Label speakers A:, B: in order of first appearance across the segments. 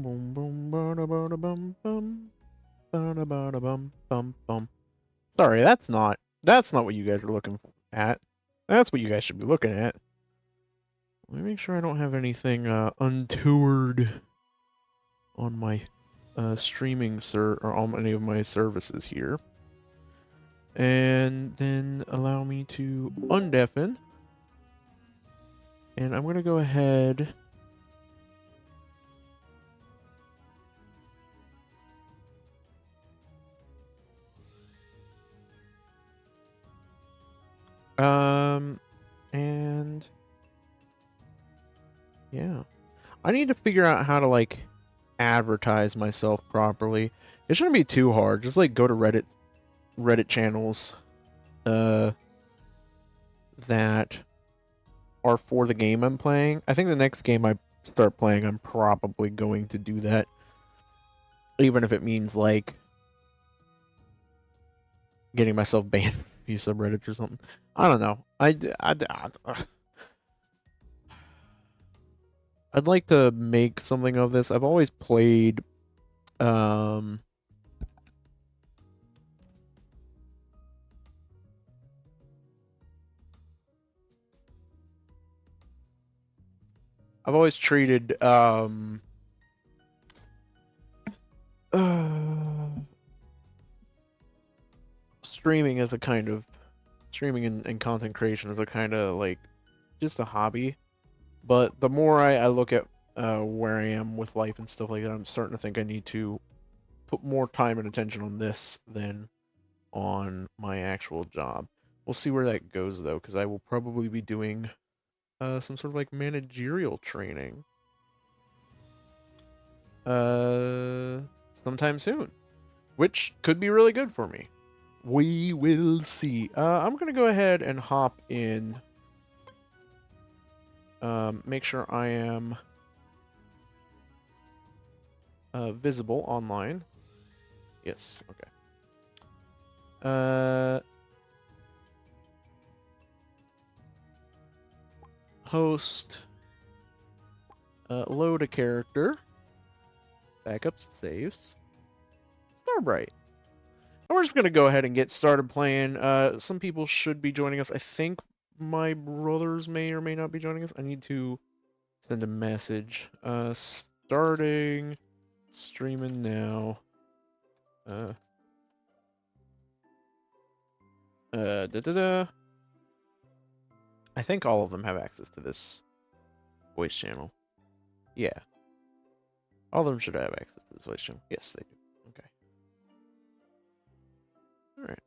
A: Boom, boom, bada, bada, bum, bum, bada, bada, bum, bum, bum. Sorry, that's not what you guys are looking at. That's what you guys should be looking at. Let me make sure I don't have anything untoward on my streaming or on any of my services here. And then allow me to undeafen. And I'm going to go ahead. And yeah, I need to figure out how to like advertise myself properly. It shouldn't be too hard. Just like go to Reddit channels that are for the game I'm playing. I think the next game I start playing, I'm probably going to do that. Even if it means like getting myself banned from a few subreddits or something. I don't know. I'd like to make something of this. I've always played I've always treated streaming as a kind of streaming and content creation as a kind of like just a hobby. But the more I look at where I am with life and stuff like that, I'm starting to think I need to put more time and attention on this than on my actual job. We'll see where that goes though, because I will probably be doing some sort of like managerial training sometime soon, which could be really good for me. We will see. I'm gonna go ahead and hop in. Make sure I am visible online. Yes, okay. Host. Load a character. Backups, saves. Starbright. And we're just gonna go ahead and get started playing. Some people should be joining us. I think my brothers may or may not be joining us. I need to send a message. Starting streaming now. Da da da. I think all of them have access to this voice channel. Yeah. All of them should have access to this voice channel. Yes, they do. Okay. Alright.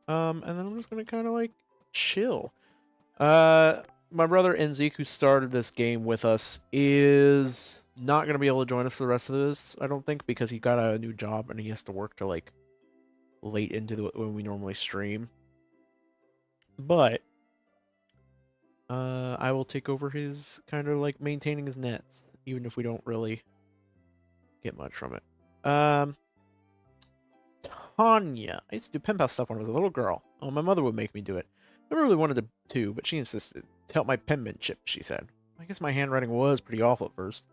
A: And then I'm just gonna kinda like chill. My brother Enzik, who started this game with us, is not gonna be able to join us for the rest of this, I don't think, because he got a new job and he has to work till like late into when we normally stream. But I will take over his kind of like maintaining his nets, even if we don't really get much from it. Tanya. I used to do pen pal stuff when I was a little girl. Oh, my mother would make me do it. Never really wanted to, but she insisted. To help my penmanship, she said. I guess my handwriting was pretty awful at first.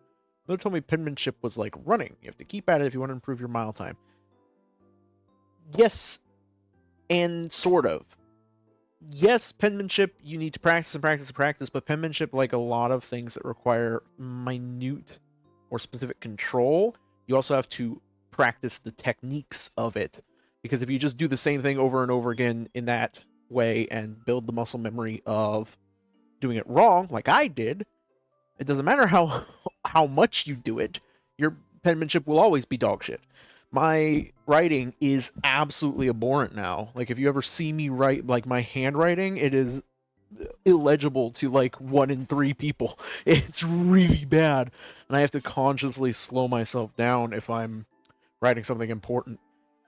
A: Mother told me penmanship was like running. You have to keep at it if you want to improve your mile time. Yes, and sort of. Yes, penmanship, you need to practice and practice and practice, but penmanship, like a lot of things that require minute or specific control, you also have to practice the techniques of it. Because if you just do the same thing over and over again in that way and build the muscle memory of doing it wrong, like I did, it doesn't matter how much you do it, your penmanship will always be dog shit. My writing is absolutely abhorrent now. Like, if you ever see me write, like, my handwriting, it is illegible to, like, 1 in 3 people. It's really bad. And I have to consciously slow myself down if I'm writing something important.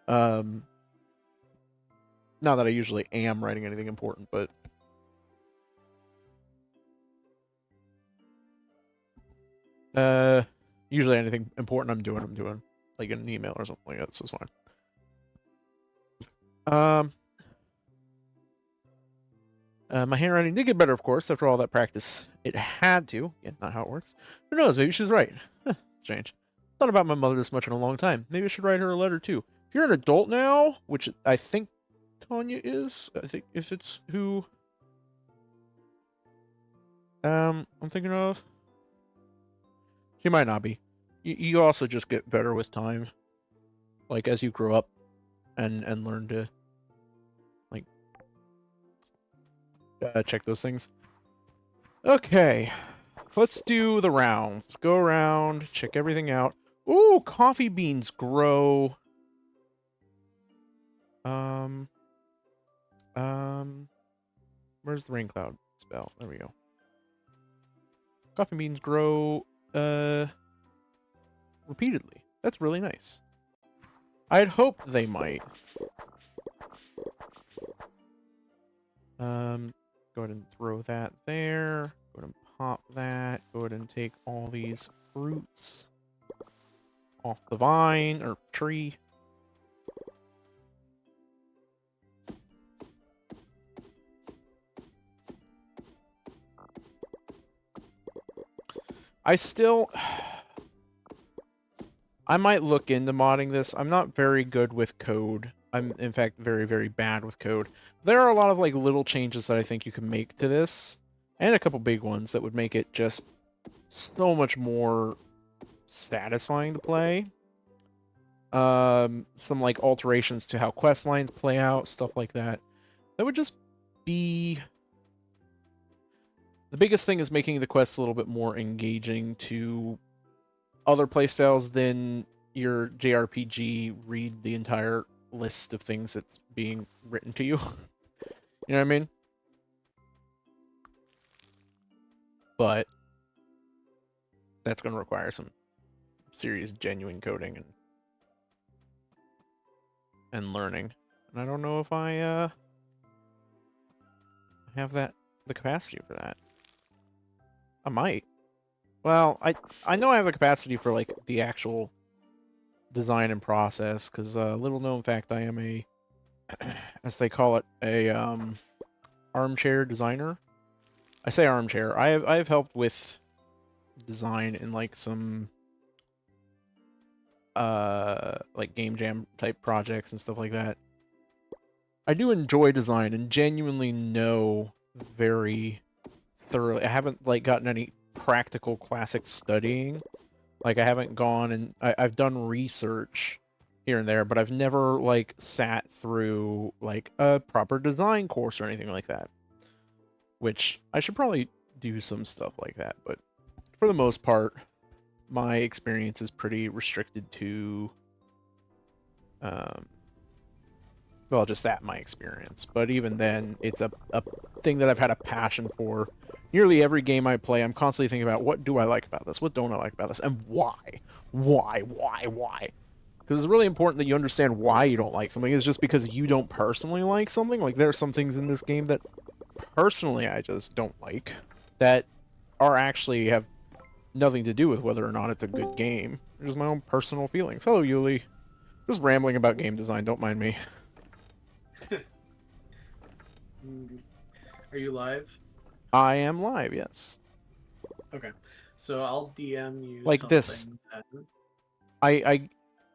A: Not that I usually am writing anything important, but... usually anything important I'm doing. Like in an email or something like that, so it's fine. My handwriting did get better, of course, after all that practice. It had to. Yeah, not how it works. Who knows? Maybe she's right. Strange. thought about my mother this much in a long time. Maybe I should write her a letter too. If you're an adult now, which I think Tanya is, I think if it's who I'm thinking of. She might not be. You also just get better with time. Like as you grow up and learn to like check those things. Okay. Let's do the rounds. Go around, check everything out. Ooh, coffee beans grow. Where's the rain cloud spell? There we go. Coffee beans grow, repeatedly. That's really nice. I'd hoped they might. Go ahead and throw that there. Go ahead and pop that. Go ahead and take all these fruits off the vine or tree. I might look into modding this. I'm not very good with code. I'm, in fact, very, very bad with code. There are a lot of, like, little changes that I think you can make to this, and a couple big ones that would make it just so much more satisfying to play. Some, like, alterations to how quest lines play out, stuff like that. That would just be... The biggest thing is making the quests a little bit more engaging to other playstyles than your JRPG read the entire list of things that's being written to you. You know what I mean? But that's going to require some serious, genuine coding and learning. And I don't know if I have the capacity for that. I might. Well, I know I have the capacity for, like, the actual design and process, because, little known fact, I am a, as they call it, a, armchair designer. I say armchair. I've helped with design in, like, some, like, game jam type projects and stuff like that. I do enjoy design and genuinely know very thoroughly. I haven't, like, gotten any practical classic studying. Like, I haven't gone and I've done research here and there, but I've never, like, sat through, like, a proper design course or anything like that. Which I should probably do some stuff like that, but for the most part, my experience is pretty restricted to, well, just that, my experience. But even then, it's a thing that I've had a passion for. Nearly every game I play, I'm constantly thinking about, what do I like about this? What don't I like about this? And why? Why? Because it's really important that you understand why you don't like something. It's just because you don't personally like something. Like, there are some things in this game that personally I just don't like that are actually have nothing to do with whether or not it's a good game. It's just my own personal feelings. Hello, Yuli. Just rambling about game design, don't mind me.
B: Are you live?
A: I am live, yes.
B: Okay. So I'll DM you
A: like
B: something
A: this.
B: That...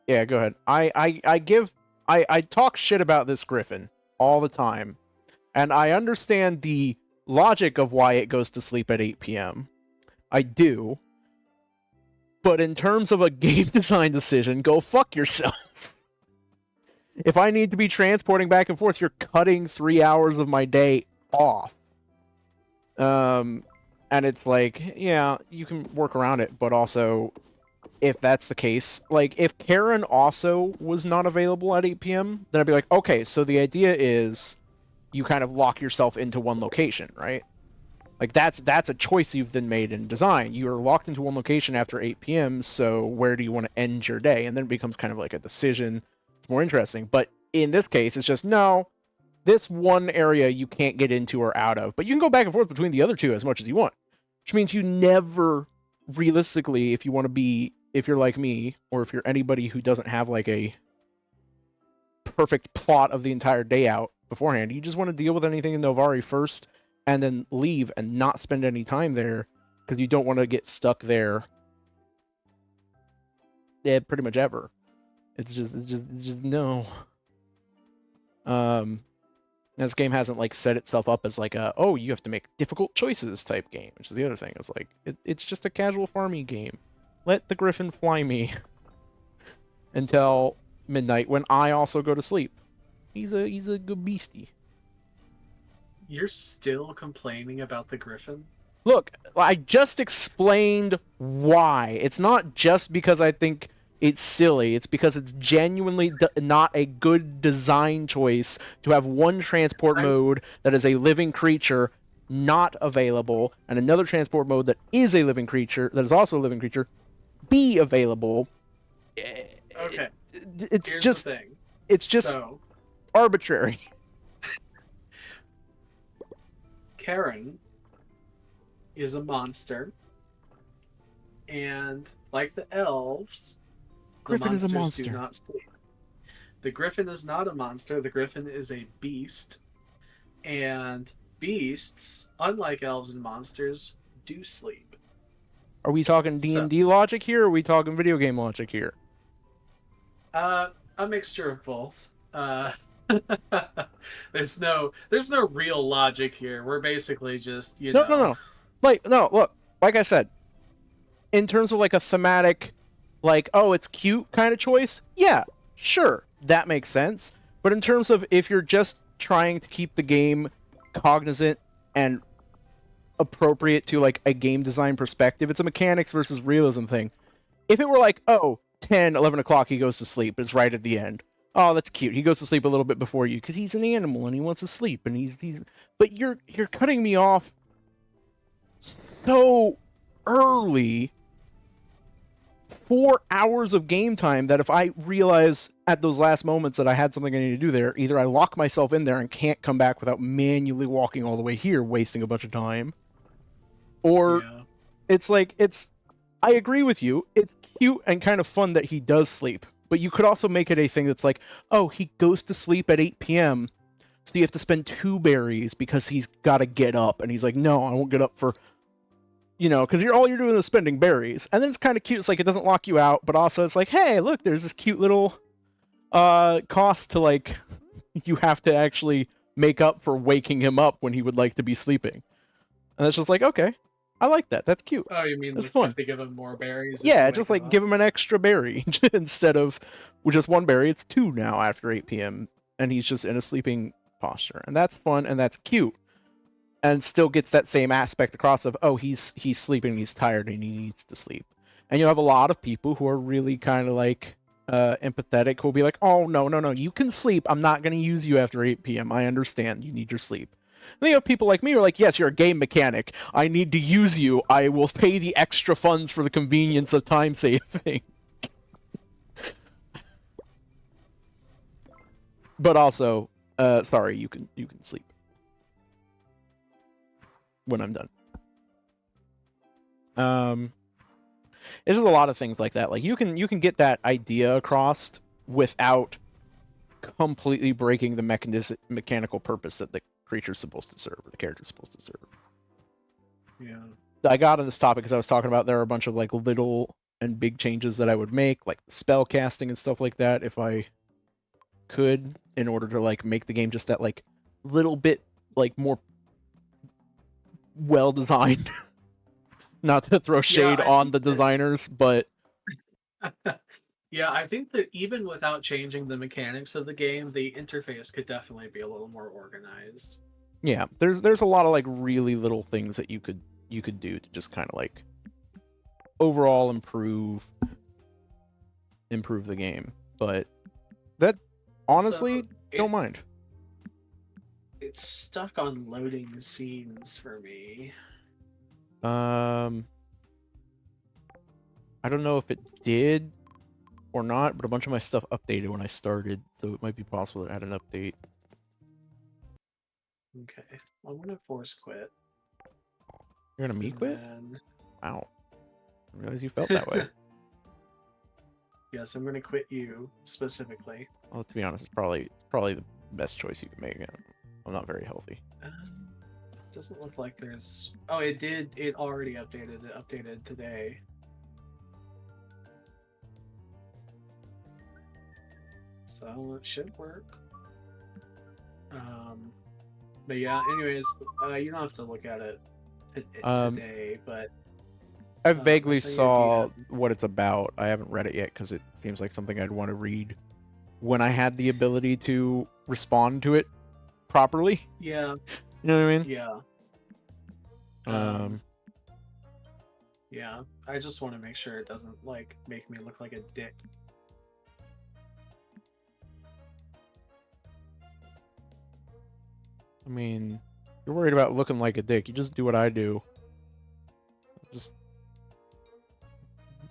A: Yeah, go ahead. I talk shit about this griffin all the time. And I understand the logic of why it goes to sleep at 8 p.m. I do. But in terms of a game design decision, go fuck yourself. If I need to be transporting back and forth, you're cutting 3 hours of my day off. And it's like, yeah, you can work around it, but also, if that's the case, like, if Karen also was not available at 8 p.m., then I'd be like, okay, so the idea is you kind of lock yourself into one location, right? Like, that's a choice you've then made in design. You're locked into one location after 8 p.m., so where do you want to end your day? And then it becomes kind of like a decision. It's more interesting. But in this case, it's just, no, this one area you can't get into or out of, but you can go back and forth between the other two as much as you want. Which means you never, realistically, if you want to be, if you're like me, or if you're anybody who doesn't have, like, a perfect plot of the entire day out beforehand, you just want to deal with anything in Novari first, and then leave and not spend any time there, because you don't want to get stuck there pretty much ever. It's just no. This game hasn't like set itself up as like a, oh, you have to make difficult choices type game, which is the other thing. It's like it's just a casual farming game. Let the griffin fly me until midnight when I also go to sleep. He's a good beastie.
B: You're still complaining about the griffin?
A: Look, I just explained why. It's not just because I think it's silly. It's because it's genuinely not a good design choice to have one transport mode that is a living creature not available, and another transport mode that is a living creature, that is also a living creature, be available.
B: Okay.
A: It's
B: Here's
A: just,
B: the thing.
A: it's just
B: So,
A: arbitrary.
B: Karen is a monster, and like the elves,
A: Griffin is a
B: the monsters
A: monster.
B: do not sleep. The griffin is not a monster. The griffin is a beast, and beasts, unlike elves and monsters, do sleep.
A: Are we talking
B: So,
A: D&D logic here, or are we talking video game logic here?
B: a mixture of both. There's no real logic here. We're basically just,
A: No. Like, no, look, like I said, in terms of like a thematic, like, oh, it's cute kind of choice, yeah, sure, that makes sense. But in terms of if you're just trying to keep the game cognizant and appropriate to like a game design perspective, it's a mechanics versus realism thing. If it were like, oh, 10, 11 o'clock, he goes to sleep, it's right at the end. Oh, that's cute. He goes to sleep a little bit before you because he's an animal and he wants to sleep, and he's but you're cutting me off so early. 4 hours of game time that if I realize at those last moments that I had something I need to do there, either I lock myself in there and can't come back without manually walking all the way here, wasting a bunch of time, or it's like, I agree with you. It's cute and kind of fun that he does sleep, but you could also make it a thing that's like, oh, he goes to sleep at 8 p.m., so you have to spend 2 berries because he's got to get up, and he's like, no, I won't get up for, because all you're doing is spending berries. And then it's kind of cute. It's like it doesn't lock you out, but also it's like, hey, look, there's this cute little cost to like you have to actually make up for waking him up when he would like to be sleeping. And it's just like, okay, I like that. That's cute.
B: Oh, you mean
A: that's
B: like
A: fun.
B: You have to give him more berries?
A: Yeah, just like give him an extra berry instead of with just 1 berry. It's 2 now after 8 p.m. and he's just in a sleeping posture, and that's fun and that's cute. And still gets that same aspect across of, oh, he's sleeping, he's tired, and he needs to sleep. And you'll have a lot of people who are really kind of like empathetic, who'll be like, oh, no, you can sleep. I'm not going to use you after 8 p.m. I understand. You need your sleep. And then you have people like me who are like, yes, you're a game mechanic. I need to use you. I will pay the extra funds for the convenience of time saving. But also, sorry, you can sleep when I'm done. There's just a lot of things like that. Like you can get that idea across without completely breaking the mechanical purpose that the creature's supposed to serve, or the character's supposed to serve.
B: Yeah.
A: I got on this topic because I was talking about there are a bunch of like little and big changes that I would make, like spell casting and stuff like that, if I could, in order to like make the game just that like little bit like more well designed. Not to throw shade on the designers, but
B: yeah, I think that even without changing the mechanics of the game, the interface could definitely be a little more organized.
A: Yeah, there's a lot of like really little things that you could do to just kind of like overall improve the game. But that honestly, don't mind.
B: It's stuck on loading scenes for me.
A: I don't know if it did or not, but a bunch of my stuff updated when I started, so it might be possible to add an update.
B: Okay, I'm gonna force quit.
A: You're gonna me quit? Wow, I realize you felt that way.
B: Yes, I'm gonna quit you specifically.
A: Well, to be honest, it's probably the best choice you can make. I'm not very healthy.
B: Doesn't look like there's. Oh, it did. It already updated. It updated today. So it should work. But yeah, anyways, you don't have to look at it today, but
A: I vaguely
B: sent you a
A: saw
B: DM.
A: what it's about. I haven't read it yet because it seems like something I'd want to read when I had the ability to respond to it properly.
B: Yeah,
A: You know what I mean?
B: yeah. Yeah, I just want to make sure it doesn't like make me look like a dick.
A: I mean, you're worried about looking like a dick. You just do what I do. Just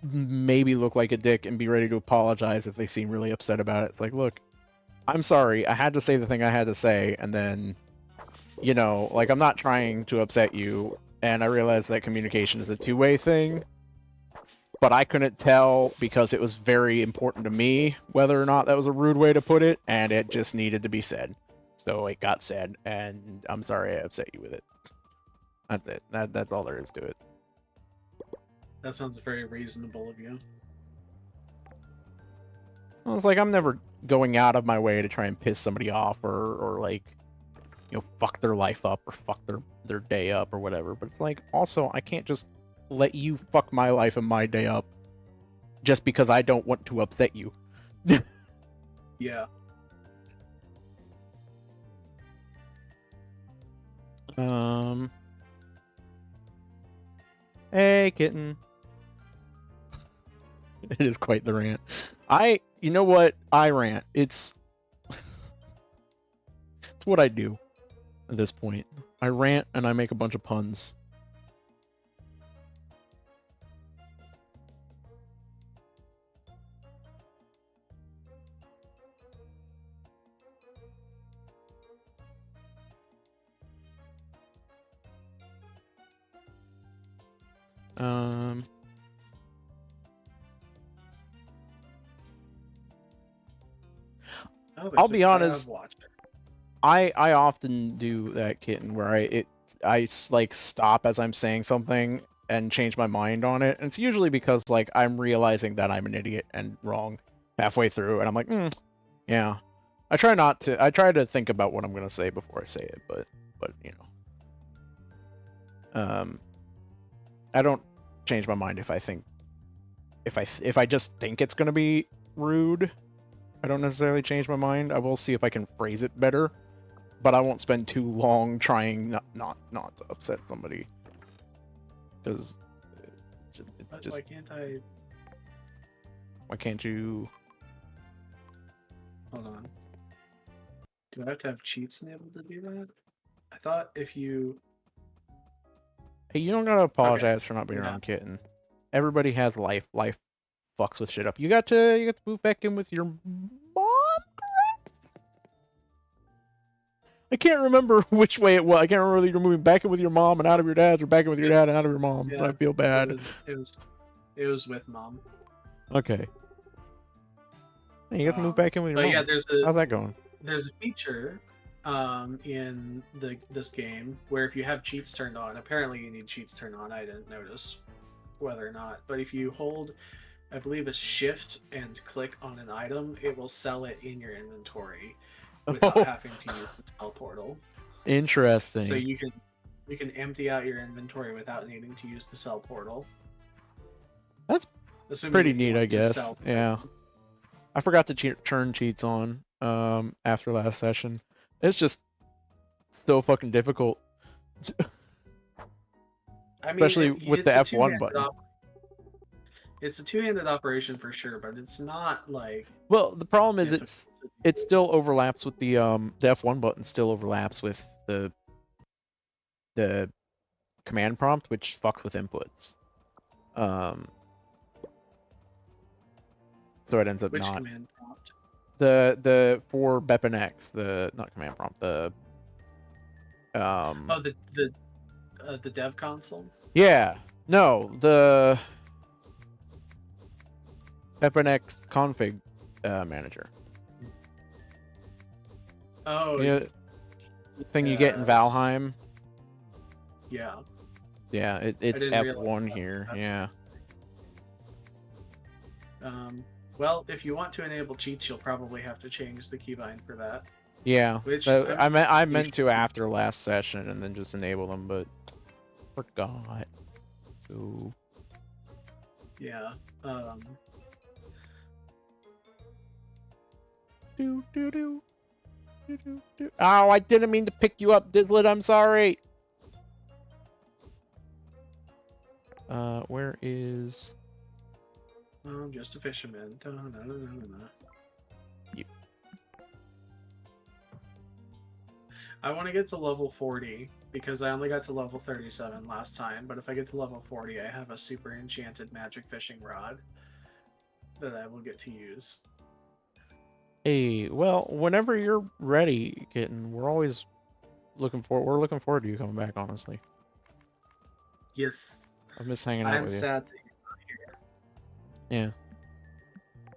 A: maybe look like a dick and be ready to apologize if they seem really upset about it. It's like, look, I'm sorry. I had to say the thing I had to say, and then, you know, like, I'm not trying to upset you, and I realize that communication is a two-way thing, but I couldn't tell because it was very important to me whether or not that was a rude way to put it, and it just needed to be said. So it got said, and I'm sorry I upset you with it. That's it. That's all there is to it.
B: That sounds very reasonable of you.
A: Well, it's like I'm never going out of my way to try and piss somebody off or like, you know, fuck their life up or fuck their day up or whatever. But it's like, also, I can't just let you fuck my life and my day up just because I don't want to upset you.
B: Yeah.
A: Hey, kitten. It is quite the rant. You know what? I rant. It's what I do at this point. I rant and I make a bunch of puns. I'll be honest. I often do that, kitten, where I like stop as I'm saying something and change my mind on it. And it's usually because like I'm realizing that I'm an idiot and wrong halfway through, and I'm like, yeah. I try to think about what I'm gonna say before I say it, but you know, I don't change my mind if I just think it's gonna be rude. I don't necessarily change my mind. I will see if I can phrase it better, but I won't spend too long trying not to upset somebody. Because
B: why can't I?
A: Why can't you?
B: Hold on. Do I have to have cheats enabled to do that? I thought if you.
A: Hey, you don't gotta apologize for not being around, kitten. Everybody has life. Life fucks with shit up. You got to move back in with your mom, correct? I can't remember which way it was. I can't remember whether you're moving back in with your mom and out of your dad's, or back in with your dad and out of your mom's. Yeah, so I feel bad.
B: It was with mom.
A: Okay. Hey, you got to move back in with your mom.
B: Yeah,
A: how's that going?
B: There's a feature in this game where if you have cheats turned on, apparently you need cheats turned on. I didn't notice whether or not, but if you hold, I believe it's shift and click on an item, it will sell it in your inventory without having to use the sell portal.
A: Interesting.
B: So you can empty out your inventory without needing to use the sell portal.
A: That's pretty neat, I guess. Yeah. I forgot to turn cheats on after last session. It's just so fucking difficult. Especially with the F1 button.
B: It's a two-handed operation for sure, but it's not like.
A: Well, the problem is it still overlaps with the F1 button still overlaps with the command prompt, which fucks with inputs. So it ends up
B: Which
A: not.
B: Command prompt?
A: The for Beppin X, the not command prompt, the
B: Oh, the dev console?
A: Yeah. No, the Beppin X config manager.
B: Oh,
A: you know, thing you get in Valheim.
B: Yeah.
A: Yeah, it's F1 here. Yeah.
B: Well, if you want to enable cheats, you'll probably have to change the keybind for that.
A: Yeah,
B: Which I'm
A: I
B: you
A: meant to after last session and then just enable them, but forgot. So
B: yeah. Um,
A: do do do do do do. Oh, I didn't mean to pick you up, Dizzlet. I'm sorry. Where is
B: I'm just a fisherman.
A: you?
B: I want to get to level 40 because I only got to level 37 last time. But if I get to level 40, I have a super enchanted magic fishing rod that I will get to use.
A: Hey, well, whenever you're ready, kitten, we're always we're looking forward to you coming back, honestly.
B: Yes,
A: I miss hanging out
B: I'm
A: with you.
B: sad that you're not here.
A: Yeah.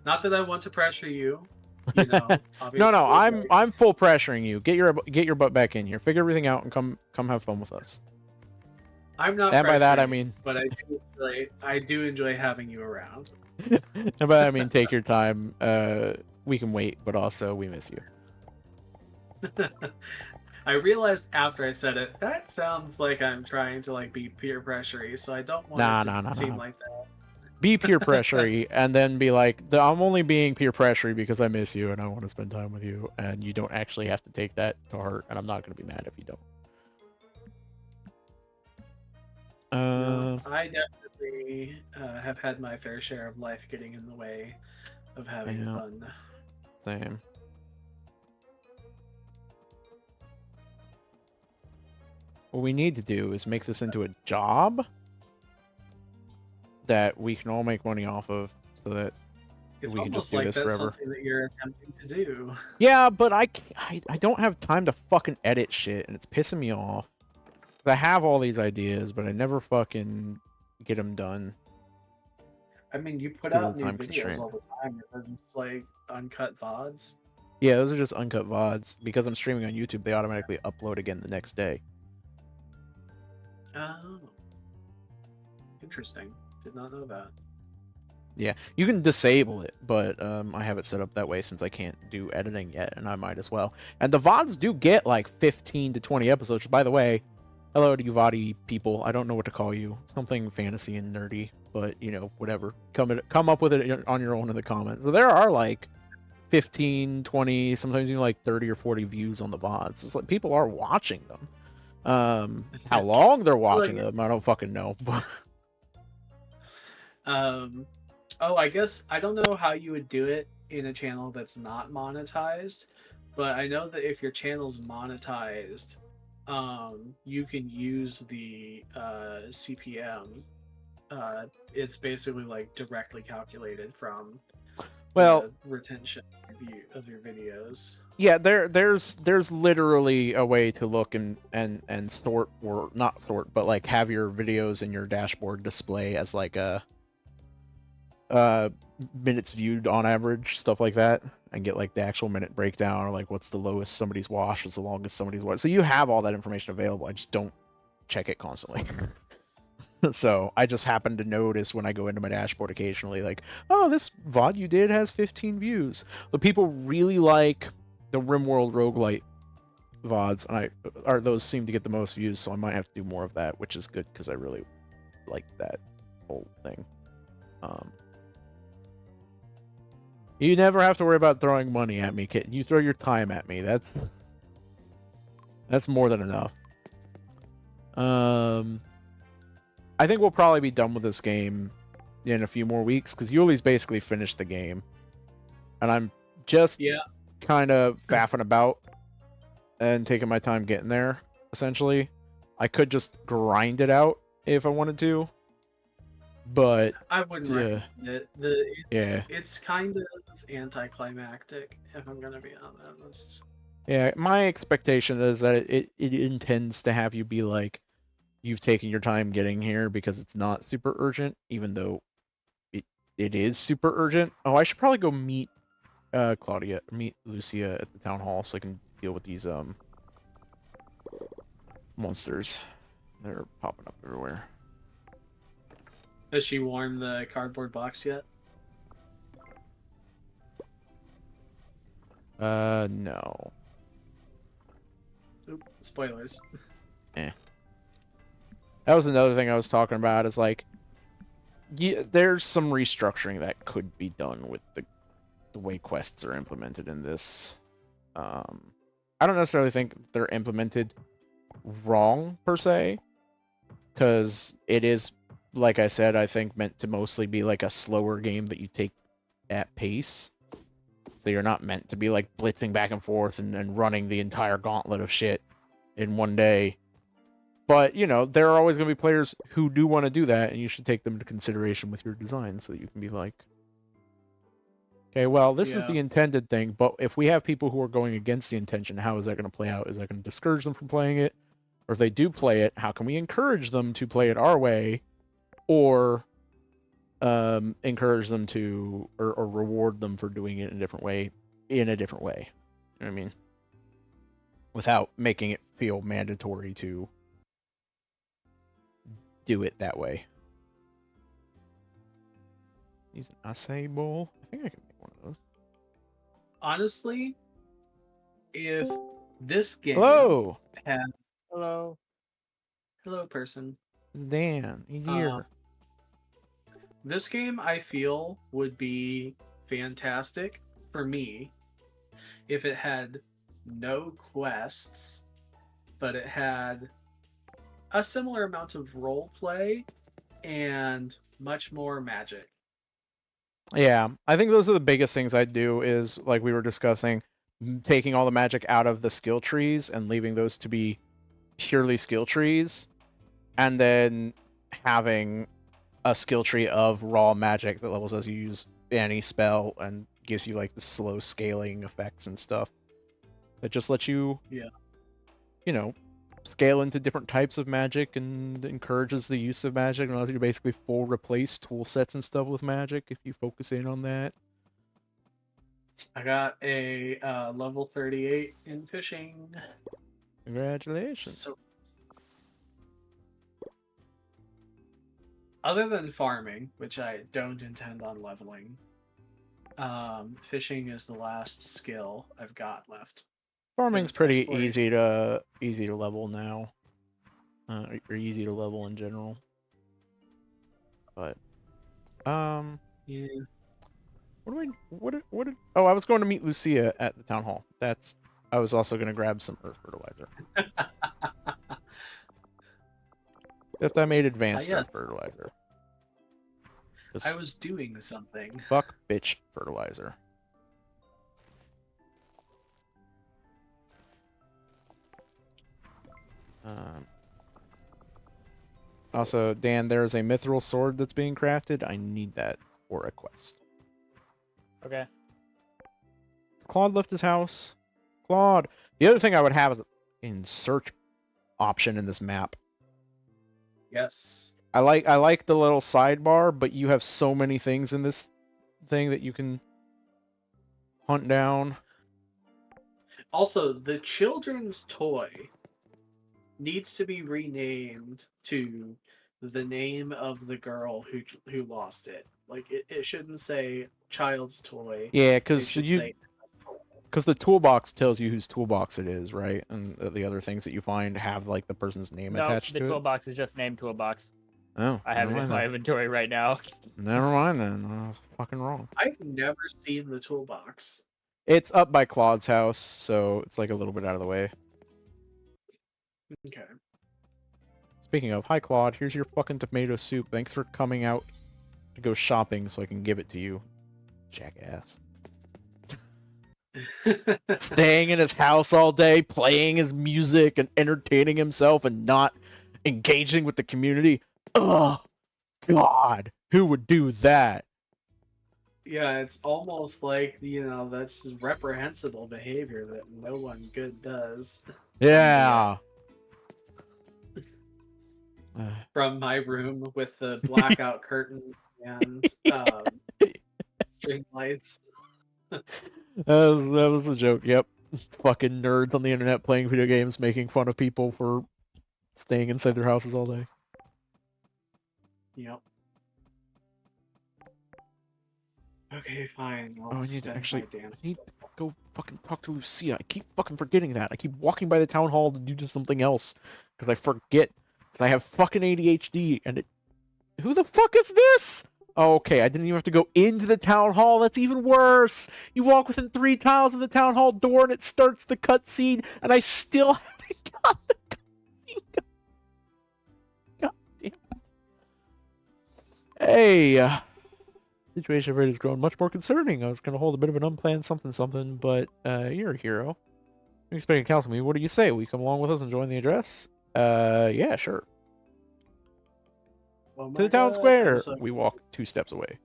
B: Not that I want to pressure you, you know.
A: No,
B: Obviously,
A: no,
B: like,
A: I'm full pressuring you. Get your butt back in here. Figure everything out and come have fun with us.
B: I'm not
A: And by that I
B: pressuring you,
A: mean
B: but I do enjoy having you around.
A: and by that I mean take your time. We can wait, but also we miss you.
B: I realized after I said it, that sounds like I'm trying to like be peer pressury, so I don't want it
A: Nah,
B: to
A: nah, nah,
B: seem
A: nah.
B: like that.
A: Be peer pressury and then be like, I'm only being peer pressury because I miss you and I want to spend time with you, and you don't actually have to take that to heart, and I'm not going to be mad if you don't.
B: No, I definitely have had my fair share of life getting in the way of having
A: Yeah,
B: fun.
A: same. What we need to do is make this into a job that we can all make money off of, so that
B: It's
A: we can just
B: almost
A: do
B: like
A: this
B: that's
A: forever.
B: something that you're attempting to do.
A: Yeah, but I don't have time to fucking edit shit, and it's pissing me off. I have all these ideas, but I never fucking get them done
B: I mean, you put
A: because of
B: out
A: the
B: new
A: time
B: videos
A: constraint.
B: all the time. They're just like uncut VODs.
A: Yeah, those are just uncut VODs. Because I'm streaming on YouTube, they automatically upload again the next day.
B: Oh, interesting. Did not know that.
A: Yeah, you can disable it, but I have it set up that way since I can't do editing yet, and I might as well. And the VODs do get like 15 to 20 episodes. By the way, hello to you VOD people. I don't know what to call you. Something fantasy and nerdy, but you know, whatever. Come up with it on your own in the comments. So there are like 15, 20, sometimes even like 30 or 40 views on the VODs. It's like people are watching them. How long they're watching them, I don't fucking know.
B: um, oh, I guess I don't know how you would do it in a channel that's not monetized, but I know that if your channel's monetized, you can use the CPM. It's basically like directly calculated from
A: Well,
B: the retention of your videos.
A: yeah, there's literally a way to look and sort, or not sort, but like have your videos in your dashboard display as like a minutes viewed on average, stuff like that, and get like the actual minute breakdown, or like what's the lowest somebody's watched, what's the longest somebody's watched. So you have all that information available. I just don't check it constantly. So I just happen to notice when I go into my dashboard occasionally, like, oh, this VOD you did has 15 views. But people really like the RimWorld roguelite VODs, and those seem to get the most views, so I might have to do more of that, which is good because I really like that whole thing. You never have to worry about throwing money at me, kitten. You throw your time at me. That's more than enough. I think we'll probably be done with this game in a few more weeks, because Yuli's basically finished the game, and I'm just kind of faffing about and taking my time getting there. Essentially, I could just grind it out if I wanted to, but
B: I wouldn't recommend it. It's kind of anticlimactic, if I'm gonna be honest.
A: Yeah, my expectation is that it intends to have you be like, you've taken your time getting here because it's not super urgent, even though it is super urgent. Oh, I should probably go meet meet Lucia at the town hall so I can deal with these monsters. They're popping up everywhere.
B: Has she worn the cardboard box yet?
A: No.
B: Oop, spoilers.
A: That was another thing I was talking about. Is like, yeah, there's some restructuring that could be done with the way quests are implemented in this. I don't necessarily think they're implemented wrong per se, because it is, like I said, I think meant to mostly be like a slower game that you take at pace. So you're not meant to be like blitzing back and forth and running the entire gauntlet of shit in one day. But, you know, there are always going to be players who do want to do that, and you should take them into consideration with your design so that you can be like, okay, well, this is
B: Yeah.
A: the intended thing, but if we have people who are going against the intention, how is that going to play out? Is that going to discourage them from playing it? Or if they do play it, how can we encourage them to play it our way? Or encourage them to, or reward them for doing it in a different way, You know what I mean? Without making it feel mandatory to do it that way. Use an acai bowl. I think I can make one of those.
B: Honestly, if this game
A: Hello!
B: had
C: Hello.
B: hello person,
A: It's Dan. He's here.
B: this game I feel would be fantastic for me if it had no quests, but it had a similar amount of role play and much more magic.
A: Yeah, I think those are the biggest things I'd do is, like we were discussing, taking all the magic out of the skill trees and leaving those to be purely skill trees, and then having a skill tree of raw magic that levels as you use any spell and gives you like the slow scaling effects and stuff that just lets you,
B: Yeah.
A: you know, scale into different types of magic and encourages the use of magic and allows you to basically full replace tool sets and stuff with magic if you focus in on that.
B: I got a level 38 in fishing.
A: Congratulations.
B: So, other than farming, which I don't intend on leveling, fishing is the last skill I've got left.
A: Farming's
B: It's
A: pretty
B: exploration.
A: easy to level now. Or easy to level in general. But
B: Yeah.
A: oh, I was going to meet Lucia at the town hall. I was also going to grab some earth fertilizer. Except I made advanced
B: yes.
A: earth fertilizer.
B: I was doing something.
A: Fuck bitch fertilizer. Also, Dan, there is a mithril sword that's being crafted. I need that for a quest.
C: Okay.
A: Claude left his house. Claude. The other thing I would have is in search option in this map.
B: Yes.
A: I like the little sidebar, but you have so many things in this thing that you can hunt down.
B: Also, the children's toy needs to be renamed to the name of the girl who lost it. Like it shouldn't say child's toy.
A: Yeah,
B: It should say
A: because the toolbox tells you whose toolbox it is, right? And the other things that you find have like the person's name
C: No,
A: attached
C: the
A: to it.
C: toolbox is just named toolbox.
A: Oh,
C: I have it in my inventory right now.
A: Never mind then. I was fucking wrong.
B: I've never seen the toolbox.
A: It's up by Claude's house, so it's like a little bit out of the way.
B: Okay.
A: Speaking of, hi Claude, here's your fucking tomato soup. Thanks for coming out to go shopping so I can give it to you. Jackass. Staying in his house all day, playing his music and entertaining himself and not engaging with the community. Oh, God. Who would do that?
B: Yeah, it's almost like, that's reprehensible behavior that no one good does.
A: Yeah.
B: From my room with the blackout curtain and string lights.
A: That was a joke, yep. Fucking nerds on the internet playing video games, making fun of people for staying inside their houses all day.
B: Yep. Okay, fine.
A: I need to go fucking talk to Lucia. I keep fucking forgetting that. I keep walking by the town hall to do something else because I forget that I have fucking ADHD. And it... Who the fuck is this? Oh, okay, I didn't even have to go into the town hall. That's even worse. You walk within 3 tiles of the town hall door, and it starts the cutscene, and I still haven't got the cutscene. God damn. Hey, situation rate has grown much more concerning. I was going to hold a bit of an unplanned something, but you're a hero. You're expecting to counsel me. What do you say? Will you come along with us and join the address? Yeah, sure.
B: Oh
A: To the
B: my
A: town
B: God,
A: square.
B: I'm so-
A: We walk 2 steps away.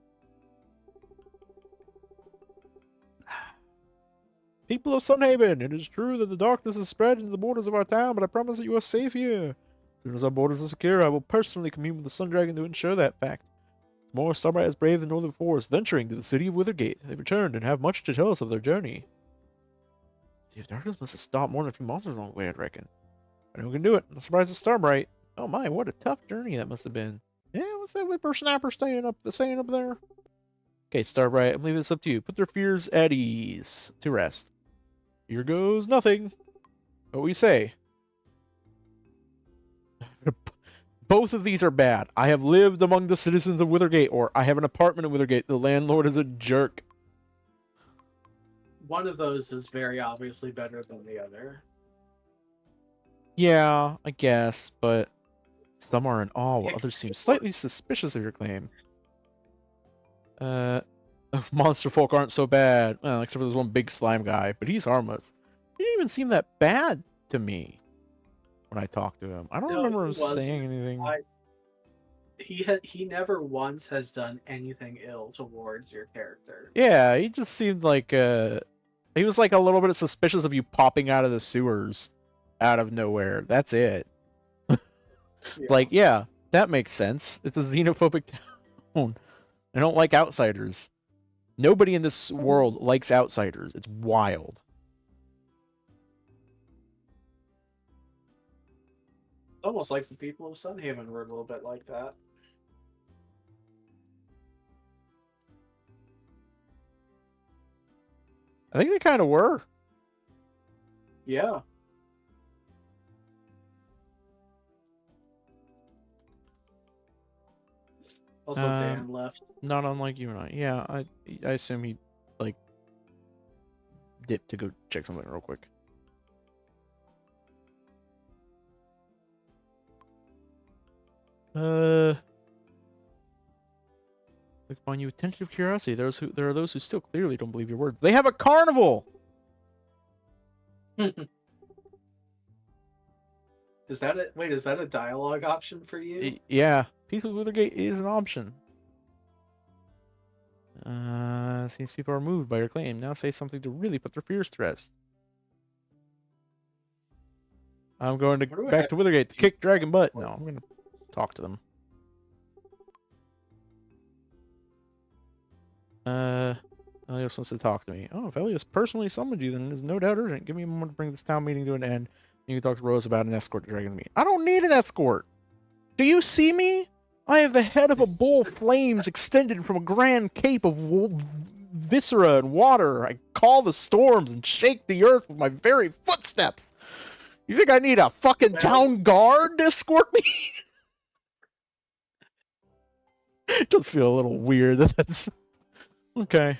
A: People of Sunhaven, it is true that the darkness has spread into the borders of our town, but I promise that you are safe here. As soon as our borders are secure, I will personally commune with the Sun Dragon to ensure that fact. More Starbright has braved the northern forest, venturing to the city of Withergate. They returned and have much to tell us of their journey. The darkness must have stopped more than a few monsters along the way, I'd reckon. I know we can do it. I'm surprised it's Starbright. Oh my, what a tough journey that must have been. Yeah, what's that whippersnapper saying up there? Okay, Starbright, I believe it's up to you. Put their fears at ease. To rest. Here goes nothing. What we say? Both of these are bad. I have lived among the citizens of Withergate, or I have an apartment in Withergate. The landlord is a jerk.
B: One of those is very obviously better than the other.
A: Yeah, I guess, but some are in awe, while
B: Yeah,
A: others seem slightly suspicious of your claim. Monster folk aren't so bad. Well, except for this one big slime guy, but he's harmless. He didn't even seem that bad to me when I talked to him. I don't
B: No,
A: remember
B: he
A: him
B: wasn't.
A: saying anything.
B: He never once has done anything ill towards your character.
A: Yeah, he just seemed like he was like a little bit suspicious of you popping out of the sewers out of nowhere. That's it.
B: Yeah.
A: Like, yeah, that makes sense. It's a xenophobic town. I don't like outsiders. Nobody in this world likes outsiders. It's wild.
B: Almost like the people of Sunhaven were a little bit like that.
A: I think they kind of were.
B: Yeah. Also, Dan left.
A: Not unlike you and I. Yeah, I assume he, like, dipped to go check something real quick. Look upon you with tentative curiosity. There are those who still clearly don't believe your words. They have a carnival!
B: Is that it? Wait, is that a dialogue option for you?
A: Yeah. Peace with Withergate is an option. Seems people are moved by your claim. Now say something to really put their fears to rest. I'm going to back to Withergate to kick dragon butt. No, I'm going to talk to them. Elias wants to talk to me. Oh, if Elias personally summoned you, then it is no doubt urgent. Give me a moment to bring this town meeting to an end. You can talk to Rose about an escort to Dragon's Meet. I don't need an escort. Do you see me? I have the head of a bull flames extended from a grand cape of viscera and water. I call the storms and shake the earth with my very footsteps. You think I need a fucking town guard to escort me? It does feel a little weird that that's... Okay.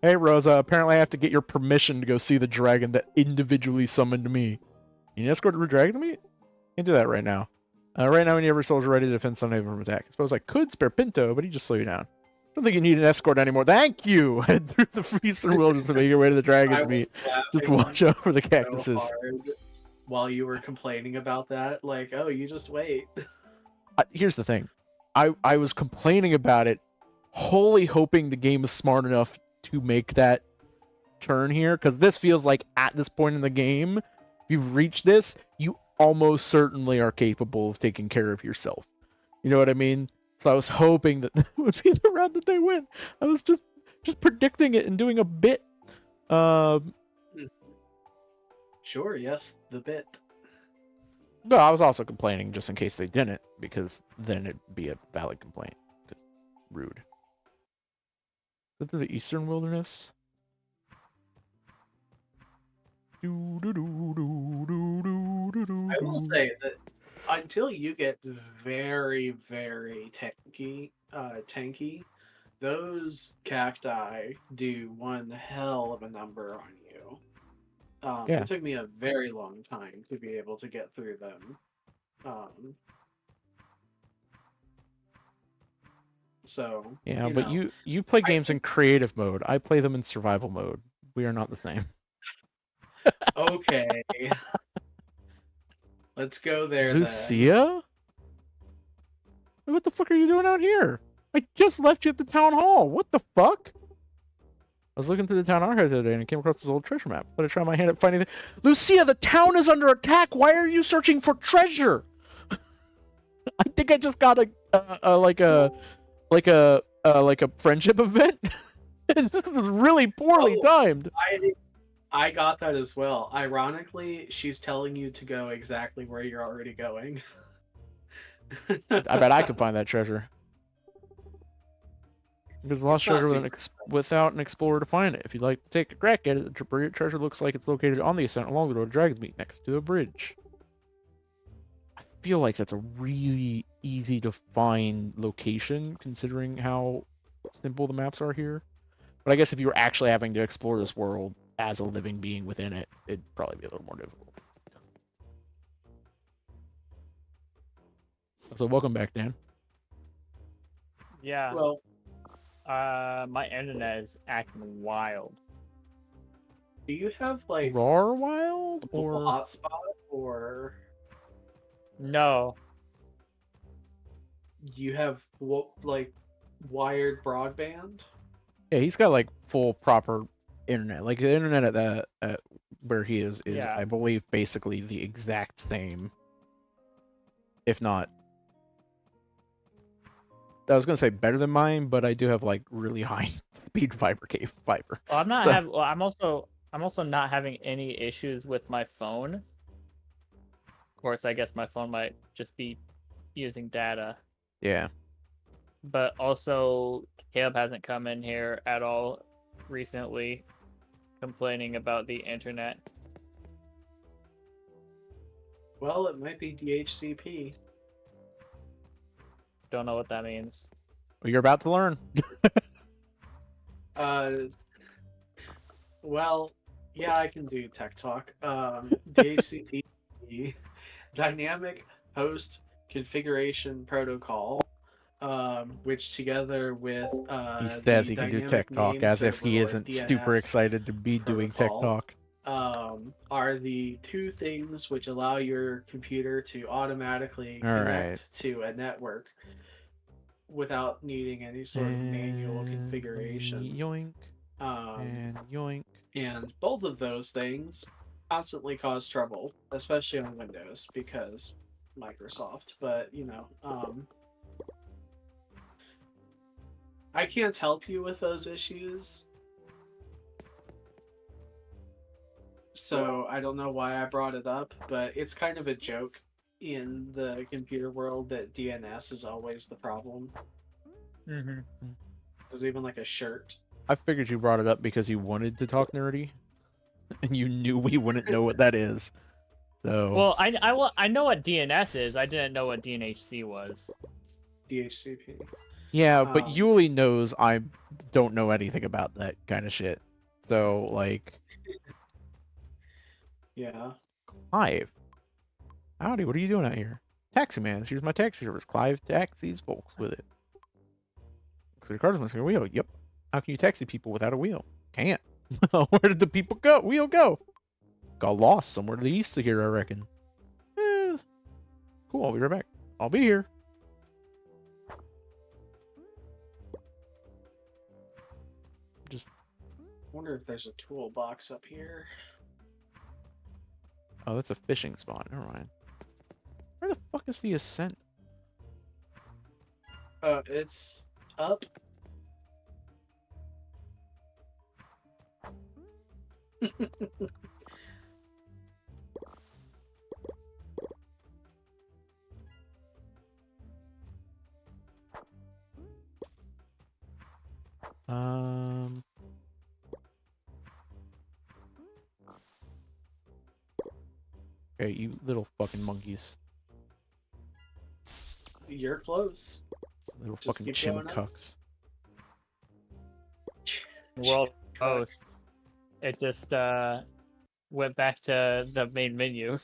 A: Hey, Rosa, apparently I have to get your permission to go see the dragon that individually summoned me. You escort the dragon to me? Can't do that right now. Right now, when you have your soldier ready to defend Sunhaven from attack. I suppose I could spare Pinto, but he just slow you down. I don't think you need an escort anymore. Thank you! Head through the eastern wilderness to make your way to the dragon's meet. Just watch over the cactuses.
B: So hard while you were complaining about that, like, oh, you just wait.
A: Here's the thing. I was complaining about it, wholly hoping the game is smart enough to make that turn here, because this feels like at this point in the game, if you've reached this, you almost certainly are capable of taking care of yourself. You know what I mean? So I was hoping that would be the route that they went. I was just predicting it and doing a bit.
B: Sure, yes, the bit.
A: No, I was also complaining just in case they didn't, because then it'd be a valid complaint. Rude. Is it the eastern wilderness?
B: I will say that until you get very, very tanky, those cacti do one hell of a number on you.
A: Yeah.
B: It took me a very long time to be able to get through them. Um, so
A: Yeah,
B: you
A: but
B: know,
A: you play
B: I
A: games in creative mode. I play them in survival mode. We are not the same.
B: okay. Let's go there then.
A: Lucia? What the fuck are you doing out here? I just left you at the town hall. What the fuck? I was looking through the town archives the other day and I came across this old treasure map. But I tried my hand at finding it. Lucia, the town is under attack. Why are you searching for treasure? I think I just got like a friendship event. This is really poorly
B: Oh,
A: timed.
B: I got that as well. Ironically, she's telling you to go exactly where you're already going.
A: I bet I could find that treasure. There's a lost
B: It's not
A: treasure
B: super.
A: without an explorer to find it. If you'd like to take a crack at it, the treasure looks like it's located on the ascent along the road to Dragonsmeet next to a bridge. I feel like that's a really easy to find location considering how simple the maps are here. But I guess if you were actually having to explore this world as a living being within it, it'd probably be a little more difficult. So welcome back, Dan.
C: Yeah.
B: Well,
C: My internet is acting wild.
B: do you have like
A: Roar Wild
B: a mobile
A: or
B: hotspot or
C: No.
B: you have like wired broadband?
A: yeah, he's got like full proper internet. Like the internet at where he is
C: Yeah.
A: I believe basically the exact same, if not. I was gonna say better than mine, but I do have like really high speed fiber.
C: Well, I'm not
A: So-
C: have. Well, I'm also not having any issues with my phone. Of course, I guess my phone might just be using data.
A: Yeah.
C: But also, Caleb hasn't come in here at all recently, complaining about the internet.
B: Well, it might be DHCP.
C: Don't know what that means.
A: Well, you're about to learn.
B: Well, yeah, I can do tech talk. DHCP, Dynamic Host Configuration Protocol, which together with
A: He says
B: the
A: he can do
B: Dynamic
A: tech talk
B: Name
A: as if
B: Server
A: he
B: or
A: isn't super
B: DNS
A: excited to be doing tech
B: protocol,
A: talk.
B: are the two things which allow your computer to automatically connect to a network without needing any sort of manual configuration.
A: Yoink and yoink.
B: And both of those things constantly cause trouble, especially on Windows because Microsoft. But I can't help you with those issues. So I don't know why I brought it up, but it's kind of a joke in the computer world that DNS is always the problem.
C: Mm-hmm.
B: There's even like a shirt.
A: I figured you brought it up because you wanted to talk nerdy, and you knew we wouldn't know what that is. So
C: Well, I know what DNS is. I didn't know what DNHC was.
B: DHCP.
A: yeah, but Yuli knows I don't know anything about that kind of shit. So like,
B: Yeah.
A: Clive, howdy, what are you doing out here? Taxi man, here's my taxi service. Clive taxis folks with it. So your car's missing a wheel. Yep. How can you taxi people without a wheel? Can't. Where did the people go? Wheel go? Got lost somewhere to the east of here, I reckon. Cool, I'll be right back. I'll be here. Just
B: Wonder if there's a toolbox up here.
A: oh, that's a fishing spot. Never mind. Where the fuck is the ascent?
B: It's up.
A: Okay, you little fucking monkeys.
B: You're close.
A: Little
B: Just
A: fucking
B: keep
A: chim
B: going up.
A: cucks.
C: World
B: Correct.
C: host. It just went back to the main menu.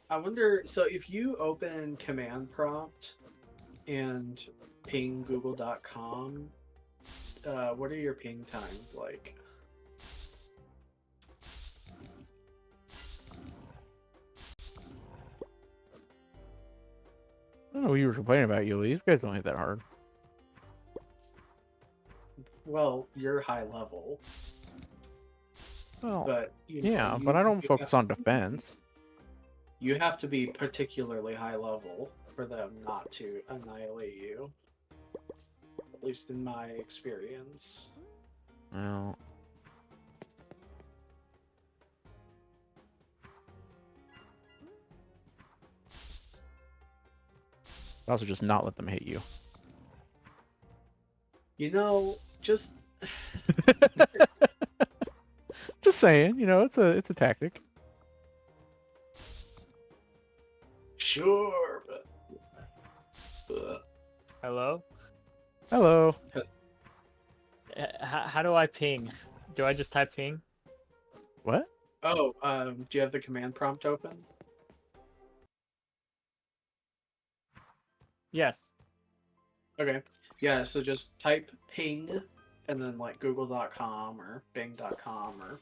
B: I wonder. So if you open command prompt and ping google.com, what are your ping times like?
A: I don't know what you were complaining about, Yuli. These guys don't hit that hard.
B: Well, you're high level,
A: Well,
B: but you know,
A: yeah, but I don't
B: you
A: focus on defense.
B: You have to be particularly high level for them not to annihilate you. At least in my experience.
A: Well, also just not let them hit you.
B: You know, just
A: Just saying, you know, it's a tactic.
B: sure, but
C: Hello?
A: Hello.
C: How do I ping? Do I just type ping?
A: What?
B: oh, do you have the command prompt open?
C: Yes.
B: Okay. Yeah, so just type ping and then like google.com or bing.com or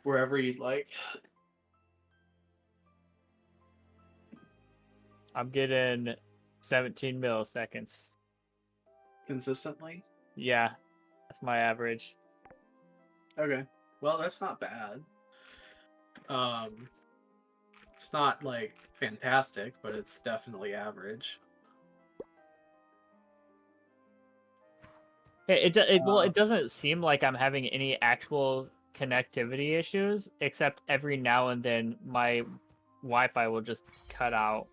B: wherever you'd like.
C: I'm getting 17 milliseconds.
B: Consistently.
C: Yeah, that's my average.
B: Okay. Well, that's not bad. It's not like fantastic, but it's definitely average.
C: It doesn't seem like I'm having any actual connectivity issues, except every now and then my Wi-Fi will just cut out.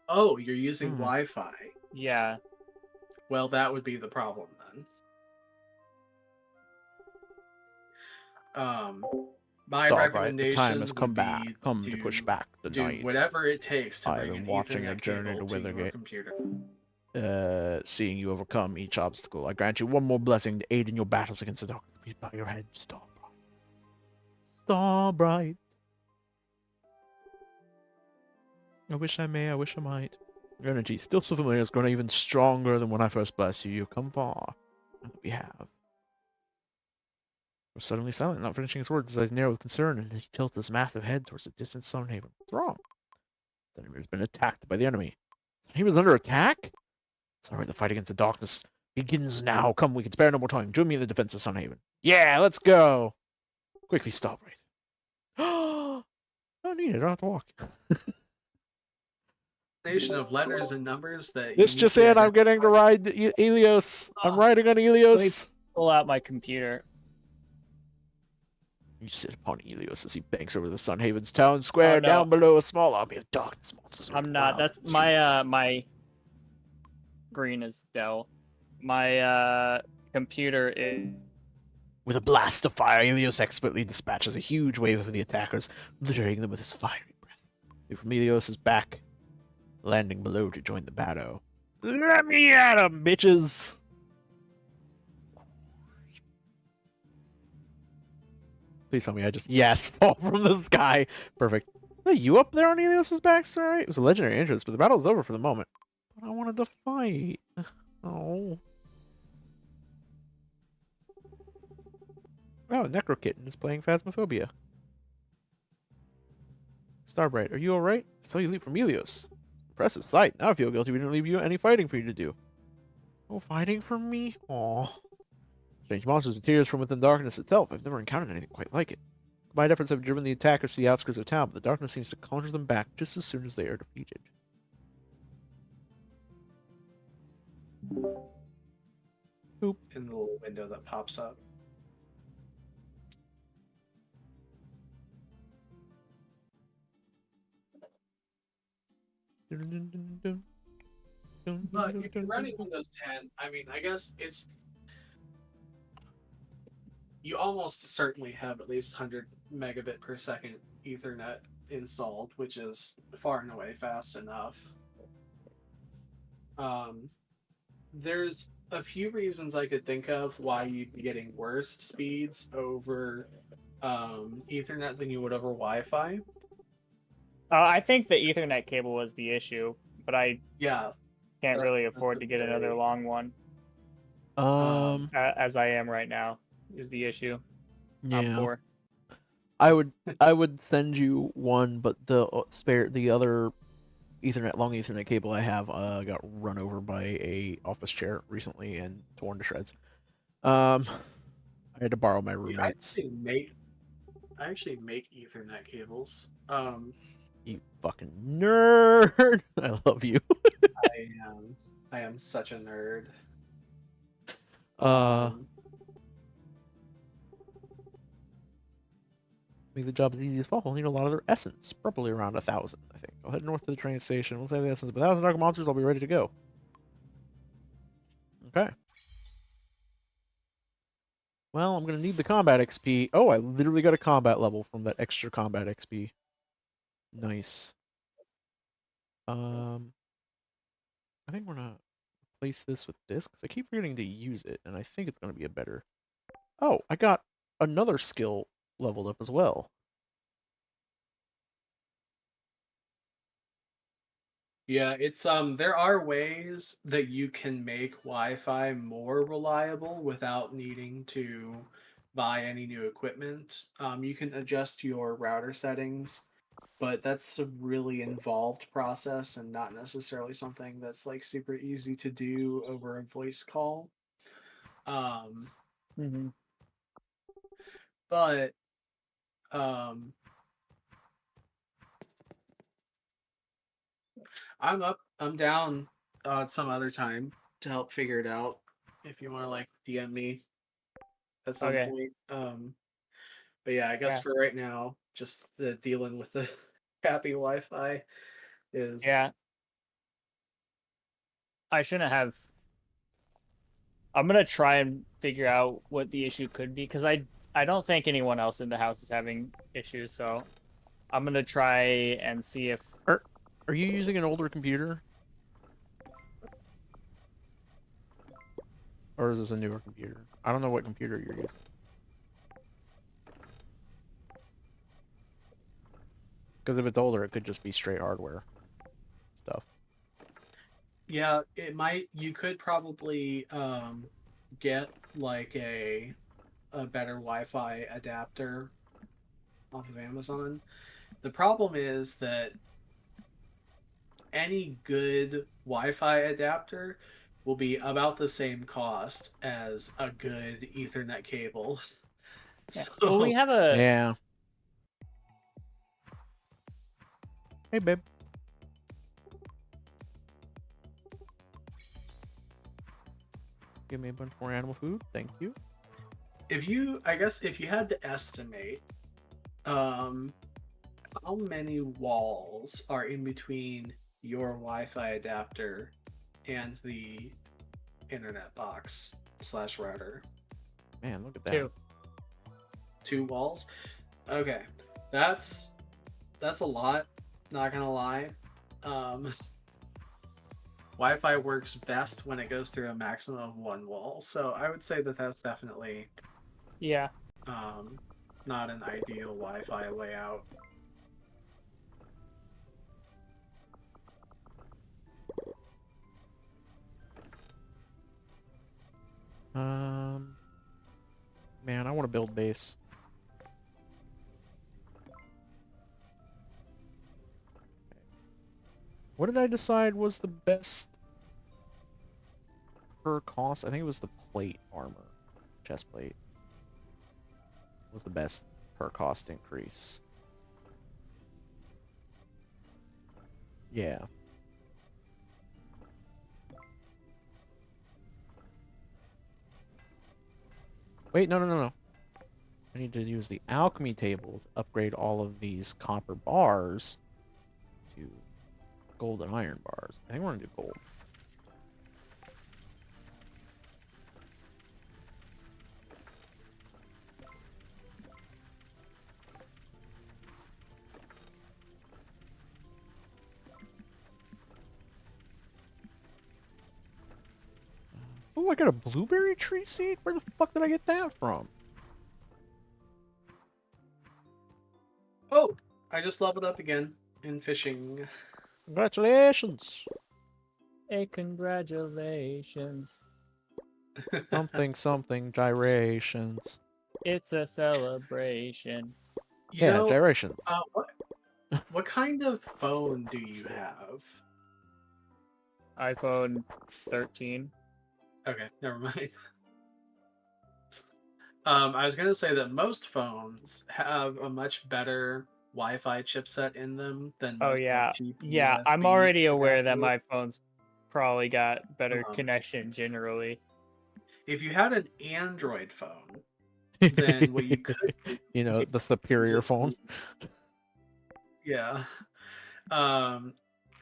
B: Oh, you're using
A: Hmm.
B: Wi-Fi.
C: Yeah.
B: Well, that would be the problem then. My
A: All right, the
B: recommendation
A: time has come
B: would
A: back.
B: be
A: Come to push back the
B: do
A: night.
B: whatever it takes to
A: I have
B: bring
A: been
B: an
A: watching a
B: Ethernet
A: journey
B: cable
A: to
B: to your
A: Withergate.
B: computer.
A: Seeing you overcome each obstacle, I grant you one more blessing to aid in your battles against the darkness. Please bow your head, Starbright. Starbright. I wish I may, I wish I might. Your energy, still so familiar, has grown even stronger than when I first blessed you. You've come far. And we have. We're suddenly silent, not finishing his words, his eyes narrow with concern, and he tilts his massive head towards a distant sun haven. What's wrong? Sunhaven has been attacked by the enemy. Sunhaven is under attack? Sorry, the fight against the darkness begins now. Come, we can spare no more time. Join me in the defense of Sunhaven. Yeah, let's go! Quickly, stop right. Don't need it, I don't have to walk.
B: Nation of letters and numbers that
A: This just in, I'm getting to ride Elios. I'm riding on
C: Let me
A: Elios.
C: pull out my computer.
A: You sit upon Elios as he banks over the Sunhaven's town square.
C: Oh, no.
A: Down below, a small army of darkness monsters.
C: I'm not. That's my my green is Dell. My computer is
A: With a blast of fire, Elios expertly dispatches a huge wave of the attackers, obliterating them with his fiery breath. From Elios' back, landing below to join the battle. Let me at 'em, bitches! Please tell me I just, yes, fall from the sky. Perfect. Are you up there on Elios' back, sir? It was a legendary entrance, but the battle's over for the moment. But I wanted to fight. Oh. Oh, Necro Kitten is playing Phasmophobia. Starbright, are you alright? I saw you leap from Elios. Impressive sight. Now I feel guilty we didn't leave you any fighting for you to do. Oh, fighting for me? Aw. Strange monsters with tears from within darkness itself. I've never encountered anything quite like it. Combined efforts have driven the attackers to the outskirts of town, but the darkness seems to conjure them back just as soon as they are defeated. Boop.
B: in the little window that pops up.
A: Dun, dun, dun, dun.
B: if you're running Windows 10, I mean, I guess it's you almost certainly have at least 100 megabit per second Ethernet installed, which is far and away fast enough. There's a few reasons I could think of why you'd be getting worse speeds over Ethernet than you would over Wi-Fi.
C: I think the Ethernet cable was the issue, but I
B: Yeah,
C: can't really afford
B: a
C: to get another
B: very-
C: long one. As I am right now, is the issue. I'm
A: yeah.
C: poor.
A: I would send you one, but the other long Ethernet cable I have got run over by a office chair recently and torn to shreds. I had to borrow my
B: I
A: roommate's.
B: actually make Ethernet cables.
A: You fucking nerd! I love you.
B: I am such a nerd.
A: Make the job as easy as possible. Need a lot of their essence, probably around 1,000, I think. I'll head north to the train station. Once I have the essence of 1,000 dark monsters, I'll be ready to go. Okay. Well, I'm gonna need the combat XP. Oh, I literally got a combat level from that extra combat XP. Nice. I think we're gonna replace this with this because I keep forgetting to use it, and I think it's gonna be a better. Oh, I got another skill leveled up as well.
B: Yeah, it's there are ways that you can make Wi-Fi more reliable without needing to buy any new equipment. You can adjust your router settings, but that's a really involved process and not necessarily something that's like super easy to do over a voice call. Um,
C: Mm-hmm.
B: but um, I'm down some other time to help figure it out if you want to like DM me at some
C: Okay.
B: point. But yeah, I guess
C: Yeah.
B: for right now, just the dealing with the crappy Wi-Fi is
C: Yeah. I shouldn't have. I'm gonna try and figure out what the issue could be because I don't think anyone else in the house is having issues. So I'm gonna try and see if
A: Are you using an older computer? Or is this a newer computer? I don't know what computer you're using. Because if it's older, it could just be straight hardware stuff.
B: yeah, it might you could probably get like a better Wi-Fi adapter off of Amazon. The problem is that any good Wi-Fi adapter will be about the same cost as a good Ethernet cable.
C: yeah. Well, we
B: So
C: have a
A: Yeah. Hey, babe. Give me a bunch more animal food. Thank you.
B: I guess if you had to estimate, how many walls are in between your Wi-Fi adapter and the internet box / router?
A: Man, look at that.
C: 2.
B: 2 walls? Okay. That's a lot, not gonna lie. Wi-Fi works best when it goes through a maximum of 1 wall, so I would say that that's definitely
C: Yeah.
B: not an ideal Wi-Fi layout.
A: Man, I want to build base. What did I decide was the best per cost? I think it was the plate armor. Chest plate was the best per cost increase. Yeah. Wait, no. I need to use the alchemy table to upgrade all of these copper bars to gold and iron bars. I think we're gonna do gold. Oh, I got a blueberry tree seed? Where the fuck did I get that from?
B: Oh, I just leveled up again in fishing.
A: Congratulations!
C: Hey, congratulations.
A: Something gyrations.
C: It's a celebration.
B: You
A: Yeah,
B: know,
A: gyrations.
B: what kind of phone do you have?
C: iPhone 13.
B: Okay, never mind. I was gonna say that most phones have a much better Wi-Fi chipset in them than
C: Oh
B: most like
C: yeah,
B: cheap
C: yeah. I'm
B: USB
C: already aware that
B: adapters.
C: my phone's probably got better
B: Um,
C: connection generally.
B: if you had an Android phone, then what you could do
A: You
B: is
A: know,
B: you
A: the
B: use
A: superior
B: it
A: phone.
B: to, yeah. Um,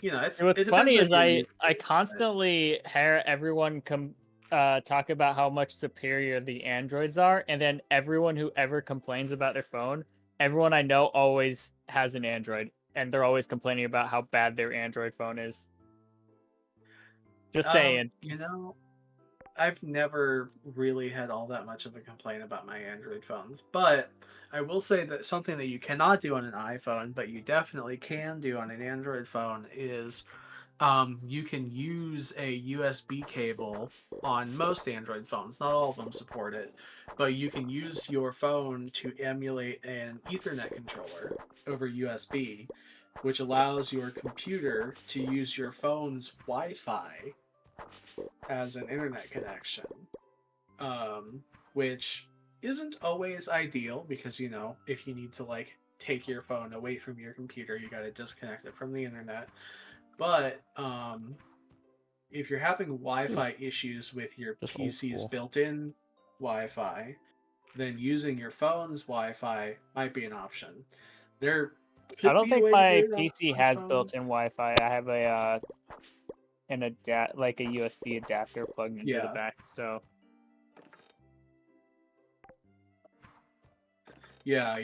C: And what's
B: it depends
C: funny
B: on
C: is
B: your
C: I
B: usage.
C: constantly hear everyone talk about how much superior the Androids are, and then everyone who ever complains about their phone, everyone I know always has an Android, and they're always complaining about how bad their Android phone is. Just saying.
B: You know, I've never really had all that much of a complaint about my Android phones, but I will say that something that you cannot do on an iPhone, but you definitely can do on an Android phone is you can use a USB cable on most Android phones. Not all of them support it, but you can use your phone to emulate an Ethernet controller over USB, which allows your computer to use your phone's Wi-Fi as an internet connection, which isn't always ideal because if you need to like take your phone away from your computer, you got to disconnect it from the internet. But if you're having Wi-Fi issues with your
A: Just old
B: PC's
A: school.
B: built-in Wi-Fi, then using your phone's Wi-Fi might be an option. There
C: I
B: could
C: don't
B: be a
C: think
B: way to
C: my
B: do it on
C: PC
B: an
C: has
B: iPhone.
C: built-in Wi-Fi. I have like a USB adapter plugged into the
B: Yeah,
C: back. So
B: yeah.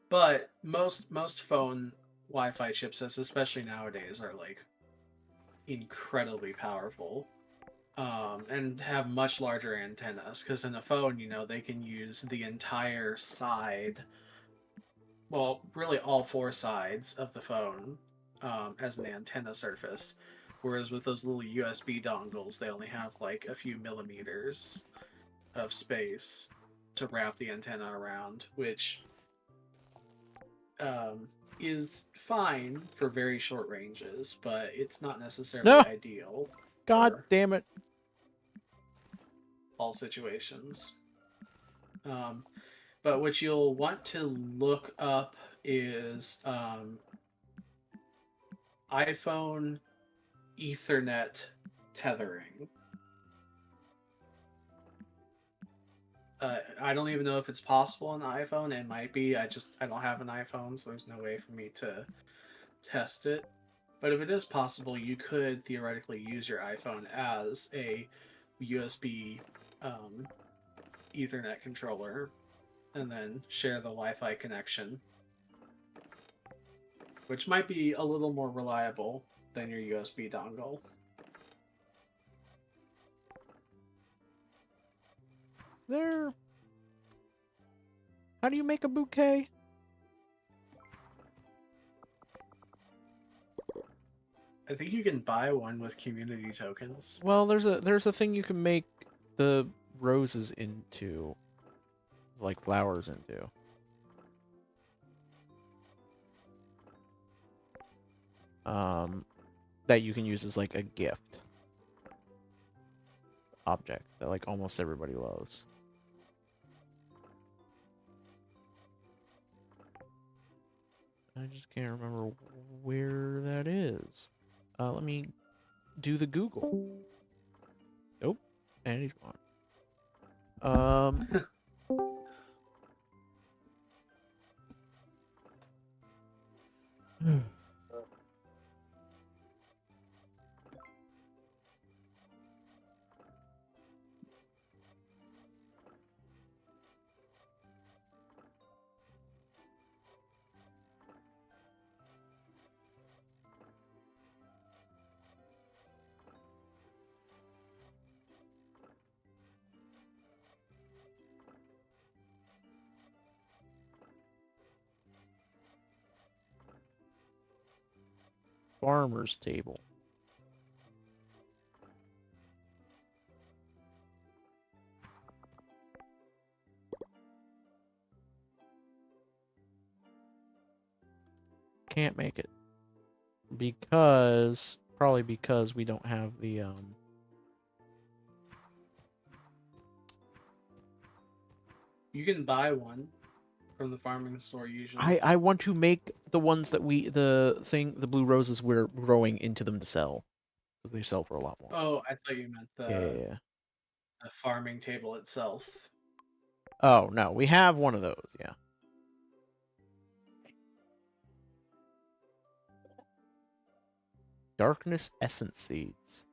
B: But most phone Wi-Fi chipsets, especially nowadays, are like incredibly powerful. And have much larger antennas because in a phone, they can use the entire side, well, really all four sides of the phone as an antenna surface. Whereas with those little USB dongles, they only have like a few millimeters of space to wrap the antenna around, which is fine for very short ranges, but it's not necessarily
A: No!
B: ideal
A: God
B: for
A: damn it.
B: all situations. Um, but what you'll want to look up is iPhone Ethernet tethering. I don't even know if it's possible on the iPhone. It might be. I don't have an iPhone, so there's no way for me to test it. But if it is possible, you could theoretically use your iPhone as a USB Ethernet controller and then share the Wi-Fi connection, which might be a little more reliable than your USB dongle.
A: There. How do you make a bouquet?
B: I think you can buy one with community tokens.
A: Well, there's a thing you can make the roses into, like flowers into. That you can use as like a gift object that like almost everybody loves. I just can't remember where that is. Let me do the Google. Nope, and he's gone. farmer's table. Can't make it. Probably because we don't have the,
B: You can buy one from the farming store usually.
A: I want to make the ones that the blue roses we're growing into them to sell. Because they sell for a lot more.
B: Oh, I thought you meant
A: Yeah.
B: the farming table itself.
A: Oh, no, we have one of those, yeah. Darkness essence seeds.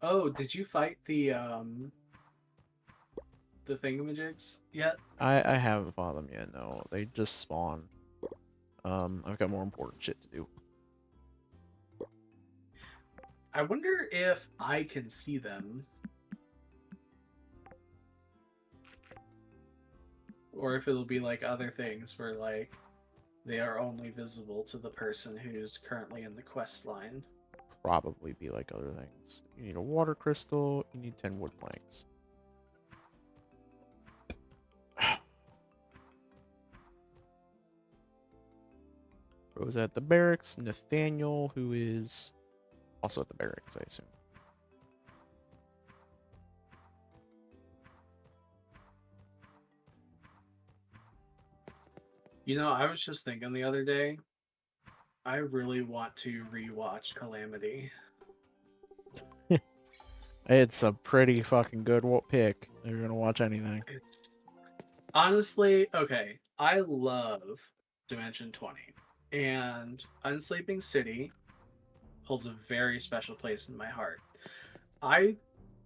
B: Oh, did you fight the thingamajigs yet?
A: I haven't fought them yet, no. They just spawn. I've got more important shit to do.
B: I wonder if I can see them. Or if it'll be like other things where like they are only visible to the person who's currently in the quest line.
A: Probably be like other things. You need a water crystal, you need 10 wood planks. Rose at the barracks, Nathaniel, who is also at the barracks, I assume.
B: You know, I was just thinking the other day, I really want to rewatch Calamity.
A: It's a pretty fucking good pick if you're gonna watch anything.
B: It's honestly okay. I love Dimension 20, and Unsleeping City holds a very special place in my heart. I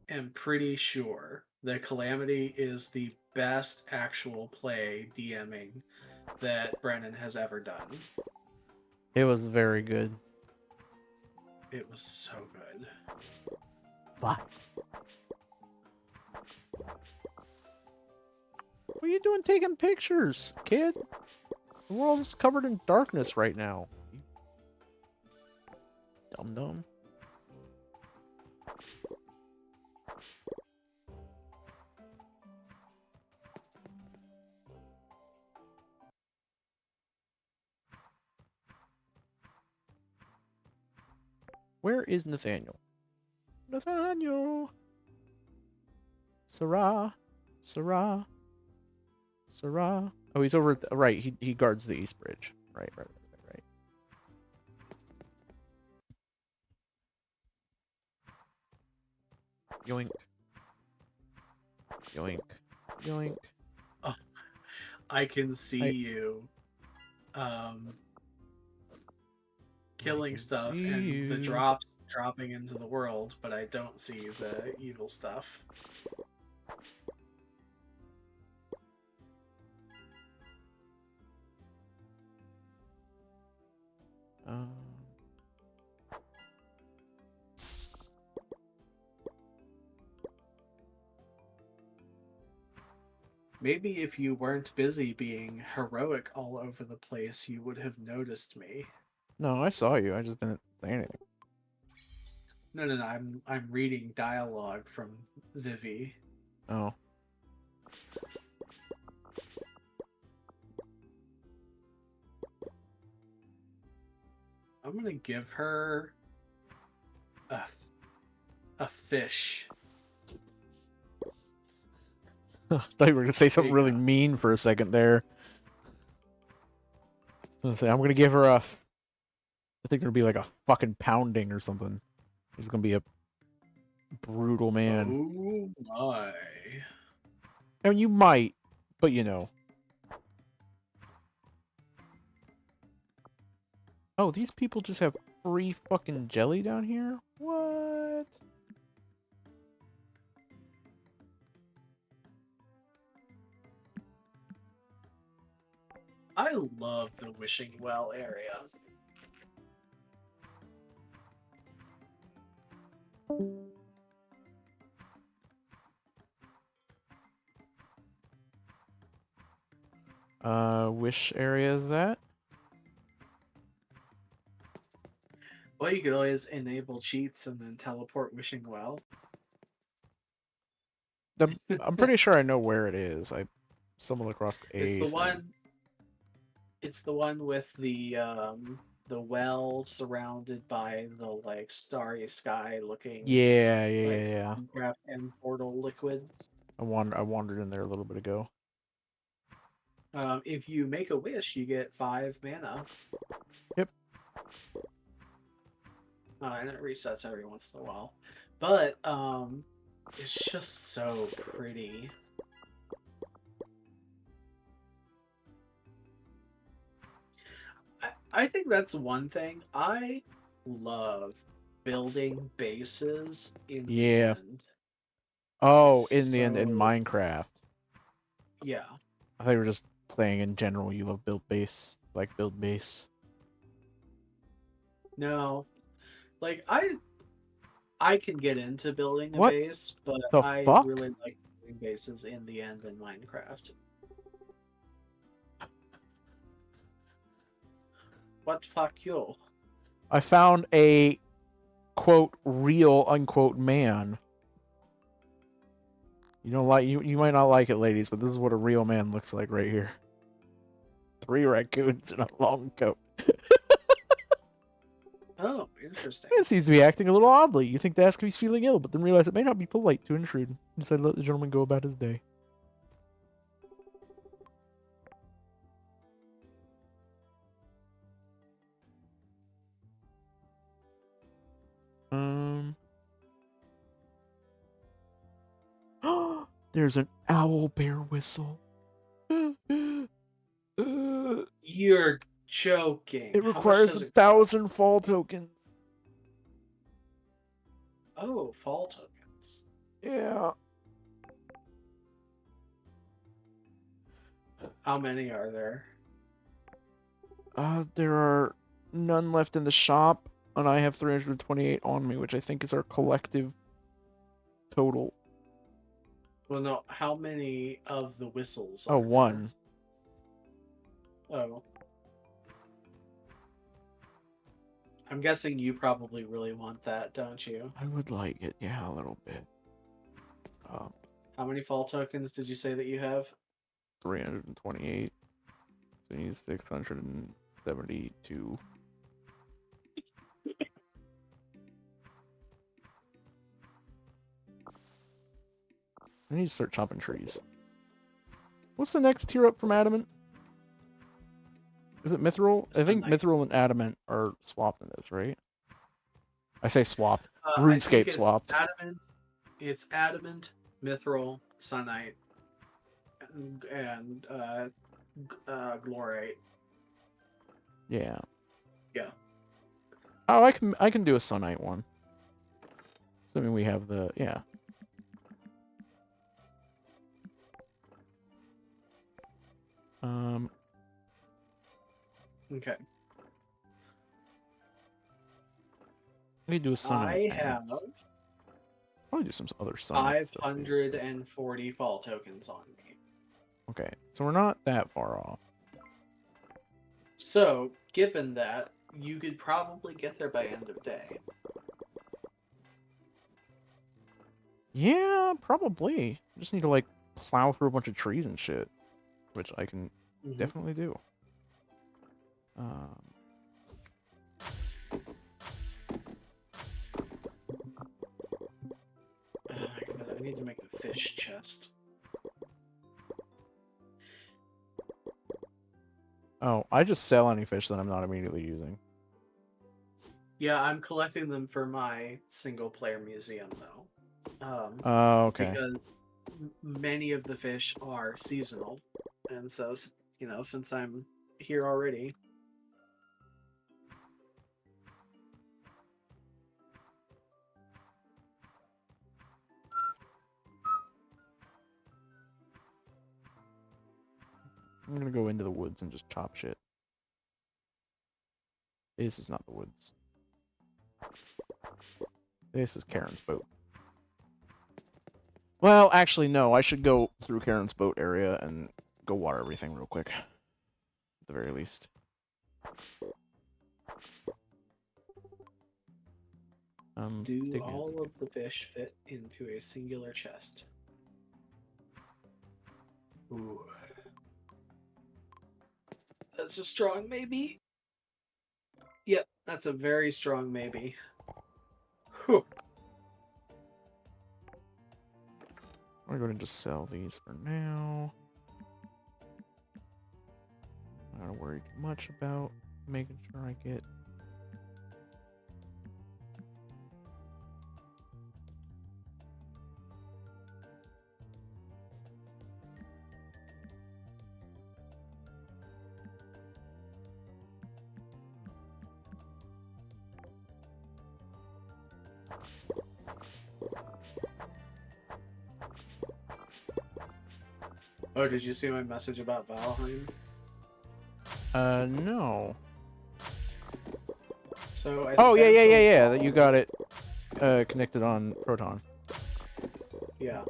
B: am pretty sure that Calamity is the best actual play DMing that Brennan has ever done.
A: It was very good.
B: It was so good.
A: Fuck. What are you doing taking pictures, kid? The world is covered in darkness right now. You dum-dum. Where is Nathaniel? Nathaniel! Sarah! Sarah! Sarah! Oh, he's over right, he guards the East Bridge. Right. Yoink. Yoink. Yoink.
B: Oh, I can see you killing stuff and the drops dropping into the world, but I don't see the evil stuff. Maybe if you weren't busy being heroic all over the place, you would have noticed me.
A: No, I saw you. I just didn't say anything.
B: No. I'm reading dialogue from Vivi.
A: Oh.
B: I'm gonna give her a fish.
A: I thought you were gonna say something
B: There you
A: really
B: go.
A: mean for a second there. I'm gonna give her a. I think it'll be like a fucking pounding or something. He's gonna be a brutal man.
B: Oh my.
A: I mean, you might, but you know. Oh, these people just have free fucking jelly down here? What?
B: I love the Wishing Well area.
A: Which area is that?
B: Well, you could always enable cheats and then teleport wishing well.
A: I'm pretty sure I know where it is. I stumbled across
B: It's
A: a
B: the
A: thing.
B: one. It's the one with the well surrounded by the like starry sky looking
A: Yeah,
B: like
A: yeah.
B: Minecraft and portal liquid.
A: I wandered in there a little bit ago.
B: If you make a wish, you get 5 mana.
A: Yep.
B: And it resets every once in a while. But it's just so pretty. I think that's one thing. I love building bases in the
A: Yeah.
B: end.
A: Oh,
B: It's
A: in the end, in
B: so
A: Minecraft.
B: yeah.
A: I thought you were just saying in general you love build base, like build base.
B: No. Like I can get into building a
A: What
B: base, but
A: the
B: I
A: fuck?
B: really like building bases in the end in Minecraft. What fuck you?
A: I found a quote real unquote man. You don't like you might not like it, ladies, but this is what a real man looks like right here. 3 raccoons in a long coat.
B: Oh, interesting.
A: Man seems to be acting a little oddly. You think to ask if he's feeling ill, but then realize it may not be polite to intrude. Instead, let the gentleman go about his day. There's an owl bear whistle. It
B: You're joking. How much
A: requires
B: does it cost?
A: 1,000 fall tokens.
B: Oh, fall tokens.
A: Yeah.
B: How many are there?
A: There are none left in the shop, and I have 328 on me, which I think is our collective total.
B: Well, no. How many of the whistles
A: Oh,
B: are there?
A: 1.
B: Oh. I'm guessing you probably really want that, don't you?
A: I would like it, yeah, a little bit.
B: How many fall tokens did you say that you have?
A: 328. So you need 672. I need to start chopping trees. What's the next tier up from Adamant? Is it Mithril? I think Mithril and Adamant are swapped in this, right? I say swapped.
B: I think
A: RuneScape swapped.
B: It's adamant, mithril, sunite, and glorite.
A: Yeah.
B: Yeah.
A: Oh, I can do a Sunite one. Assuming we have the yeah.
B: Okay.
A: I need to do a Sunite.
B: I have
A: Probably do some other Sunite stuff.
B: 540 fall tokens on me.
A: Okay, so we're not that far off.
B: So, given that, you could probably get there by end of day.
A: Yeah, probably. I just need to like plow through a bunch of trees and shit, which I can definitely do.
B: I need to make a fish chest.
A: Oh, I just sell any fish that I'm not immediately using.
B: Yeah, I'm collecting them for my single player museum though.
A: Okay.
B: Because many of the fish are seasonal, and so since I'm here already.
A: I'm gonna go into the woods and just chop shit. This is not the woods. This is Karen's boat. Well, actually, no. I should go through Karen's boat area and go water everything real quick. At the very least.
B: Do all of the fish fit into a singular chest? Ooh. That's a strong maybe. Yep, that's a very strong maybe. Whew.
A: We're going to just sell these for now. Not to worry too much about making sure I get.
B: Oh, did you see my message about Valheim?
A: No.
B: So I
A: Oh, yeah,
B: spent
A: yeah,
B: a
A: yeah, yeah. That
B: while-
A: you got it connected on Proton.
B: Yeah.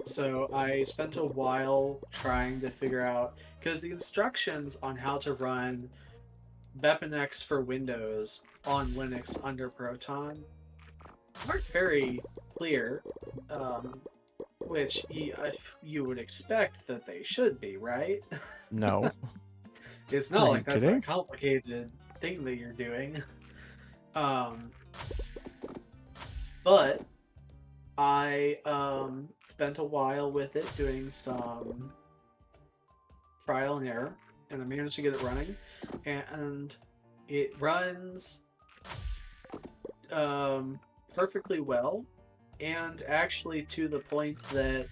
B: So I spent a while trying to figure out because the instructions on how to run BepInEx for Windows on Linux under Proton aren't very clear, which you would expect that they should be, right?
A: No.
B: It's
A: Are
B: not
A: you
B: like that's
A: kidding?
B: a complicated thing that you're doing. But I spent a while with it doing some trial and error, and I managed to get it running, and it runs perfectly well, and actually to the point that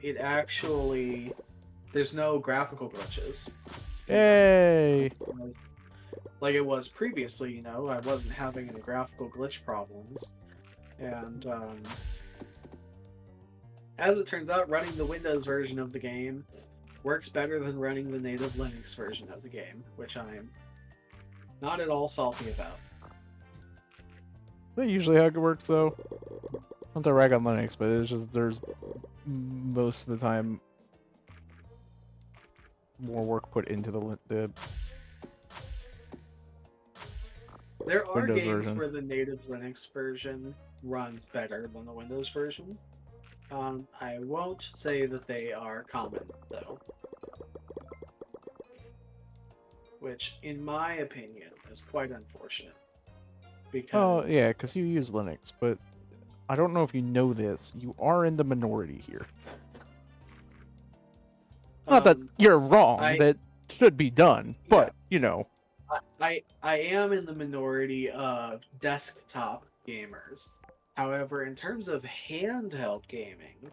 B: it actually there's no graphical glitches.
A: Yay!
B: Like it was previously, you know, I wasn't having any graphical glitch problems, and as it turns out, running the Windows version of the game works better than running the native Linux version of the game, which I'm not at all salty about.
A: That's usually how it works, though. Not to rag on Linux, but it's just there's most of the time more work put into the
B: There are
A: Windows
B: games
A: version.
B: where the native Linux version runs better than the Windows version. I won't say that they are common, though. Which, in my opinion, is quite unfortunate. Because...
A: Oh, yeah, because you use Linux, but I don't know if you know this. You are in the minority here. Not that you're wrong. That should be done, but, you know.
B: I am in the minority of desktop gamers. However, in terms of handheld gaming,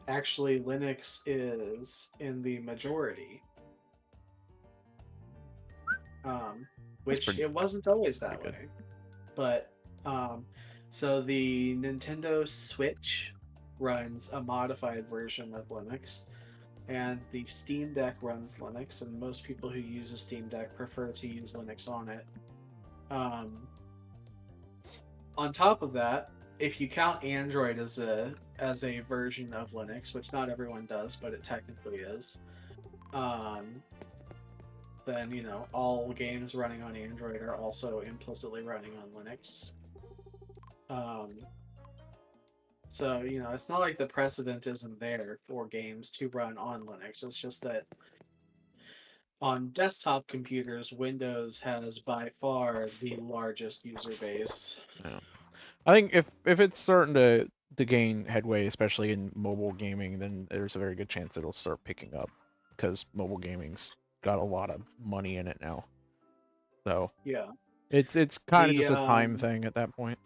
B: actually Linux is in the majority. Which it wasn't always that way. But so the Nintendo Switch runs a modified version of Linux, and the Steam Deck runs Linux, and most people who use a Steam Deck prefer to use Linux on it. On top of that, if you count Android as a version of Linux, which not everyone does, but it technically is, then you know all games running on Android are also implicitly running on Linux. So you know it's not like the precedent isn't there for games to run on Linux. It's just that on desktop computers, Windows has by far the largest user base.
A: Yeah. I think if it's starting to gain headway, especially in mobile gaming, then there's a very good chance it'll start picking up, because mobile gaming's got a lot of money in it now. So
B: yeah,
A: it's kind of just a time thing at that point.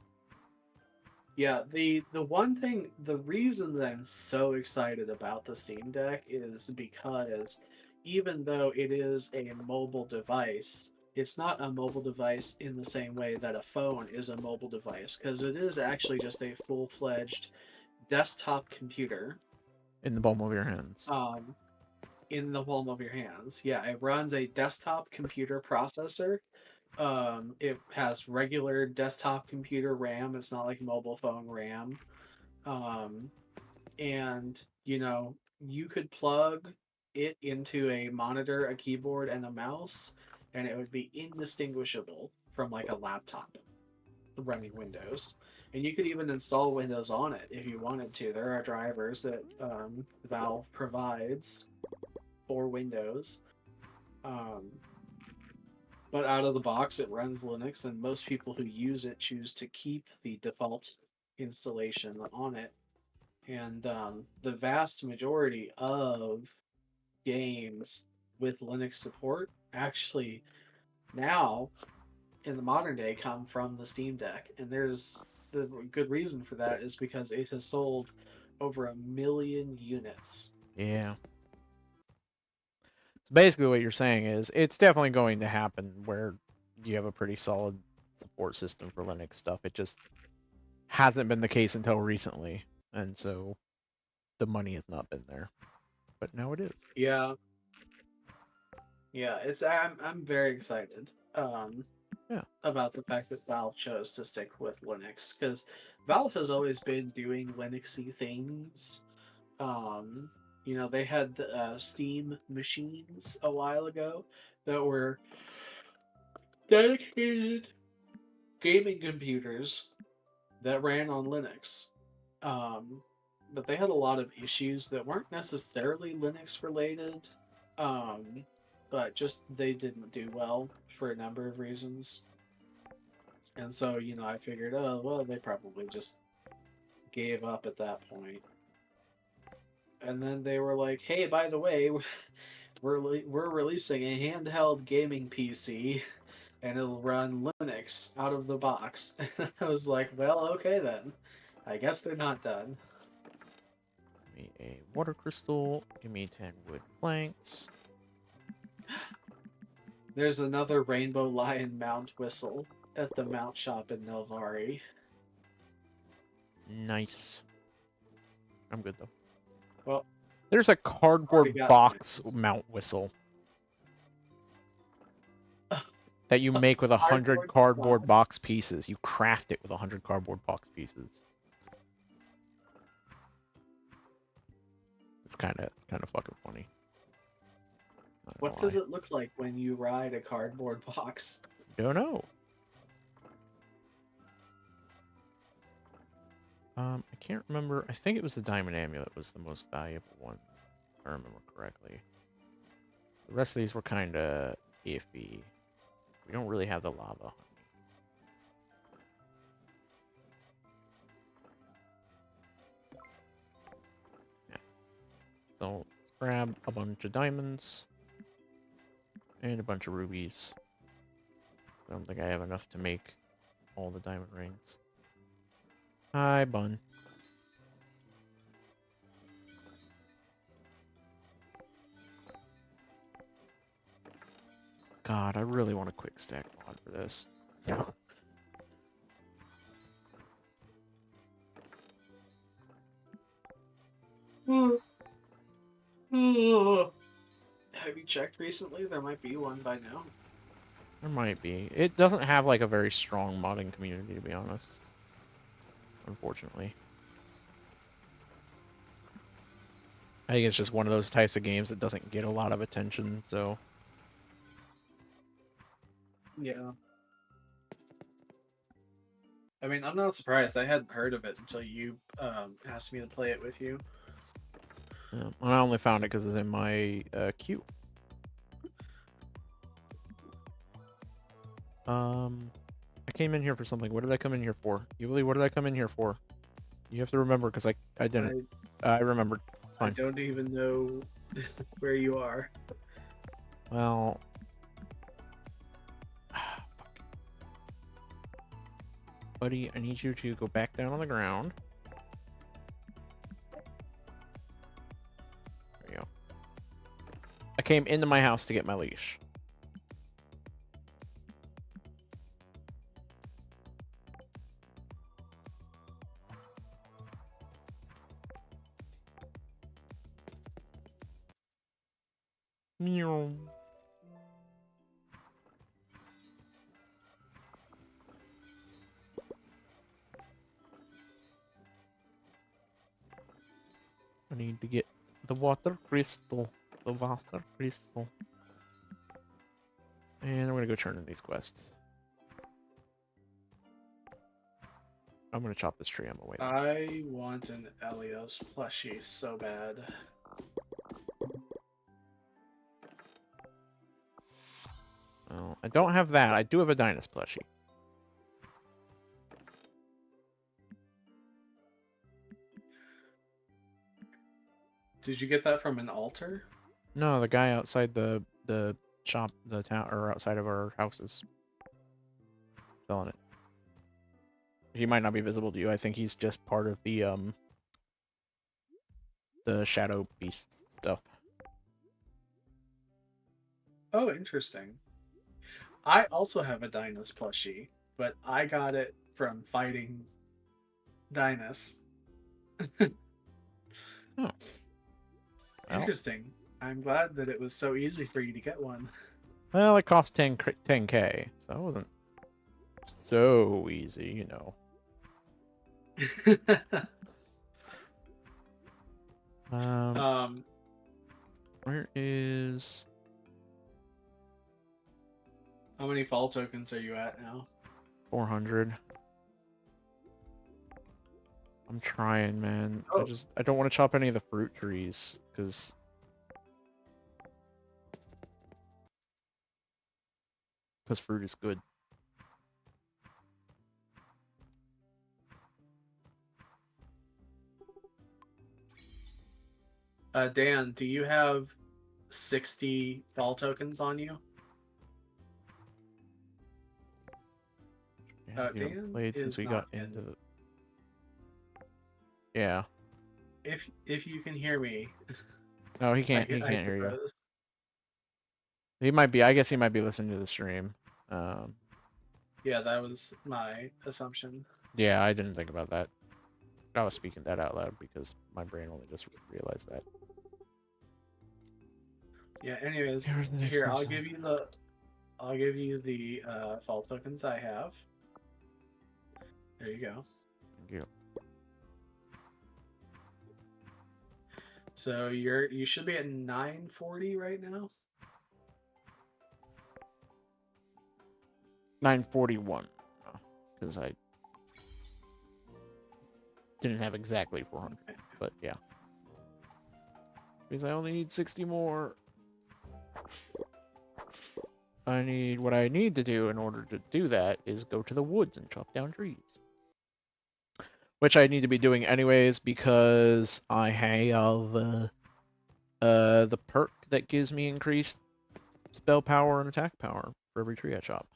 B: Yeah, the one thing, the reason that I'm so excited about the Steam Deck is because even though it is a mobile device, it's not a mobile device in the same way that a phone is a mobile device, because it is actually just a full-fledged desktop computer.
A: In the palm of your hands.
B: In the palm of your hands. Yeah, it runs a desktop computer processor It has regular desktop computer RAM. It's not like mobile phone RAM. Um, and you could plug it into a monitor, a keyboard, and a mouse, and it would be indistinguishable from like a laptop running Windows. And you could even install Windows on it if you wanted to. There are drivers that Valve provides for Windows. Um, but out of the box, it runs Linux, and most people who use it choose to keep the default installation on it. And the vast majority of games with Linux support actually now in the modern day come from the Steam Deck. And there's the good reason for that is because it has sold over 1 million units.
A: Yeah. So basically what you're saying is it's definitely going to happen where you have a pretty solid support system for Linux stuff. It just hasn't been the case until recently. And so the money has not been there. But now it is.
B: Yeah. Yeah, I'm very excited.
A: Yeah.
B: About the fact that Valve chose to stick with Linux because Valve has always been doing Linuxy things. They had the Steam machines a while ago that were dedicated gaming computers that ran on Linux. Um, but they had a lot of issues that weren't necessarily Linux related, um, but just they didn't do well for a number of reasons. And so, I figured, oh, well, they probably just gave up at that point. And then they were like, hey, by the way, we're releasing a handheld gaming PC and it'll run Linux out of the box. I was like, well, okay then. I guess they're not done.
A: Give me a water crystal. Give me 10 wood planks.
B: There's another Rainbow Lion mount whistle at the mount shop in Nelvari.
A: Nice. I'm good though.
B: Well,
A: there's a cardboard
B: got
A: box mount whistle that you make with 100 cardboard box pieces. You craft it with 100 cardboard box pieces. It's kind of fucking funny.
B: What does it look like when you ride a cardboard box?
A: Don't know. I can't remember. I think it was the diamond amulet was the most valuable one, if I remember correctly. The rest of these were kind of iffy. We don't really have the lava. Yeah. So let's grab a bunch of diamonds and a bunch of rubies. I don't think I have enough to make all the diamond rings. Hi, Bun. God, I really want a quick stack mod for this.
B: Have you checked recently? There might be one by now.
A: There might be. It doesn't have like a very strong modding community, to be honest. Unfortunately. I think it's just one of those types of games that doesn't get a lot of attention, so...
B: Yeah. I mean, I'm not surprised. I hadn't heard of it until you asked me to play it with you.
A: Yeah, I only found it because it's in my queue. I came in here for something. What did I come in here for? Yuli, what did I come in here for? You have to remember, because I didn't. I remembered.
B: I don't even know where you are.
A: Well... fuck. Buddy, I need you to go back down on the ground. There you go. I came into my house to get my leash. Meow. need to get the water crystal. The water crystal. And I'm gonna go turn in these quests. I'm gonna chop this tree on my way.
B: I want an Elios plushie so bad.
A: Well, I don't have that. I do have a Dynus plushie.
B: Did you get that from an altar?
A: No, the guy outside the shop, the town, or outside of our houses, selling it. He might not be visible to you. I think he's just part of the shadow beast stuff.
B: Oh, interesting. I also have a Dynus plushie, but I got it from fighting Dynus.
A: Oh. Well,
B: Interesting. I'm glad that it was so easy for you to get one.
A: well, it cost 10K, so it wasn't so easy, you know. Where is...
B: How many fall tokens are you at now?
A: 400. I'm trying, man.
B: Oh.
A: I don't want to chop any of the fruit trees, because fruit is good.
B: Dan, do you have 60 fall tokens on you?
A: We haven't
B: Dan
A: played since
B: is
A: we
B: not
A: got
B: in.
A: into the... Yeah.
B: If you can hear me,
A: No, he can't. He
B: I
A: can't hear you.
B: suppose.
A: He might be. I guess he might be listening to the stream.
B: Yeah, that was my assumption.
A: Yeah, I didn't think about that. I was speaking that out loud because my brain only just realized that.
B: Yeah. Anyways,
A: Here's the next
B: here
A: person.
B: I'll give you the fall tokens I have. There you go.
A: Thank you.
B: So you should be at 940 right now.
A: 941, because I didn't have exactly 400,
B: Okay.
A: but yeah. Because I only need 60 more. What I need to do in order to do that is go to the woods and chop down trees. Which I need to be doing anyways because I have the perk that gives me increased spell power and attack power for every tree I chop.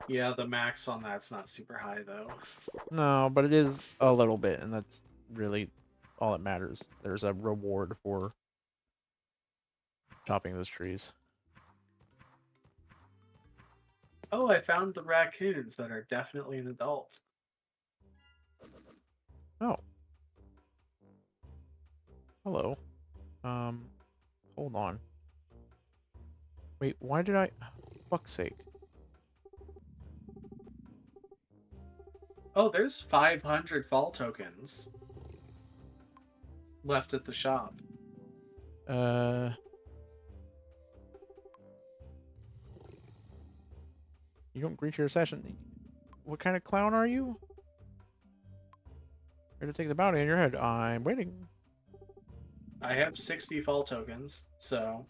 B: Yeah, the max on that's not super high though.
A: No, but it is a little bit, and that's really all that matters. There's a reward for chopping those trees.
B: Oh, I found the raccoons that are definitely an adult.
A: Oh. Hello. Hold on. Wait, why did I... fuck's sake.
B: Oh, there's 500 fall tokens left at the shop.
A: You don't greet your session. What kind of clown are you? Here to take the bounty on your head. I'm waiting.
B: I have 60 fall tokens, so...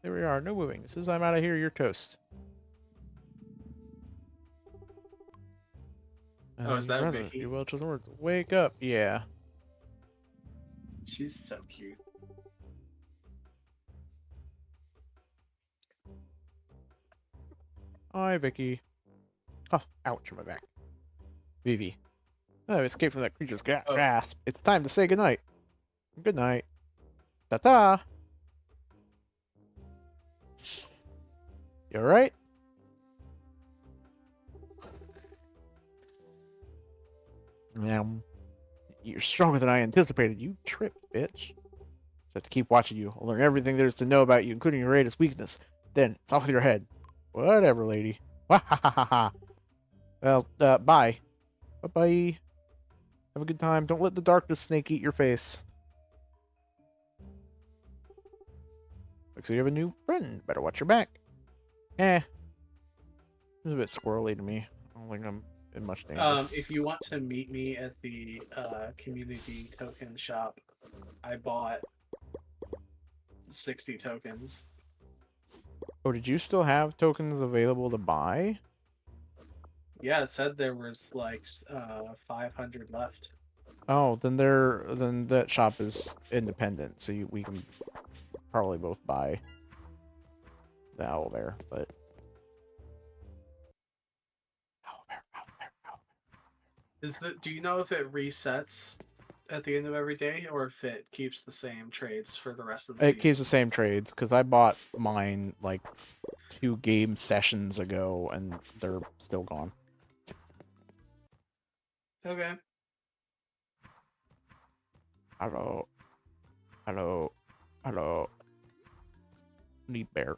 A: There we are. No moving. As soon as I'm out of here, you're toast.
B: Oh, is that
A: brother,
B: Vicky?
A: You Welch's words. Wake up. Yeah.
B: She's so cute.
A: Hi, Vicky. Oh, ouch, my back. Vivi. Oh, escape from that creature's grasp. It's time to say goodnight. Good night. Ta-ta! You alright? You're stronger than I anticipated. You tripped, bitch. Just have to keep watching you. I'll learn everything there is to know about you, including your greatest weakness. Then, off with your head. Whatever, lady. Well, bye. Bye-bye. Have Have a good time. Don't let the darkness snake eat your face. Looks like you have a new friend. Better watch your back. It's a bit squirrely to me. I don't think I'm in much danger.
B: If you want to meet me at the community token shop, I bought 60 tokens.
A: Oh, did you still have tokens available to buy?
B: Yeah, it said there was like 500 left.
A: Oh, then that shop is independent, so we can probably both buy the owl bear, but owl bear.
B: Do you know if it resets at the end of every day, or if it keeps the same trades for the rest of the
A: It
B: season?
A: keeps the same trades because I bought mine like 2 game sessions ago, and they're still gone.
B: Okay.
A: Hello. Need bear.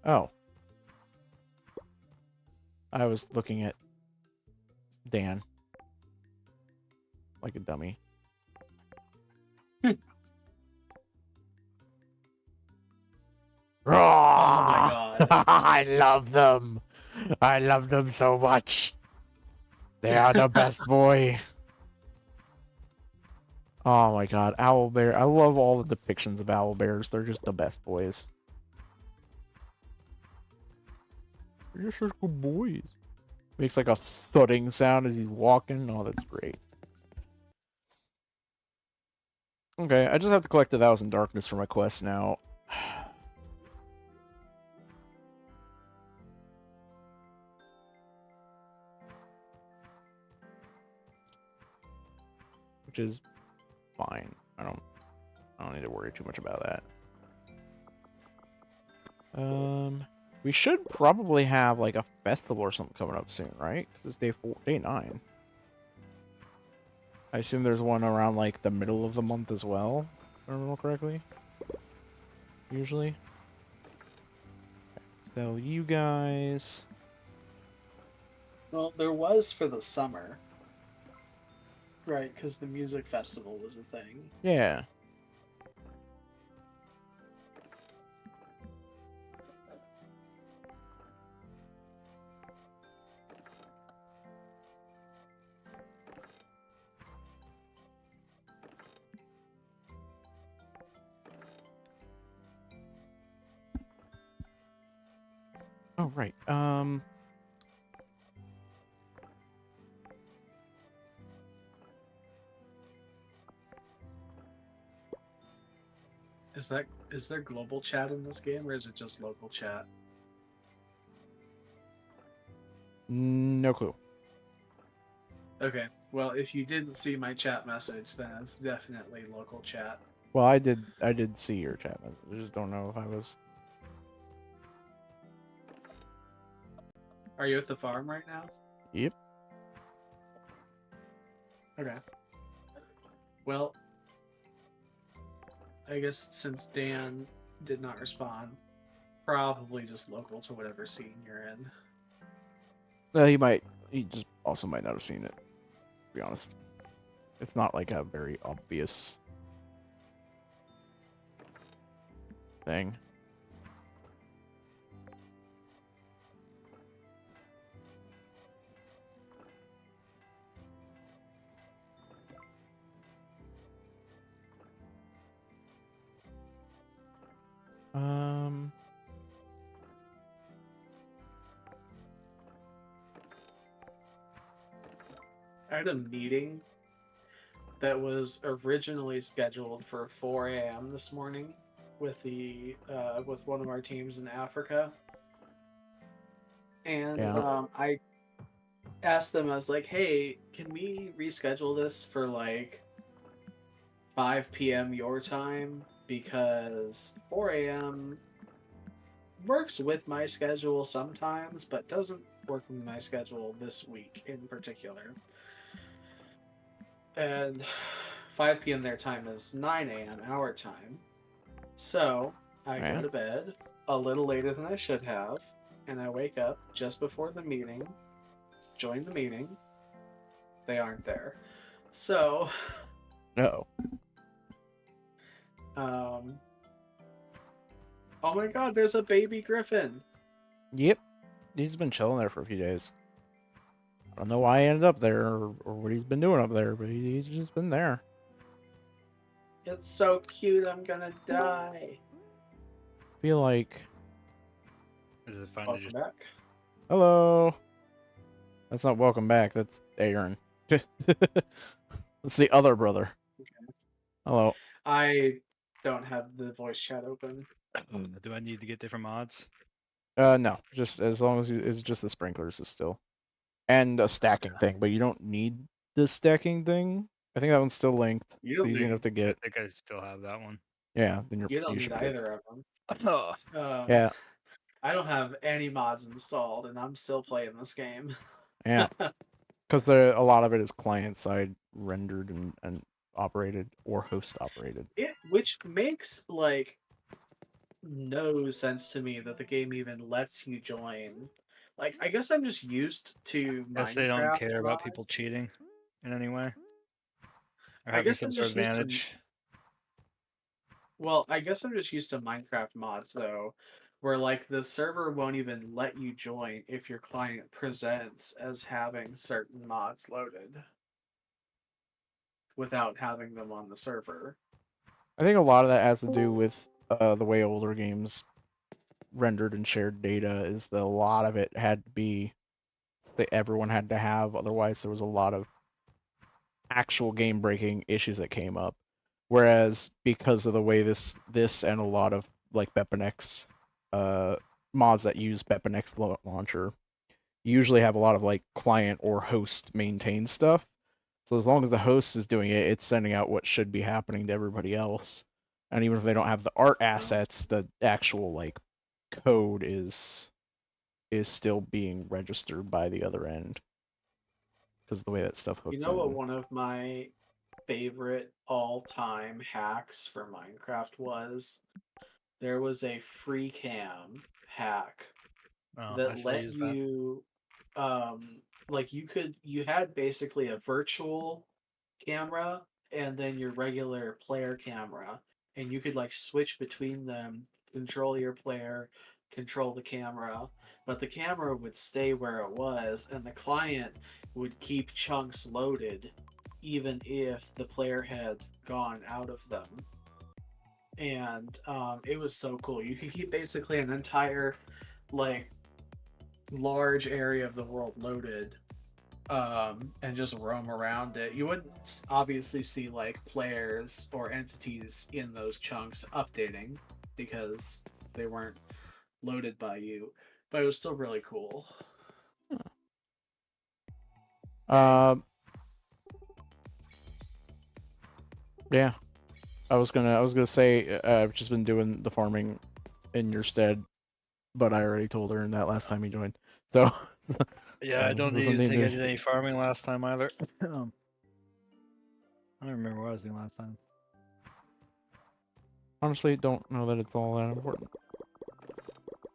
A: Oh. I was looking at Dan. Like a dummy.
B: Oh my god.
A: I love them. I love them so much. They are the best boy. Oh my god, owl bear. I love all the depictions of owl bears. They're just the best boys. They're just such good boys. Makes like a thudding sound as he's walking. Oh, that's great. Okay, I just have to collect 1,000 darkness for my quest now. Which is fine. I don't need to worry too much about that. We should probably have like a festival or something coming up soon, right? Because it's day 9. I assume there's one around like the middle of the month as well, if I remember correctly. Usually. So you guys.
B: Well, there was for the summer. Right, because the music festival was a thing.
A: Yeah. Oh, right.
B: Is there global chat in this game, or is it just local chat?
A: No clue.
B: Okay, well, if you didn't see my chat message, then it's definitely local chat.
A: Well, I did see your chat. I just don't know if I was.
B: Are you at the farm right now?
A: Yep.
B: Okay. Well, I guess since Dan did not respond, probably just local to whatever scene you're in.
A: He just also might not have seen it, to be honest. It's not like a very obvious thing.
B: I had a meeting that was originally scheduled for 4 a.m. this morning with with one of our teams in Africa, and
A: Yeah.
B: I asked them. I was like, "Hey, can we reschedule this for like 5 p.m. your time? Because 4 a.m. works with my schedule sometimes, but doesn't work with my schedule this week in particular." And 5 p.m. their time is 9 a.m. our time. So I
A: Yeah.
B: go to bed a little later than I should have, and I wake up just before the meeting, join the meeting. They aren't there. So,
A: Uh-oh.
B: oh my god, there's a baby griffin.
A: Yep. He's been chilling there for a few days. I don't know why he ended up there or what he's been doing up there, but he's just been there.
B: It's so cute, I'm gonna die.
A: Feel like...
D: Is it fun to
B: Welcome
D: just
B: back.
A: Hello. That's not welcome back. That's Aaron. That's the other brother.
B: Okay.
A: Hello.
B: I don't have the voice chat open.
D: do I need to get different mods?
A: No. Just as long as it's just the sprinklers is still. And a stacking thing, but you don't need the stacking thing. I think that one's still linked.
B: You
A: It's
B: don't
A: easy
B: need-
A: enough to
D: I
A: get.
D: think I still have that one.
A: Yeah, then
B: You don't need
A: should
B: either of them.
D: Oh,
A: Yeah.
B: I don't have any mods installed, and I'm still playing this game.
A: Yeah. Because a lot of it is client side rendered and operated or host operated.
B: Which makes like no sense to me that the game even lets you join. Like, I guess I'm just used to
D: guess they don't
B: Minecraft
D: care about people
B: mods.
D: cheating in any way, or
B: I
D: having
B: guess
D: some
B: I'm
D: sort of
B: just used to-
D: advantage.
B: Well, I guess I'm just used to Minecraft mods though, where like the server won't even let you join if your client presents as having certain mods loaded without having them on the server.
A: I think a lot of that has to do with the way older games rendered and shared data. Is that a lot of it had to be that everyone had to have, otherwise there was a lot of actual game breaking issues that came up. Whereas because of the way this and a lot of like Bepanex mods that use Bepanex launcher usually have a lot of like client or host maintained stuff. So as long as the host is doing it, it's sending out what should be happening to everybody else. And even if they don't have the art assets, the actual like code is still being registered by the other end. Because of the way that stuff hooks
B: You know what
A: in.
B: one of my favorite all-time hacks for Minecraft was? There was a free cam hack
D: Oh, I
B: that
D: still
B: let
D: use that.
B: you like you had basically a virtual camera and then your regular player camera, and you could like switch between them, control your player, control the camera, but the camera would stay where it was and the client would keep chunks loaded even if the player had gone out of them. And it was so cool. You could keep basically an entire like large area of the world loaded, and just roam around it. You wouldn't obviously see like players or entities in those chunks updating because they weren't loaded by you, but it was still really cool.
A: Yeah. I was gonna say I've just been doing the farming in your stead, but I already told her in that last time you joined. So
D: Yeah, I don't
A: there's
D: even
A: nothing
D: think I
A: to-
D: did any farming last time either. I don't remember what I was doing last time.
A: honestly don't know that it's all that important.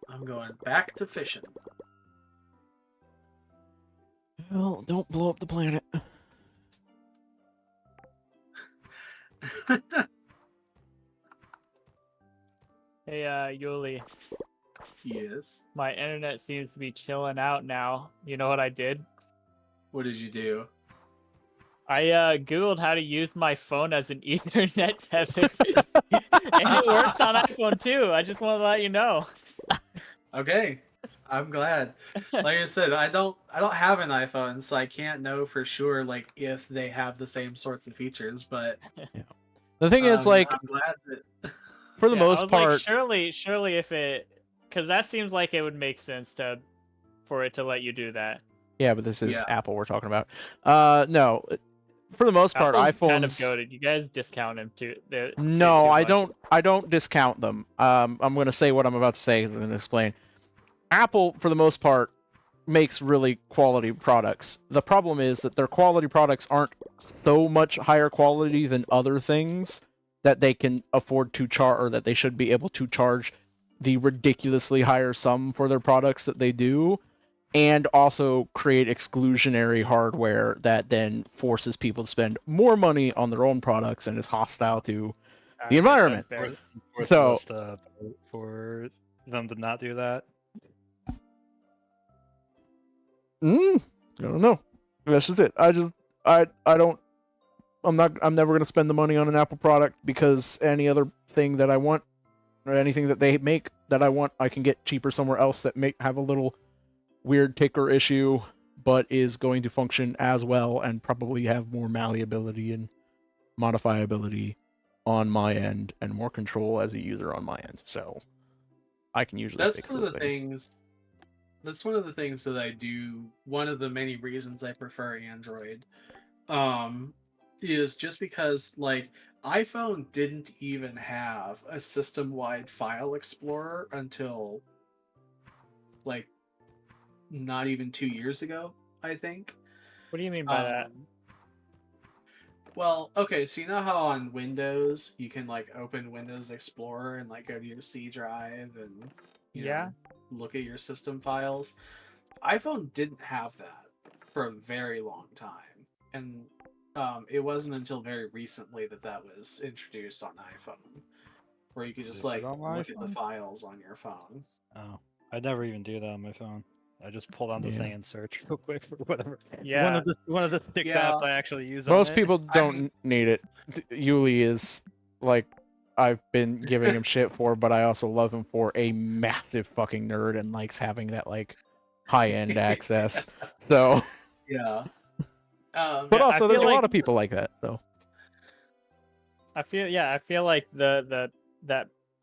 B: I'm going back to fishing.
A: Well, don't blow up the planet.
C: Hey, Yuli,
B: Yes.
C: my internet seems to be chilling out now. You know what I did?
B: What did you do?
C: I googled how to use my phone as an Ethernet tether, and it works on iPhone too. I just want to let you know.
B: Okay, I'm glad. Like I said, I don't have an iPhone, so I can't know for sure like if they have the same sorts of features. But
A: The thing is, like,
B: I'm glad that
A: for the
C: Yeah, I
A: most
C: was
A: part,
C: like, surely if it, because that seems like it would make sense for it to let you do that.
A: yeah, but this is
B: Yeah.
A: Apple we're talking about. No, for the most part,
C: Apple's
A: iPhones.
C: kind of goated. You guys discount them too.
A: No,
C: too
A: I
C: much.
A: don't. I don't discount them. I'm going to say what I'm about to say and then explain. Apple, for the most part, makes really quality products. The problem is that their quality products aren't so much higher quality than other things that they can afford to charge, or that they should be able to charge the ridiculously higher sum for their products that they do, and also create exclusionary hardware that then forces people to spend more money on their own products and is hostile to
C: I
A: the
C: guess that's
A: environment.
C: fair.
D: Forces
A: So-
D: us to vote for them to not do that.
A: I don't know. That's just it. I'm never gonna spend the money on an Apple product, because any other thing that I want, or anything that they make that I want, I can get cheaper somewhere else that may have a little weird ticker issue, but is going to function as well and probably have more malleability and modifiability on my end and more control as a user on my end. So I can usually
B: That's
A: fix
B: one
A: those
B: of the
A: things.
B: things. That's one of the things that I do. One of the many reasons I prefer Android, is just because like iPhone didn't even have a system-wide file explorer until like not even 2 years ago, I think.
C: What do you mean by that?
B: Well, okay, so you know how on Windows you can like open Windows Explorer and like go to your C drive and
C: Yeah.
B: look at your system files. iPhone didn't have that for a very long time, and it wasn't until very recently that that was introduced on iPhone, where you could just
D: Is it
B: like
D: on my
B: look at the
D: iPhone?
B: files on your phone.
D: Oh, I never even do that on my phone. I just pull down the
A: Yeah.
D: thing and search real quick for whatever.
C: Yeah.
D: One of the six
B: Yeah.
D: apps I actually use.
A: Most
D: on
A: people
B: I
A: don't
B: mean-
A: need it. Yuli is like, I've been giving him shit for, but I also love him for a massive fucking nerd and likes having that like high-end access. So,
B: Yeah.
A: but
C: Yeah, I
A: also there's a
C: feel
A: lot
C: like-
A: of people like that. So
C: I feel like that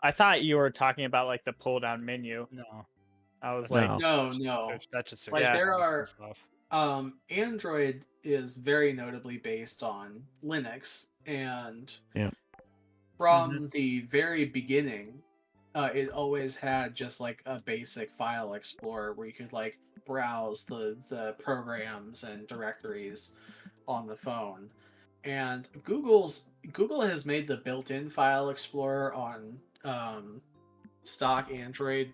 C: I thought you were talking about like the pull down menu.
D: No,
C: I was
A: No.
C: like,
B: No.
D: That's just
B: Like, there are-
D: stuff.
B: Android is very notably based on Linux, and
A: Yeah.
B: from the very beginning, it always had just like a basic file explorer where you could like browse the programs and directories on the phone. And Google has made the built-in file explorer on stock Android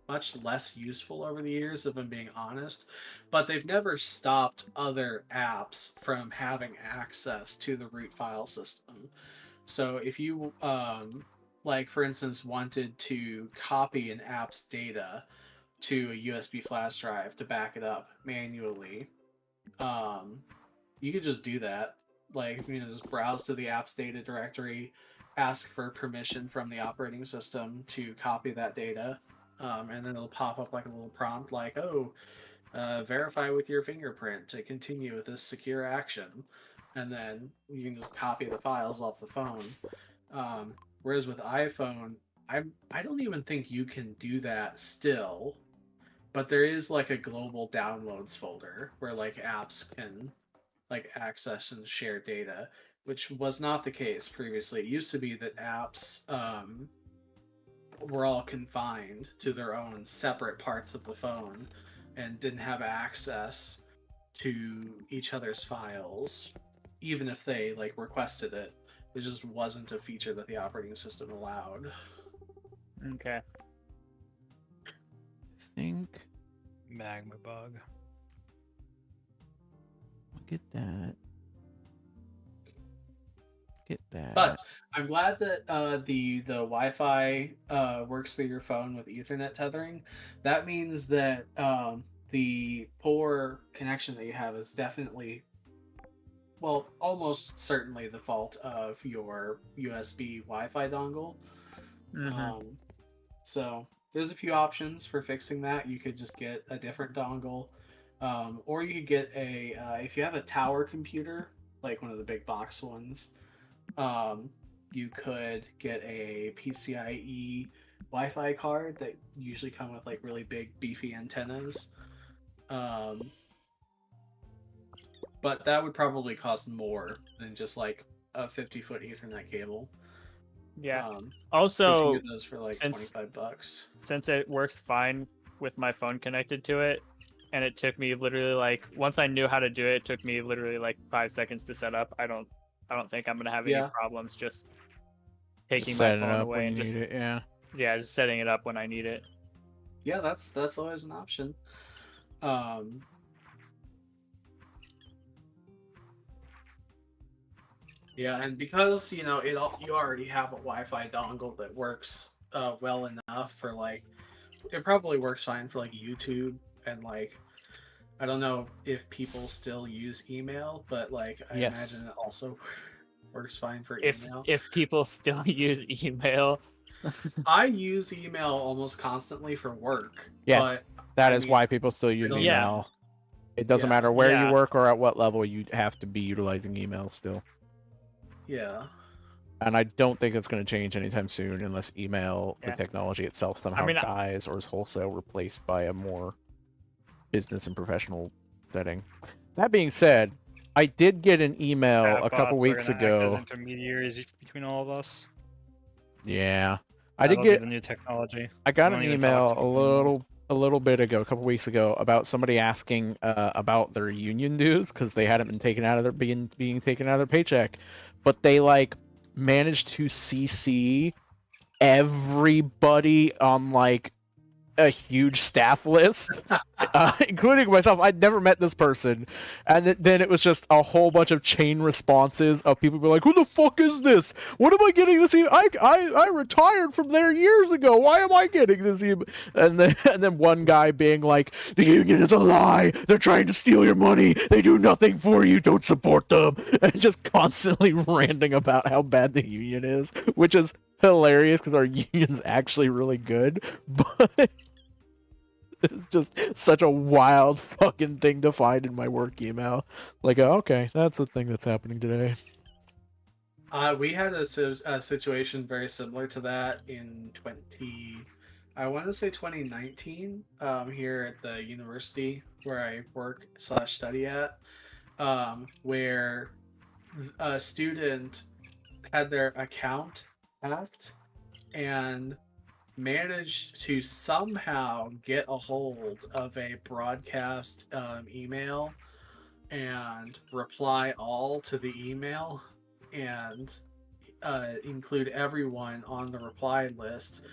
B: much less useful over the years, if I'm being honest. But they've never stopped other apps from having access to the root file system. So if you, like for instance, wanted to copy an app's data to a USB flash drive to back it up manually, you could just do that. Like, just browse to the app's data directory, ask for permission from the operating system to copy that data, and then it'll pop up like a little prompt like, oh, verify with your fingerprint to continue with this secure action. And then you can just copy the files off the phone. Whereas with iPhone, I don't even think you can do that still. But there is like a global downloads folder where like apps can like access and share data, which was not the case previously. It used to be that apps were all confined to their own separate parts of the phone and didn't have access to each other's files, even if they like requested it. It just wasn't a feature that the operating system allowed.
C: okay.
A: I think
D: Magma bug.
A: look at that. Get that.
B: But I'm glad that the Wi-Fi works through your phone with Ethernet tethering. That means that the poor connection that you have is definitely, well, almost certainly the fault of your USB Wi-Fi dongle. So there's a few options for fixing that. You could just get a different dongle, or you could get a if you have a tower computer, like one of the big box ones. You could get a PCIe Wi-Fi card that usually come with like really big beefy antennas. But that would probably cost more than just like a 50-foot Ethernet cable.
C: Yeah.
B: You
C: Also,
B: can get those for like
C: since-
B: $25.
C: since it works fine with my phone connected to it, and it took me literally like once I knew how to do it, it took me literally like 5 seconds to set up. I don't think I'm gonna have any
B: Yeah.
C: problems just taking
A: Just
C: my
A: setting it
C: phone
A: up
C: away
A: when
C: and
A: you
C: just
A: need it. Yeah.
C: just setting it up when I need it.
B: Yeah, that's always an option. Yeah, and because you already have a Wi-Fi dongle that works well enough for like, it probably works fine for like YouTube and like, I don't know if people still use email, but like I imagine
A: Yes.
B: it also works fine for
C: If
B: email.
C: if people still use email,
B: I use email almost constantly for work,
A: Yes.
B: but
A: That
B: I
A: is
B: mean,
A: why people still use
B: don't-
C: Yeah.
A: email. It doesn't
B: Yeah.
A: matter where you
C: Yeah.
A: work or at what level, you have to be utilizing email still.
B: yeah.
A: And I don't think it's going to change anytime soon unless email, the
C: Yeah.
A: technology itself, somehow
C: mean,
A: dies or is wholesale replaced by a more business and professional setting. That being said, I did get an email a couple
D: Chatbots
A: weeks
D: are gonna act as
A: ago.
D: intermediaries between all of us.
A: Yeah. I
D: That'll
A: did
D: be
A: get
D: the new technology.
A: I got
D: We
A: an
D: don't even talk
A: email
D: to people anymore.
A: a little bit ago, a couple weeks ago, about somebody asking about their union dues because they hadn't been taken out of their being taken out of their paycheck, but they like managed to CC everybody on like a huge staff list, including myself. I'd never met this person, and then it was just a whole bunch of chain responses of people being like, "Who the fuck is this? What am I getting this email? I retired from there years ago. Why am I getting this email?" And then one guy being like, "The union is a lie. They're trying to steal your money. They do nothing for you. Don't support them." And just constantly ranting about how bad the union is, which is hilarious because our union's actually really good, but it's just such a wild fucking thing to find in my work email. Like, okay, that's the thing that's happening today.
B: We had a situation very similar to that in I want to say 2019, here at the university where I work / study at, where a student had their account hacked and managed to somehow get a hold of a broadcast email and reply all to the email and include everyone on the reply list,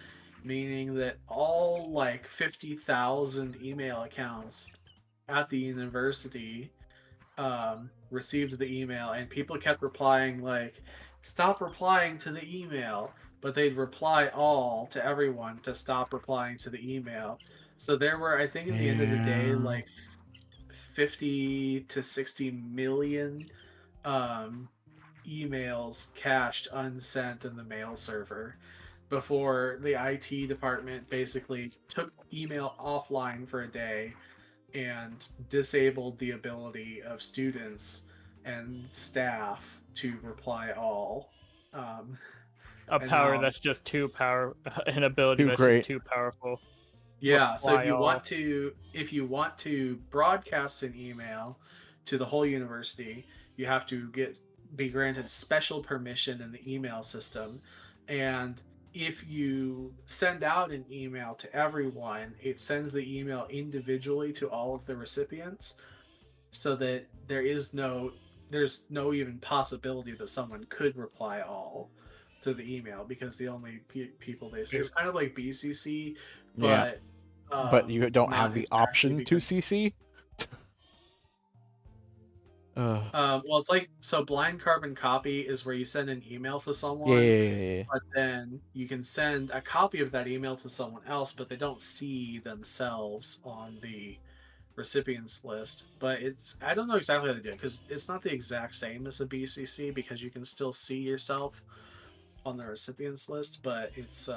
B: meaning that all like 50,000 email accounts at the university received the email, and people kept replying like, "Stop replying to the email," but they'd reply all to everyone to stop replying to the email. So there were, I think, at the end of the day, like 50 to 60 million emails cached unsent in the mail server before the IT department basically took email offline for a day and disabled the ability of students and staff to reply all.
C: a
B: And
C: power
B: now-
C: that's just an ability
A: Too
C: that's
A: great.
C: just too powerful.
B: Yeah, so if
C: Reply
B: you
C: all.
B: want to broadcast an email to the whole university, you have to be granted special permission in the email system. And if you send out an email to everyone, it sends the email individually to all of the recipients, so that there's no even possibility that someone could reply all to the email, because the only people they see, it's kind of like BCC,
A: Yeah,
B: but
A: but you don't
B: not
A: have the
B: exactly,
A: option to
B: because
A: CC.
B: well, it's like, so blind carbon copy is where you send an email to someone,
A: Yeah.
B: but then you can send a copy of that email to someone else, but they don't see themselves on the recipients list. But I don't know exactly how to do it, because it's not the exact same as a BCC, because you can still see yourself on the recipients list, but it's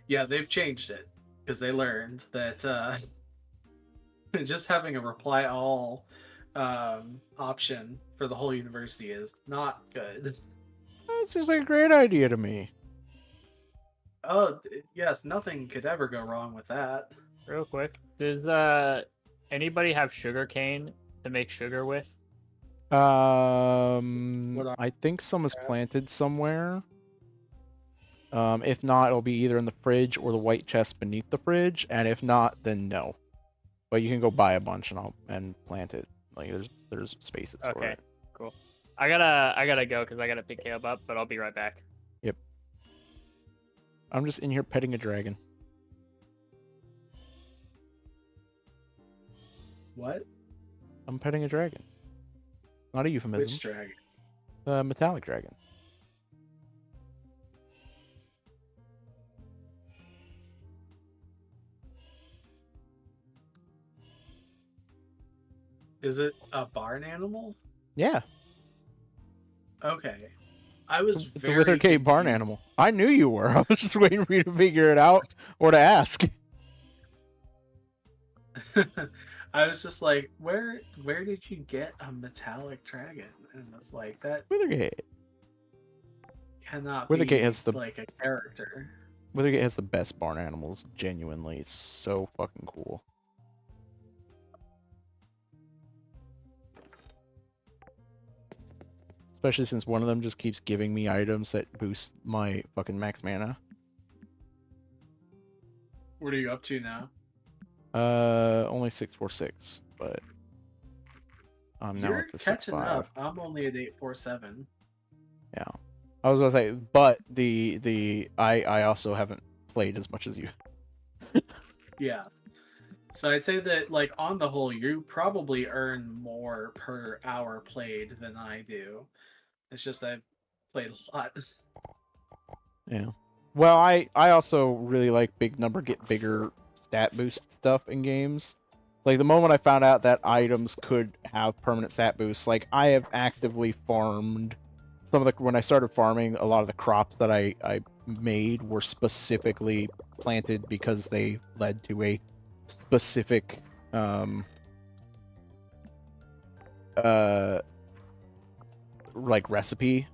B: yeah, they've changed it because they learned that just having a reply all option for the whole university is not good.
A: That seems like a great idea to me.
B: Oh yes, nothing could ever go wrong with that.
C: Real quick, does anybody have sugar cane to make sugar with?
A: I think some is planted somewhere. If not, it'll be either in the fridge or the white chest beneath the fridge, and if not, then no. But you can go buy a bunch and plant it. Like there's spaces for
C: Okay,
A: it.
C: cool. I gotta go because I gotta pick Caleb up, but I'll be right back.
A: Yep. I'm just in here petting a dragon.
B: What?
A: I'm petting a dragon. Not a euphemism.
B: Which dragon?
A: Metallic dragon.
B: Is it a barn animal?
A: Yeah,
B: Okay. I was
A: the
B: very
A: Withergate barn
B: confused.
A: animal. I knew you were. I was just waiting for you to figure it out or to ask.
B: I was just like, where did you get a metallic dragon? And it's like that
A: Withergate.
B: cannot
A: Withergate
B: be
A: has the
B: like a character.
A: Withergate has the best barn animals. Genuinely, it's so fucking cool. Especially since one of them just keeps giving me items that boost my fucking max mana.
B: What are you up to now?
A: Only 646, but I'm now
B: You're
A: up to
B: catching
A: 6.5.
B: up. I'm only at 847.
A: Yeah, I was gonna say, but I also haven't played as much as you.
B: Yeah. So I'd say that, like, on the whole, you probably earn more per hour played than I do. It's just I've played a lot.
A: Yeah. Well, I also really like big number get bigger stat boost stuff in games. Like the moment I found out that items could have permanent stat boosts, like I have actively farmed some of the when I started farming, a lot of the crops that I made were specifically planted because they led to a specific like recipe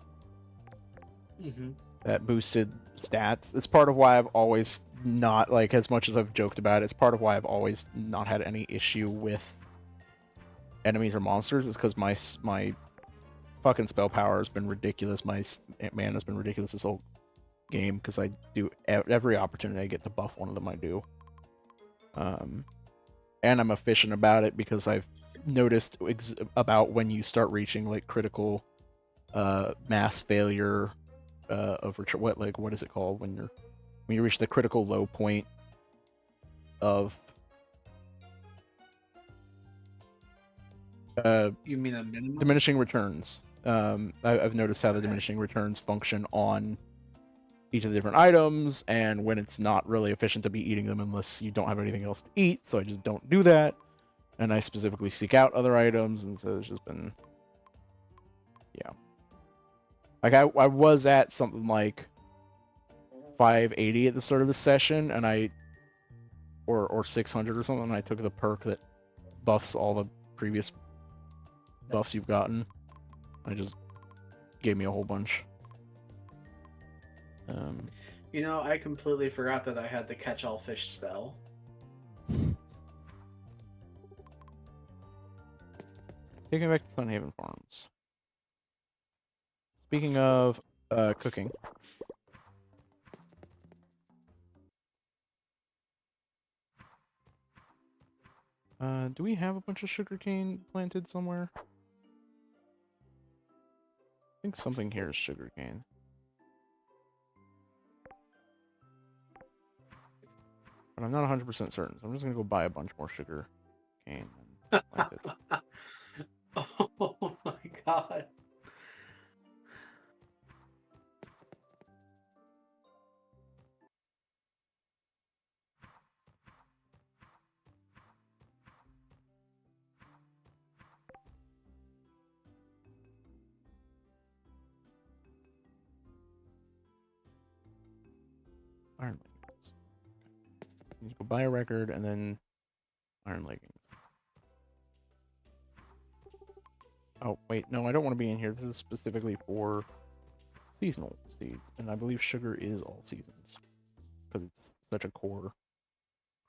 B: Mm-hmm.
A: that boosted stats. It's part of why I've always not, like, as much as I've joked about it, it's part of why I've always not had any issue with enemies or monsters. It's because my fucking spell power has been ridiculous. My mana has been ridiculous this whole game because I do every opportunity I get to buff one of them. I do. And I'm efficient about it because I've noticed about when you start reaching like critical mass failure of what is it called when you reach the critical low point of
B: You mean a minimum?
A: diminishing returns. I've noticed how the diminishing returns function on each of the different items, and when it's not really efficient to be eating them unless you don't have anything else to eat, so I just don't do that. And I specifically seek out other items, and so it's just been, yeah. Like I was at something like 580 at the start of the session, and or 600 or something, and I took the perk that buffs all the previous buffs you've gotten. I just gave me a whole bunch.
B: You know, I completely forgot that I had the catch-all fish spell.
A: Taking back to Sunhaven Farms. Speaking of cooking. Do we have a bunch of sugarcane planted somewhere? I think something here is sugarcane. But I'm not 100% certain, so I'm just gonna go buy a bunch more sugar cane and plant it.
B: Oh my god.
A: Iron leggings. You need to go buy a record and then iron leggings. Oh, wait, no, I don't want to be in here. This is specifically for seasonal seeds, and I believe sugar is all seasons because it's such a core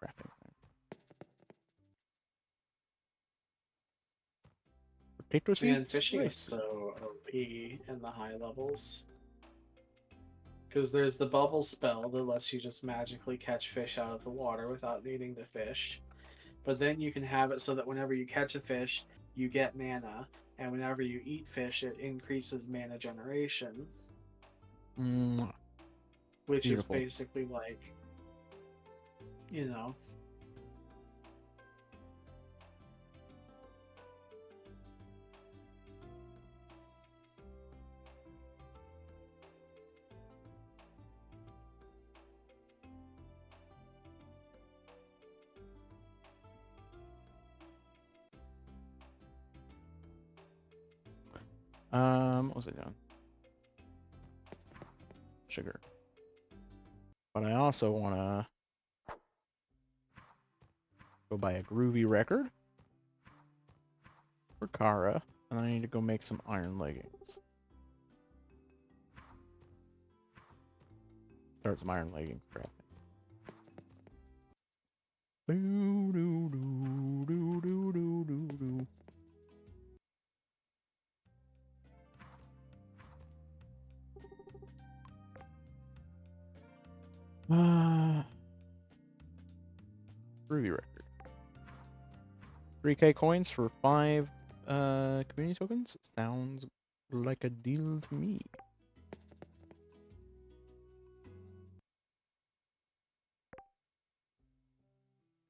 A: crafting thing. Potato
B: Man,
A: seeds?
B: fishing is
A: Rice.
B: so OP in the high levels. Because there's the bubble spell that lets you just magically catch fish out of the water without needing to fish. But then you can have it so that whenever you catch a fish, you get mana, and whenever you eat fish, it increases mana generation. which
A: Beautiful.
B: is basically like, you know.
A: What was I doing? Sugar. But I also want to go buy a groovy record for Kara, and I need to go make some iron leggings. Start some iron leggings crafting. Doo, doo, doo, doo, doo, doo, doo, doo. Groovy record. 3k coins for 5 community tokens? Sounds like a deal to me.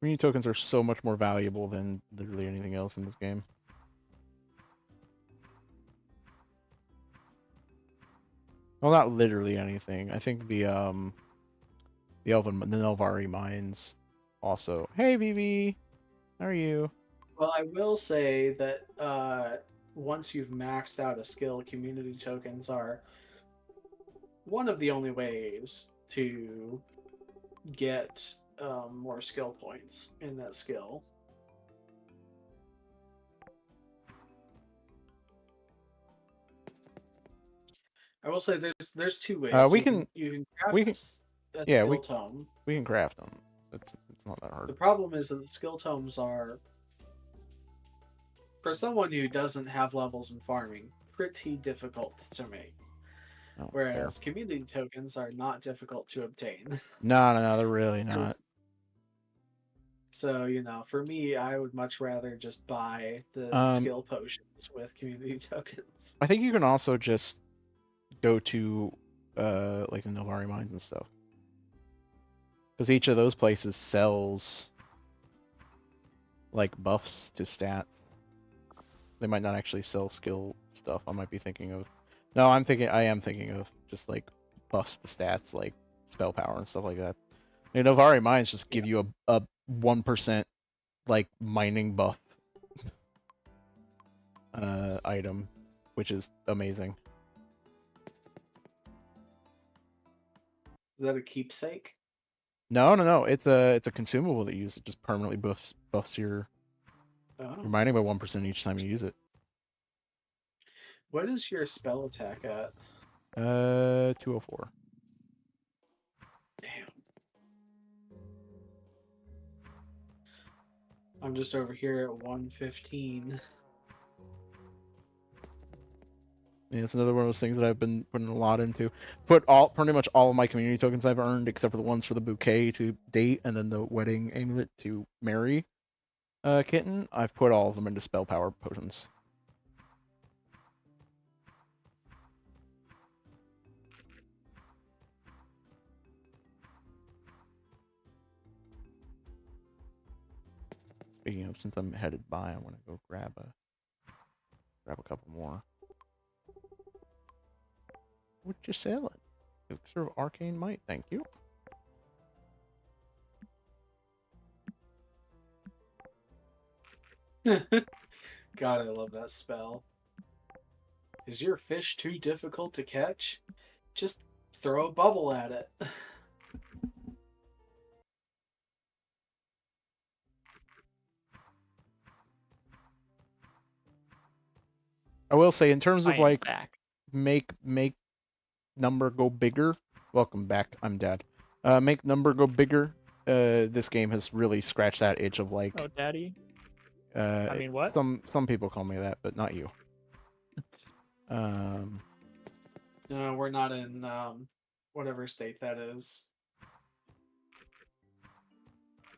A: Community tokens are so much more valuable than literally anything else in this game. Well, not literally anything. I think the Nelvari mines also. Hey, Vivi, how are you?
B: Well, I will say that once you've maxed out a skill, community tokens are one of the only ways to get more skill points in that skill. I will say there's two ways.
A: We
B: you
A: can
B: craft
A: we can
B: a
A: yeah
B: skill tome.
A: we can craft them. It's not that hard.
B: The problem is that the skill tomes are, for someone who doesn't have levels in farming, pretty difficult to make.
A: Oh,
B: Whereas community tokens are not difficult to obtain.
A: no, they're really not.
B: So, for me, I would much rather just buy the skill potions with community tokens.
A: I think you can also just go to like the Nelvari mines and stuff. Because each of those places sells like buffs to stats. They might not actually sell skill stuff. I might be thinking of I am thinking of just like buffs to stats, like spell power and stuff like that. Nelvari mines just give you a 1% like mining buff item, which is amazing.
B: Is that a keepsake?
A: No. It's a consumable that you use. It just permanently buffs your mining by 1% each time you use it.
B: What is your spell attack at?
A: 204.
B: Damn. I'm just over here at 115.
A: Yeah, it's another one of those things that I've been putting a lot into. Pretty much all of my community tokens I've earned, except for the ones for the bouquet to date, and then the wedding amulet to marry kitten. I've put all of them into spell power potions. Speaking of, since I'm headed by, I want to go grab a couple more. What you selling? Elixir of Arcane Might, thank you.
B: God, I love that spell. Is your fish too difficult to catch? Just throw a bubble at it.
A: I will say, in terms of like
C: back.
A: make number go bigger. Welcome back. I'm Dad. Make number go bigger. This game has really scratched that itch of like.
C: Oh, Daddy. I mean, what?
A: Some people call me that, but not you.
B: No, we're not in whatever state that is.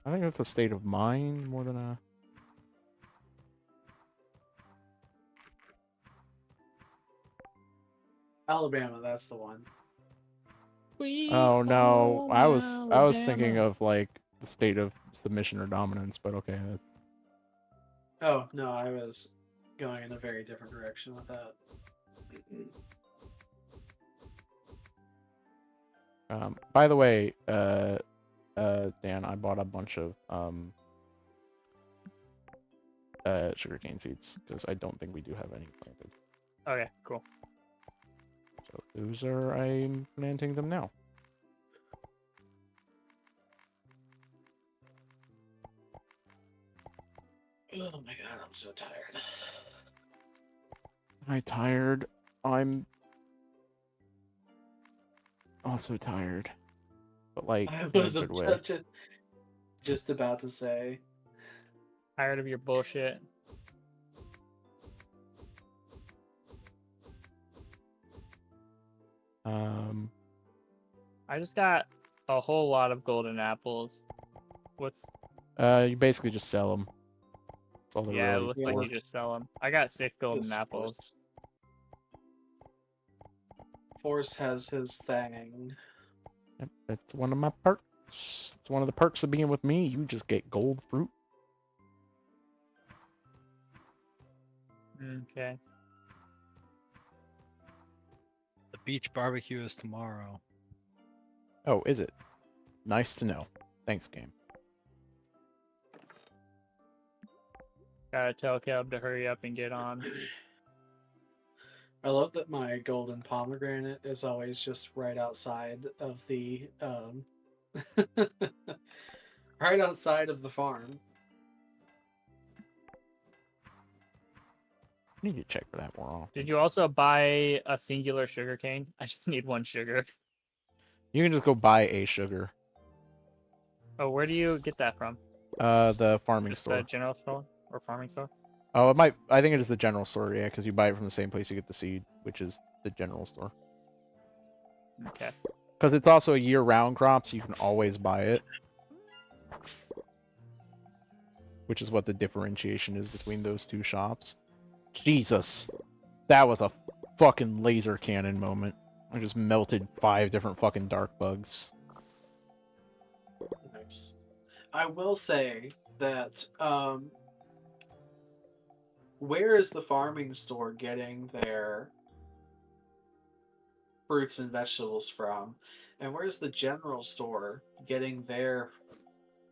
A: I think it's a state of mind more than a.
B: Alabama, that's the one.
C: Sweet
A: Oh no,
C: home
A: I was thinking
C: Alabama.
A: of like the state of submission or dominance, but okay.
B: Oh no, I was going in a very different direction with that.
A: By the way, Dan, I bought a bunch of sugarcane seeds because I don't think we do have any planted.
C: Okay, cool.
A: So those are I'm planting them now.
B: Oh my god, I'm so tired.
A: I'm tired. I'm also tired, but like
B: I
A: in a
B: was
A: good way.
B: just about to say.
C: Tired of your bullshit. I just got a whole lot of golden apples. With
A: You basically just sell them. That's all they're
C: yeah, it
A: really
C: looks
B: Yeah,
C: like you
A: for.
C: just sell them. I got 6 golden
B: This
C: apples.
B: Force has his thing.
A: Yep, that's one of my perks. It's one of the perks of being with me. You just get gold fruit.
C: Okay.
D: The beach barbecue is tomorrow.
A: Oh, is it? Nice to know. Thanks, game.
C: Gotta tell Caleb to hurry up and get on.
B: I love that my golden pomegranate is always just right outside of the right outside of the farm.
A: I need to check for that more often.
C: Did you also buy a singular sugar cane? I just need 1 sugar.
A: You can just go buy a sugar.
C: Oh, where do you get that from?
A: The farming
C: Just
A: store.
C: the general store or farming store?
A: Oh, it might. I think it is the general store, yeah, because you buy it from the same place you get the seed, which is the general store.
C: Okay.
A: Because it's also a year-round crop, so you can always buy it. Which is what the differentiation is between those two shops. Jesus, that was a fucking laser cannon moment. I just melted 5 different fucking dark bugs.
B: Nice. I will say that where is the farming store getting their fruits and vegetables from? And where's the general store getting their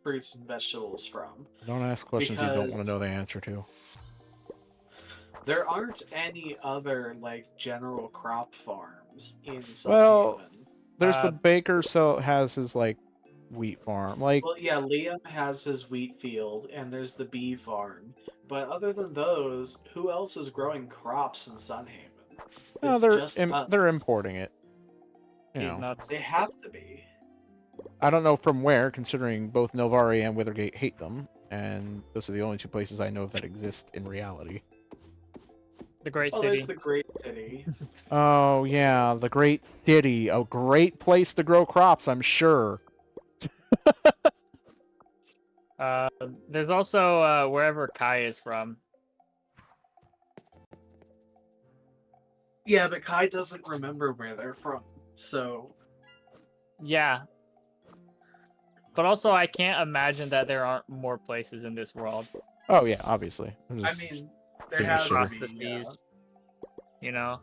B: fruits and vegetables from?
A: Don't ask questions you don't want
B: Because
A: to know the answer to.
B: there aren't any other like general crop farms in
A: Well,
B: Sunhaven.
A: there's the baker, so has his like wheat farm. Like,
B: Well, yeah, Liam has his wheat field, and there's the bee farm. But other than those, who else is growing crops in Sunhaven?
A: no,
B: It's just us.
A: they're importing it. You
C: He's
A: know,
C: nuts.
B: They have to be.
A: I don't know from where, considering both Novari and Withergate hate them, and those are the only 2 places I know of that exist in reality.
C: The great
B: Well,
C: city.
B: there's the Great City.
A: Oh yeah, the great city, a great place to grow crops, I'm sure.
C: There's also wherever Kai is from.
B: Yeah, but Kai doesn't remember where they're from, so
C: Yeah. But also, I can't imagine that there aren't more places in this world.
A: Oh yeah, obviously. I'm
B: I
A: just-
B: mean, there
A: Just
B: has to
C: across
B: be.
C: the seas. You know?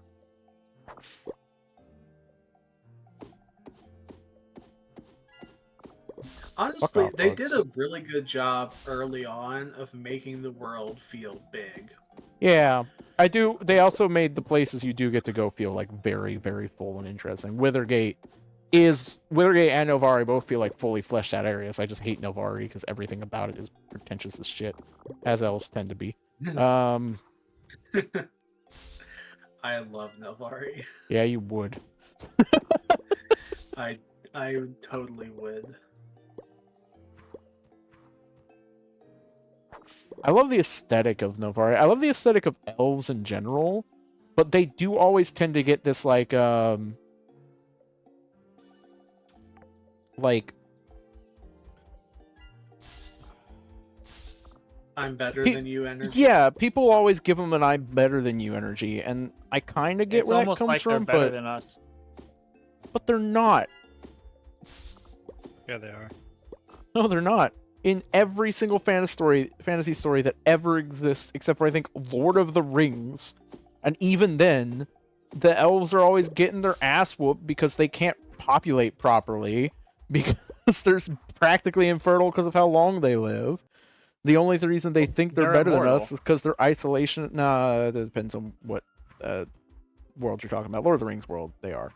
B: Honestly,
A: off,
B: they
A: bugs.
B: did a really good job early on of making the world feel big.
A: Yeah, I do. They also made the places you do get to go feel like very, very full and interesting. Withergate and Novari both feel like fully fleshed out areas. I just hate Novari because everything about it is pretentious as shit, as elves tend to be.
B: I love Novari.
A: Yeah, you would.
B: I totally would.
A: I love the aesthetic of Novari. I love the aesthetic of elves in general, but they do always tend to get this like
B: I'm better
A: Pe-
B: than you energy.
A: yeah, people always give them an "I'm better than you" energy, and I kind of get
C: It's
A: where that
C: almost
A: comes
C: like they're
A: from,
C: better
A: but
C: than us.
A: they're not.
D: Yeah, they are.
A: No, they're not. In every single fantasy story that ever exists, except for I think Lord of the Rings, and even then, the elves are always getting their ass whooped because they can't populate properly because they're practically infertile because of how long they live. The only reason they think they're better than
C: immortal.
A: us is because they're isolation. Nah, it depends on what world you're talking about. Lord of the Rings world, they are.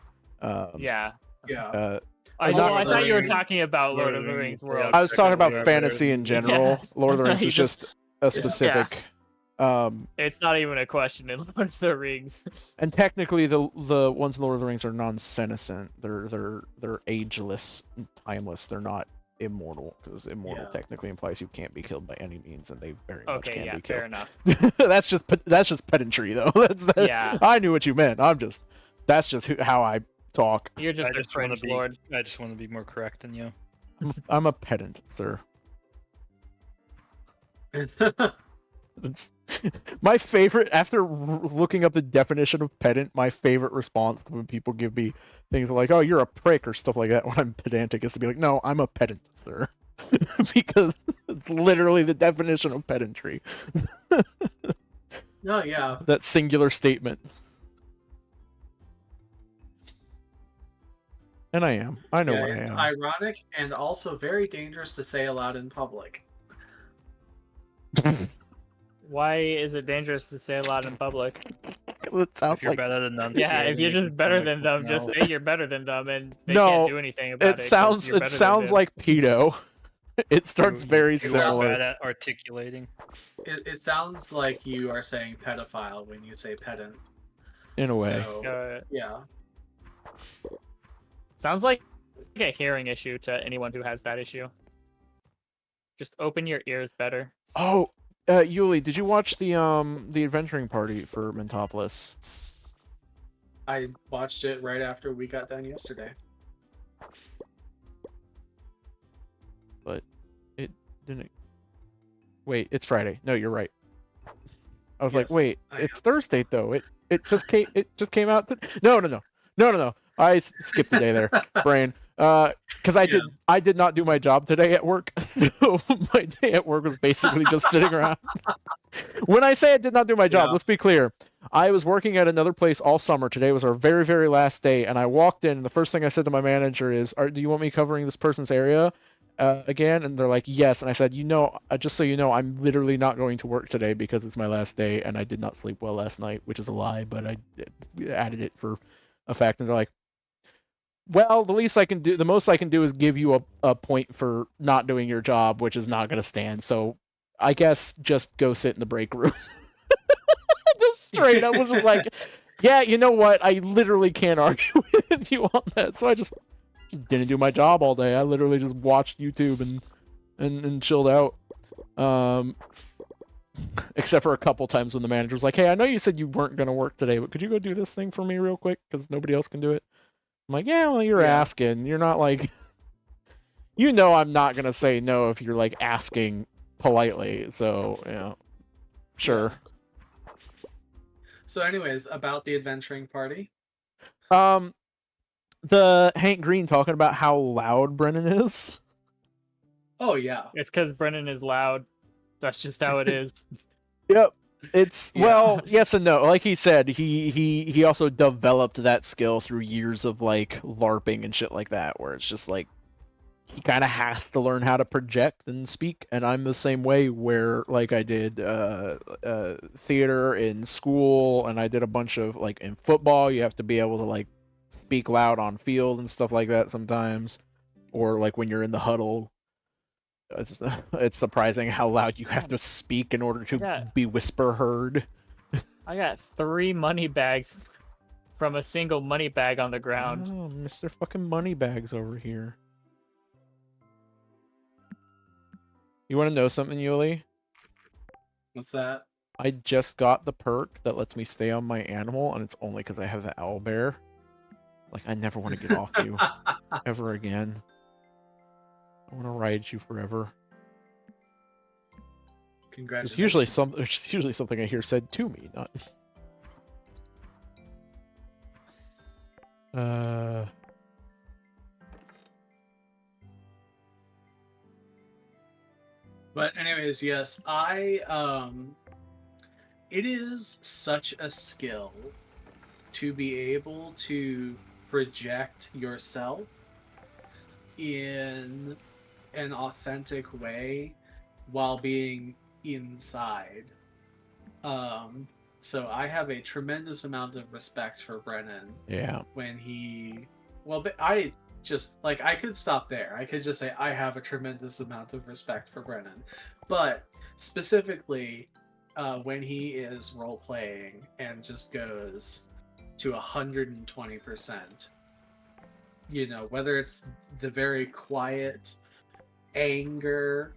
C: Yeah.
B: Yeah.
C: I
B: Also,
C: thought you were
B: the-
C: talking about Lord of the Rings world.
A: I was talking about
D: Yeah,
A: fantasy in general.
C: Yeah.
A: Lord of the Rings
C: You
A: is just a specific.
C: It's not even a question in Lord of the Rings.
A: And technically, the ones in Lord of the Rings are non-senescent. They're ageless, and timeless. They're not immortal because immortal
B: Yeah.
A: technically implies you can't be killed by any means, and they very much
C: Okay,
A: can
C: yeah,
A: be killed.
C: fair enough.
A: that's just pedantry, though.
C: Yeah.
A: I knew what you meant. That's just how I talk.
C: You're just
D: I
C: a
D: just want to
C: fringe
D: be.
C: lord.
D: I just want to be more correct than you.
A: I'm a pedant, sir. It's, my favorite, after looking up the definition of pedant, my favorite response when people give me things like, "Oh, you're a prick" or stuff like that when I'm pedantic is to be like, "No, I'm a pedant, sir," because it's literally the definition of pedantry.
B: No, yeah.
A: That singular statement. And I am. I know
B: Yeah,
A: what I
B: it's
A: am.
B: ironic and also very dangerous to say aloud in public.
C: Why is it dangerous to say a lot in public?
A: It sounds
D: If you're
A: like
D: better than them,
C: Yeah, if you're
D: you can
C: just better
D: sound
C: than
D: like
C: them, just
D: something
C: say you're better than them, and they
A: No,
C: can't do anything about it. 'cause
A: sounds
C: you're
A: it
C: better than
A: sounds
C: them.
A: like pedo. It
D: else.
A: starts very
D: you
A: similar.
D: are bad at articulating.
B: It sounds like you are saying pedophile when you say pedant.
A: In a way.
B: So, yeah.
C: Sounds like a hearing issue to anyone who has that issue. Just open your ears better.
A: Oh, Yuli, did you watch the adventuring party for Mentopolis?
B: I watched it right after we got done yesterday.
A: But it didn't. Wait, it's Friday. No, you're right. I was like,
B: Yes,
A: wait,
B: I
A: it's Thursday though. It just came out. No. I skipped the day there, brain. Because I did not do my job today at work. So my day at work was basically just sitting around. When I say I did not do my job,
B: Yeah.
A: let's be clear. I was working at another place all summer. Today was our very, very last day, and I walked in, and the first thing I said to my manager is, "Do you want me covering this person's area again?" And they're like, "Yes." And I said, just so you know, I'm literally not going to work today because it's my last day, and I did not sleep well last night, which is a lie, but I added it for a fact. And they're like, well, the most I can do is give you a point for not doing your job, which is not going to stand. So I guess just go sit in the break room. Just straight up was just like, yeah, you know what? I literally can't argue with you on that. So I just didn't do my job all day. I literally just watched YouTube and chilled out. Except for a couple times when the manager was like, hey, I know you said you weren't going to work today, but could you go do this thing for me real quick? Because nobody else can do it. I'm like, yeah, well, you're asking. You're not like, I'm not going to say no if you're like asking politely. So, sure.
B: So, anyways, about the adventuring party.
A: The Hank Green talking about how loud Brennan is.
B: Oh yeah.
C: It's because Brennan is loud. That's just how it is.
A: Yep. It's
B: Yeah.
A: well, yes and no. Like he said, he also developed that skill through years of like LARPing and shit like that, where it's just like he kind of has to learn how to project and speak. And I'm the same way, where like I did theater in school, and I did a bunch of like in football. You have to be able to like speak loud on field and stuff like that sometimes, or like when you're in the huddle. It's surprising how loud you have to speak in order to be whisper heard.
C: I got 3 money bags from a single money bag on the ground.
A: Oh, Mr. fucking Moneybags over here. You want to know something, Yuli?
B: What's that?
A: I just got the perk that lets me stay on my animal, and it's only because I have the owl bear. Like, I never want to get off you ever again. I want to ride you forever.
B: Congratulations.
A: It's usually something I hear said to me, not.
B: But anyways, yes, it is such a skill to be able to project yourself in an authentic way while being inside. Um, so I have a tremendous amount of respect for Brennan
A: Yeah.
B: when he, well, but I just like I could stop there. I could just say I have a tremendous amount of respect for Brennan, but specifically when he is role playing and just goes to 120%. You know, whether it's the very quiet anger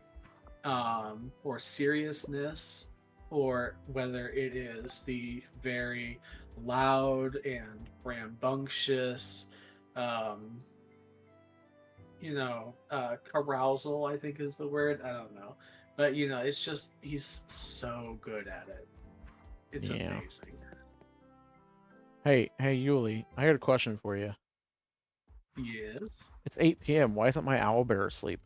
B: or seriousness, or whether it is the very loud and rambunctious, um, carousal, I think is the word. I don't know. But, it's just, he's so good at it. It's
A: Yeah.
B: amazing.
A: Hey, Yuli, I got a question for you.
B: Yes.
A: It's 8 p.m. Why isn't my owlbear asleep?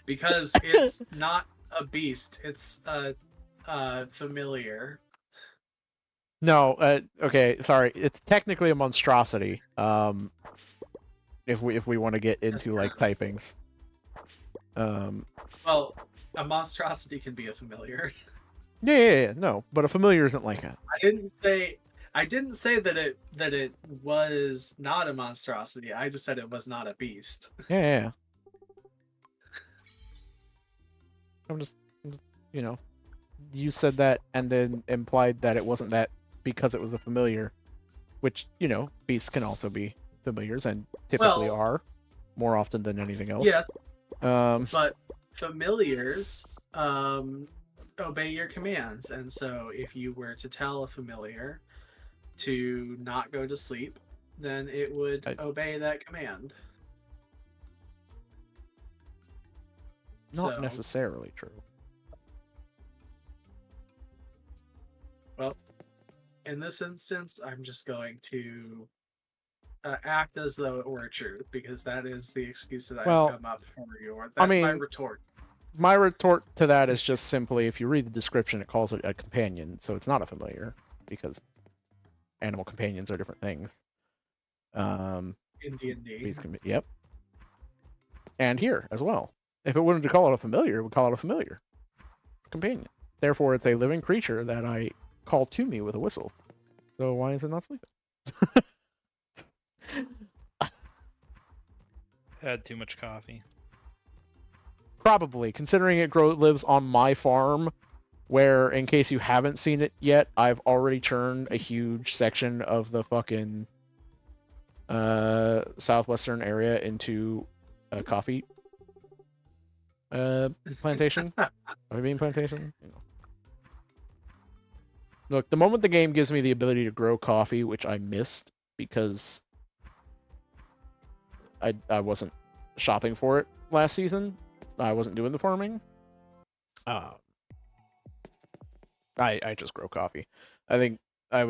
B: Because it's not a beast, it's a familiar.
A: No, okay, sorry. It's technically a monstrosity. If we want to get into like typings.
B: Well, a monstrosity can be a familiar.
A: Yeah, no, but a familiar isn't like that.
B: I didn't say that it was not a monstrosity. I just said it was not a beast.
A: Yeah. I'm just, you said that and then implied that it wasn't that because it was a familiar, which, beasts can also be familiars and typically
B: Well,
A: are more often than anything else.
B: Yes,
A: Um,
B: but familiars obey your commands, and so if you were to tell a familiar to not go to sleep, then it would obey that command.
A: not
B: So,
A: necessarily true.
B: well, in this instance, I'm just going to act as though it were true, because that is the excuse that I
A: Well,
B: have come up for you. That's my
A: mean,
B: retort.
A: My retort to that is just simply, if you read the description, it calls it a companion, so it's not a familiar, because animal companions are different things.
B: In D&D.
A: Yep. And here as well. If it wanted to call it a familiar, it would call it a familiar. Companion. Therefore, it's a living creature that I call to me with a whistle. So why is it not sleeping?
D: Had too much coffee.
A: Probably, considering it lives on my farm, where, in case you haven't seen it yet, I've already churned a huge section of the fucking southwestern area into a coffee plantation. A bean plantation? Look, the moment the game gives me the ability to grow coffee, which I missed because I wasn't shopping for it last season, I wasn't doing the farming. I just grow coffee. I think I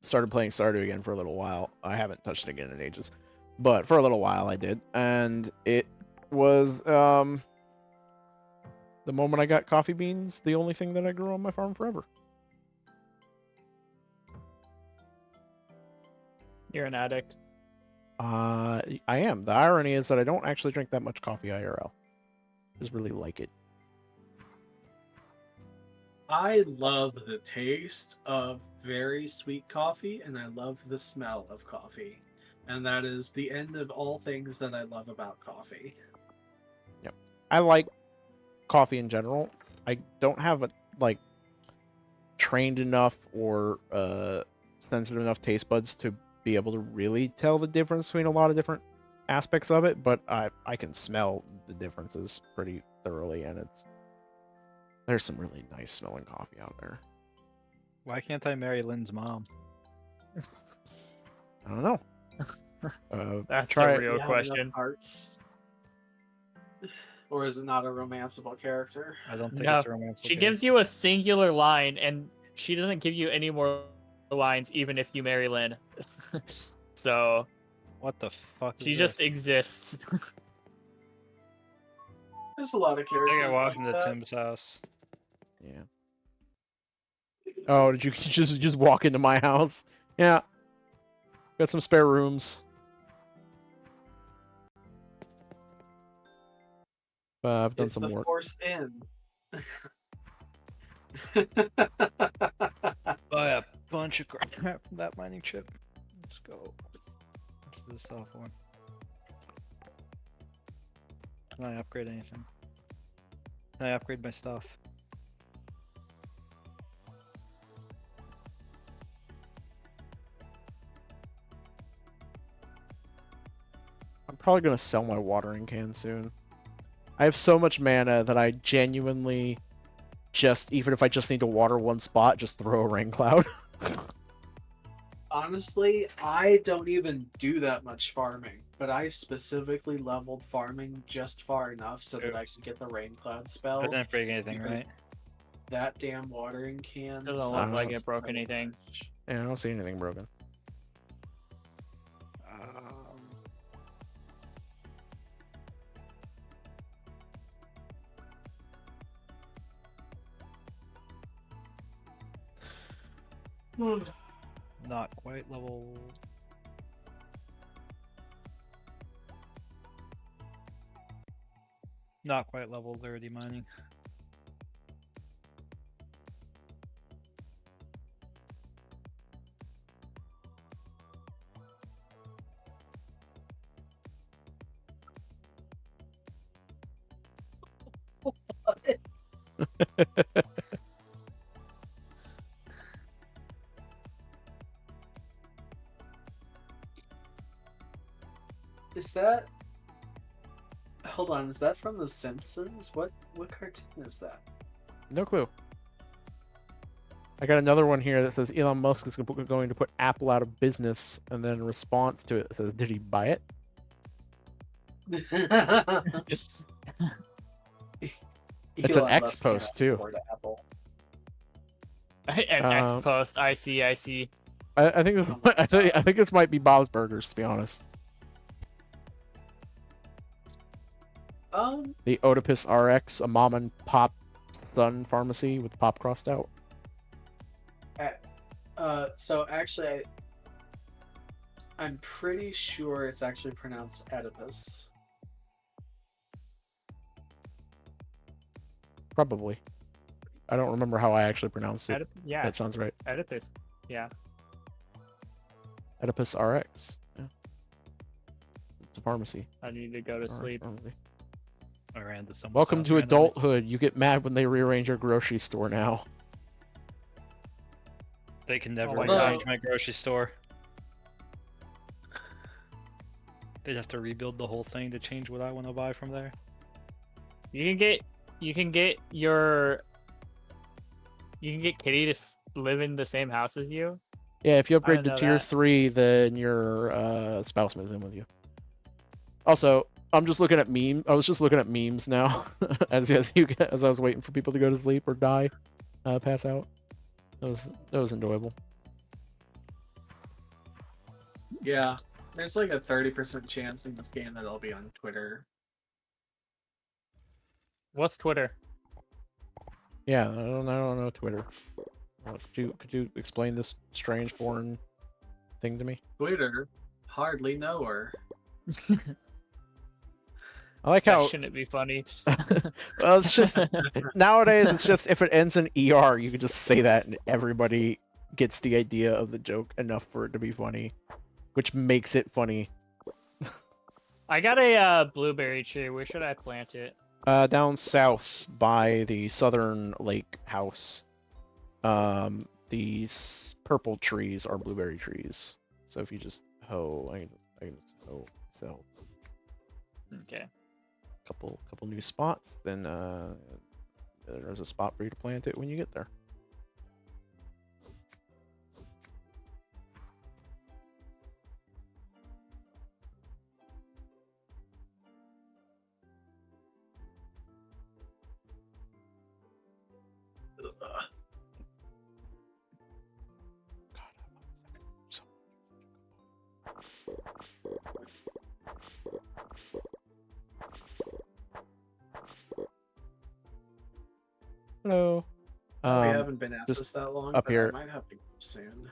A: started playing Stardew again for a little while. I haven't touched it again in ages, but for a little while I did, and it was the moment I got coffee beans, the only thing that I grew on my farm forever.
C: You're an addict.
A: I am. The irony is that I don't actually drink that much coffee IRL. I just really like it.
B: I love the taste of very sweet coffee, and I love the smell of coffee. And that is the end of all things that I love about coffee.
A: Yep. I like coffee in general. I don't have a trained enough or sensitive enough taste buds to be able to really tell the difference between a lot of different aspects of it, but I can smell the differences pretty thoroughly, and there's some really nice smelling coffee out there.
D: Why can't I marry Lynn's mom?
A: I don't know.
C: That's
A: try
C: a
A: it.
C: real question.
B: Hearts? Or is it not a romanceable character?
D: I don't think
C: No,
D: it's a romance.
C: she gives you a singular line, and she doesn't give you any more lines, even if you marry Lynn. So,
D: What the fuck?
C: She
D: is
C: just
D: this?
C: exists.
B: There's a lot of
D: I think
B: characters
D: I walked
B: like
D: into
B: that.
D: Tim's house.
A: Yeah. Oh, did you just walk into my house? Yeah. Got some spare rooms. I've done
B: It's
A: some
B: the
A: work.
B: forced in.
D: Buy a bunch of crap from that mining chip. Let's go. What's this stuff for? Can I upgrade anything? Can I upgrade my stuff?
A: I'm probably gonna sell my watering can soon. I have so much mana that I genuinely just, even if I just need to water one spot, just throw a rain cloud.
B: Honestly, I don't even do that much farming, but I specifically leveled farming just far enough so that I
D: Oops.
B: could get the rain cloud
D: I
B: spell.
D: didn't break anything,
B: because
D: right?
B: That damn watering can
C: Doesn't look like
B: sucks
C: it broke
B: so
C: anything.
B: much.
A: Yeah, I don't see anything broken.
D: Not quite level. Not quite level 30 mining.
B: Is that? Hold on, is that from The Simpsons? What cartoon is that?
A: No clue. I got another one here that says Elon Musk is going to put Apple out of business, and then in response to it, it says, "Did he buy it?" It's an
B: Elon
A: X
B: Musk can't
A: post, too.
B: afford Apple.
C: An X post. I see. I see.
A: I think this,
B: Oh my
A: I think this might be Bob's Burgers, to be honest. The Oedipus RX, a mom and pop Sun pharmacy with pop crossed out.
B: So actually, I'm pretty sure it's actually pronounced Oedipus.
A: Probably. I don't remember how I actually pronounced it.
C: Yeah.
A: That sounds right.
C: Oedipus. Yeah.
A: Oedipus RX. Yeah. It's a pharmacy.
C: I need to go to
A: RX
C: sleep.
A: pharmacy.
D: I ran to someone's
A: Welcome
D: house
A: to
D: randomly.
A: adulthood. You get mad when they rearrange your grocery store now.
D: They can never
C: my
B: gosh.
D: rearrange my grocery store. They'd have to rebuild the whole thing to change what I want to buy from there.
C: You can get Kitty to live in the same house as you.
A: Yeah, if you upgrade
C: didn't
A: to
C: know
A: tier
C: that.
A: 3, then your spouse moves in with you. Also, I'm just looking at memes. I was just looking at memes now, as I was waiting for people to go to sleep or die, pass out. That was enjoyable.
B: Yeah, there's like a 30% chance in this game that I'll be on Twitter.
C: What's Twitter?
A: Yeah, I don't know Twitter. Could you explain this strange foreign thing to me?
B: Twitter, hardly know her.
A: I like
C: That
A: how
C: shouldn't be funny.
A: well, it's just nowadays it's just if it ends in ER, you can just say that and everybody gets the idea of the joke enough for it to be funny, which makes it funny.
C: I got a blueberry tree. Where should I plant it?
A: Down south by the southern lake house. These purple trees are blueberry trees. So if you just hoe, I can just hoe myself.
C: Okay.
A: Couple new spots, then there's a spot for you to plant it when you get there. God, I love this. So Hello.
B: We haven't been at
A: just
B: this that long,
A: up
B: but
A: here.
B: I might have to go soon.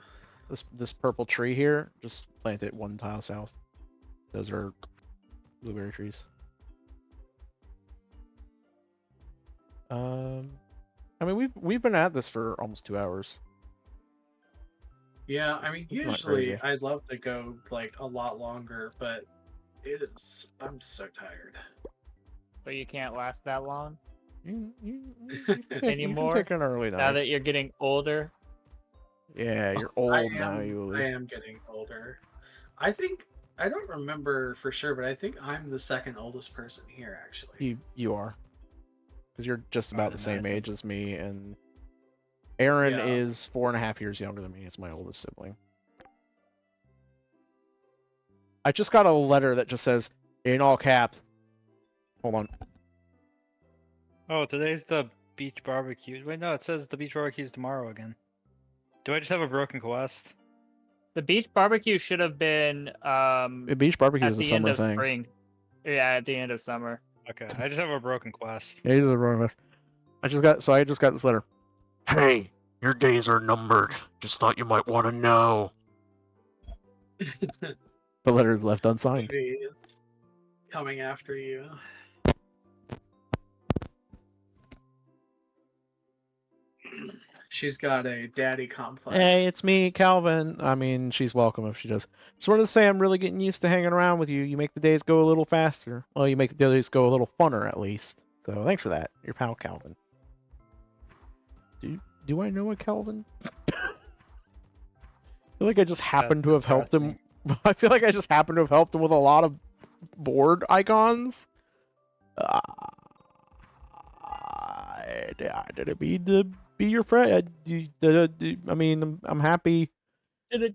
A: This purple tree here, just plant it 1 tile south. Those are blueberry trees. I mean, we've been at this for almost 2 hours.
B: Yeah, I mean,
A: Not
B: usually
A: crazy.
B: I'd love to go like a lot longer, but I'm so tired.
C: But you can't last that long
A: You can
C: anymore.
A: take an early
C: Now
A: night.
C: that you're getting older.
A: Yeah, you're
B: I
A: old now,
B: am
A: Yuli.
B: getting older. I think I don't remember for sure, but I think I'm the second oldest person here actually.
A: You are. Because you're just
D: I'd
A: about the same
D: imagine.
A: age as me, and Aaron
B: Yeah.
A: is 4.5 years younger than me. It's my oldest sibling. I just got a letter that just says, in all caps. Hold on.
D: Oh, today's the beach barbecue. Wait, no, it says the beach barbecue's tomorrow again. Do I just have a broken quest?
C: The beach barbecue should have been
A: The beach barbecue
C: at
A: is a
C: the end
A: summer
C: of
A: thing.
C: spring. Yeah, at the end of summer.
D: Okay, I just have a broken quest.
A: Yeah, he's a wrong list. I just got this letter. Hey, your days are numbered. Just thought you might want to know. The letter is left unsigned.
B: Maybe it's coming after you. She's got a daddy complex.
A: Hey, it's me, Calvin. I mean, she's welcome if she does. Just wanted to say I'm really getting used to hanging around with you. You make the days go a little faster. Well, you make the days go a little funner, at least. So thanks for that. Your pal, Calvin. Do I know a Calvin? I feel like I just happened to have helped him. I feel like I just happened to have helped him with a lot of board icons. I didn't mean to be your friend. I mean, I'm happy.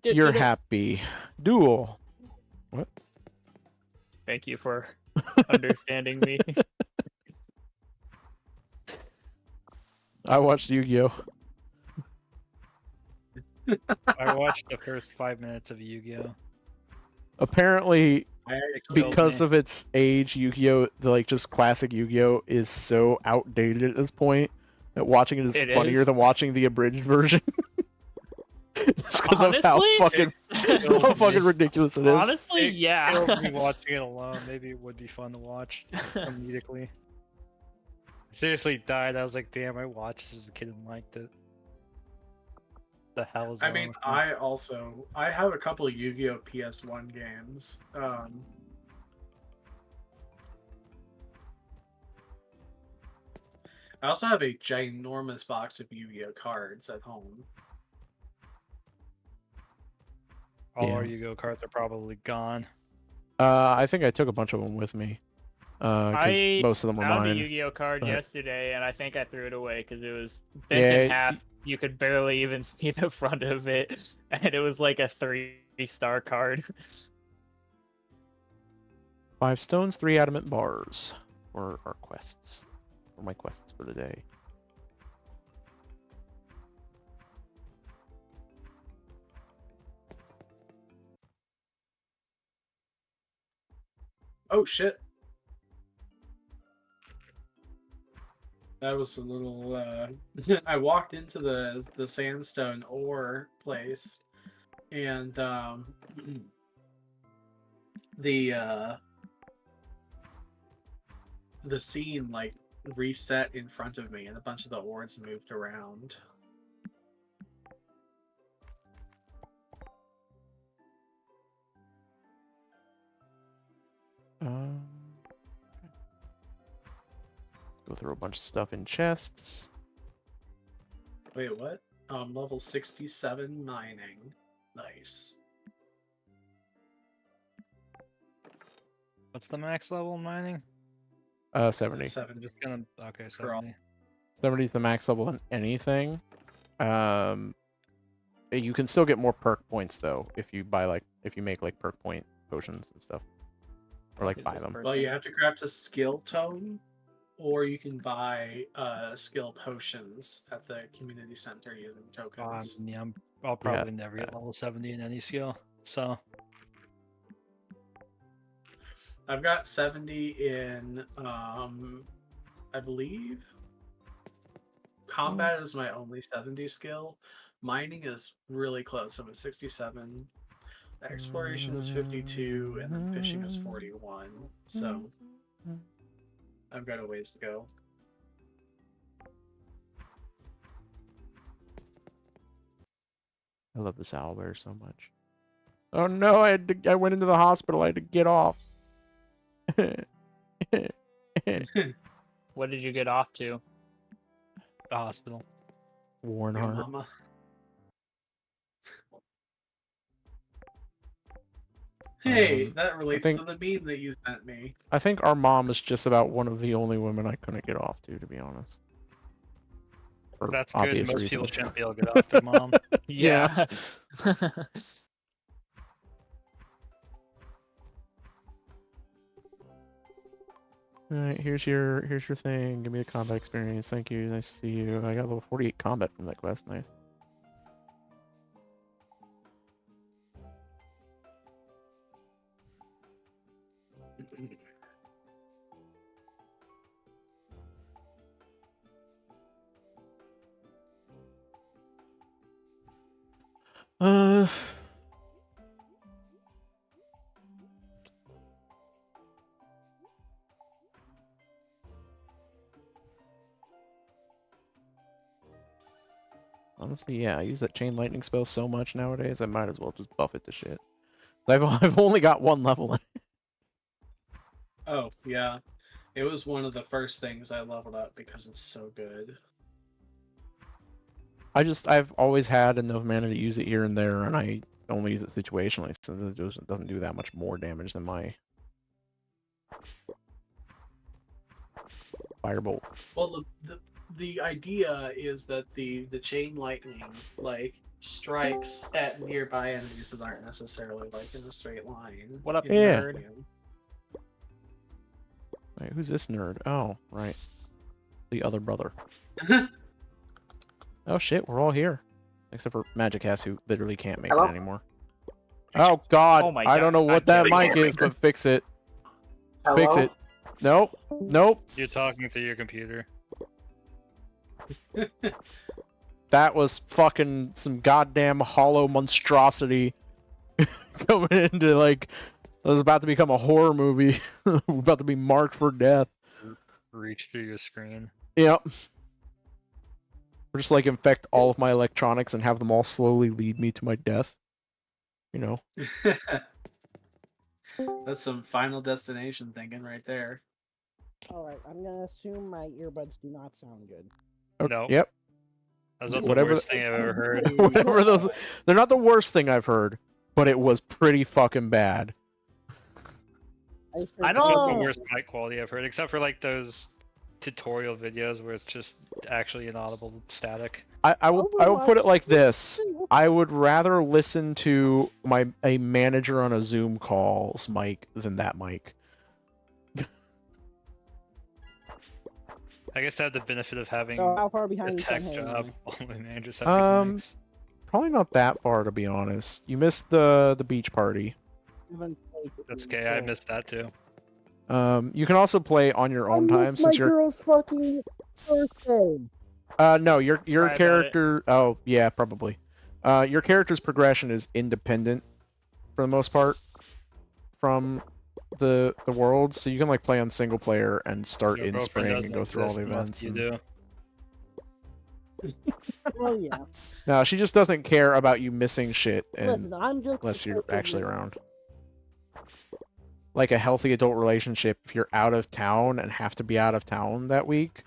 A: You're happy. Duel. What?
C: Thank you for understanding me.
A: I watched Yu-Gi-Oh.
D: I watched the first 5 minutes of Yu-Gi-Oh.
A: Apparently,
B: I actually
A: because of its age, Yu-Gi-Oh, like just classic Yu-Gi-Oh, is so outdated at this point that watching it is
C: It
A: funnier
C: is.
A: than watching the abridged version. Just because of how
C: Honestly?
A: fucking ridiculous it is.
C: Honestly,
D: It
C: yeah.
D: killed me watching it alone. Maybe it would be fun to watch comedically. I seriously died. I was like, damn, I watched this as a kid and liked it. The hell is
B: I
D: wrong
B: mean,
D: with me?
B: I have a couple of Yu-Gi-Oh PS1 games. I also have a ginormous box of Yu-Gi-Oh cards at home.
D: All our
A: Yeah.
D: Yu-Gi-Oh cards are probably gone.
A: I think I took a bunch of them with me. Because
C: I
A: most of them were
C: found a
A: mine.
C: Yu-Gi-Oh card
A: but-
C: yesterday, and I think I threw it away because it was bent
A: Yeah,
C: in half. You could barely even see the front of it, and it was like a 3-star card.
A: 5 stones, 3 adamant bars for our quests. For my quests for the day.
B: Oh shit! That was a little. I walked into the sandstone ore place, and the scene like reset in front of me, and a bunch of the ores moved around.
A: Go through a bunch of stuff in chests.
B: Wait, what? Level 67 mining. Nice.
D: What's the max level in mining?
A: 70.
B: 7.
D: I'm just gonna. Okay,
B: For all.
D: 70.
A: 70 is the max level in anything. You can still get more perk points though if you make like perk point potions and stuff, or like buy them.
B: Well, you have to craft a skill tome, or you can buy skill potions at the community center using tokens.
D: Yeah, I'll probably never get level 70 in any skill. So
B: I've got 70 in, I believe, combat is my only 70 skill. Mining is really close. I'm at 67. Exploration is 52, and then fishing is 41. So I've got a ways to go.
A: I love this owlbear so much. Oh no, I went into the hospital. I had to get off.
C: What did you get off to?
D: The hospital.
B: Your
A: Warnheart.
B: mama. Hey, that relates
A: think-
B: to the meme that you sent me.
A: I think our mom is just about one of the only women I couldn't get off to be honest. For
D: That's good.
A: obvious
D: Most
A: reasons.
D: people shouldn't be able to get off their mom.
A: Yeah. Alright, here's your thing. Give me a combat experience. Thank you. Nice to see you. I got level 48 combat from that quest. Nice. Uh Honestly, yeah, I use that chain lightning spell so much nowadays, I might as well just buff it to shit. I've only got one level in it.
B: Oh, yeah. It was one of the first things I leveled up because it's so good.
A: I've always had enough mana to use it here and there, and I only use it situationally, so it doesn't do that much more damage than my firebolt.
B: Well, the idea is that the chain lightning like strikes at nearby enemies that aren't necessarily like in a straight line.
C: What up,
B: in the
A: Yeah.
B: game.
A: Wait, who's this nerd? Oh, right. The other brother. Oh shit, we're all here. Except for Magic Ass, who literally can't make
E: Hello?
A: it anymore. Oh god,
C: Oh my
A: I don't
C: God.
A: know what that
C: I
A: mic is, but fix it. Fix
E: Hello?
A: it. Nope. Nope.
D: You're talking through your computer.
A: That was fucking some goddamn hollow monstrosity coming into like it was about to become a horror movie. We're about to be marked for death.
D: Reach through your screen.
A: Yep. Or just like infect all of my electronics and have them all slowly lead me to my death. You know.
B: That's some Final Destination thinking right there.
F: Alright, I'm gonna assume my earbuds do not sound good.
D: Nope.
A: Yep.
D: That's not the
A: Whatever
D: worst thing I've ever heard.
A: Whatever those they're not the worst thing I've heard, but it was pretty fucking bad.
F: I, just
C: I
F: heard
D: It's not the
C: don't-
D: worst mic quality I've heard, except for like those tutorial videos where it's just actually inaudible static.
A: I will put it like this. I would rather listen to a manager on a Zoom call's mic than that mic.
D: I guess I have the benefit of having
F: So how far
D: a
F: behind you
D: tech
F: can
D: job. All my managers have
A: Um,
D: mics.
A: Probably not that far to be honest. You missed the beach party.
D: That's okay. I missed that too.
A: You can also play on your own time
F: my
A: since you're
F: girl's fucking birthday.
A: no, your
C: Cry about it.
A: character oh yeah, probably. Your character's progression is independent for the most part from the world, so you can like play on single player and start
D: Your
A: in
D: girlfriend
A: spring
D: doesn't
A: and go through all the
D: exist unless
A: events.
D: You
A: and-
D: do.
F: Well, yeah.
A: No, she just doesn't care about you missing shit
F: Listen, I'm just
A: unless you're actually around. Like a healthy adult relationship, if you're out of town and have to be out of town that week,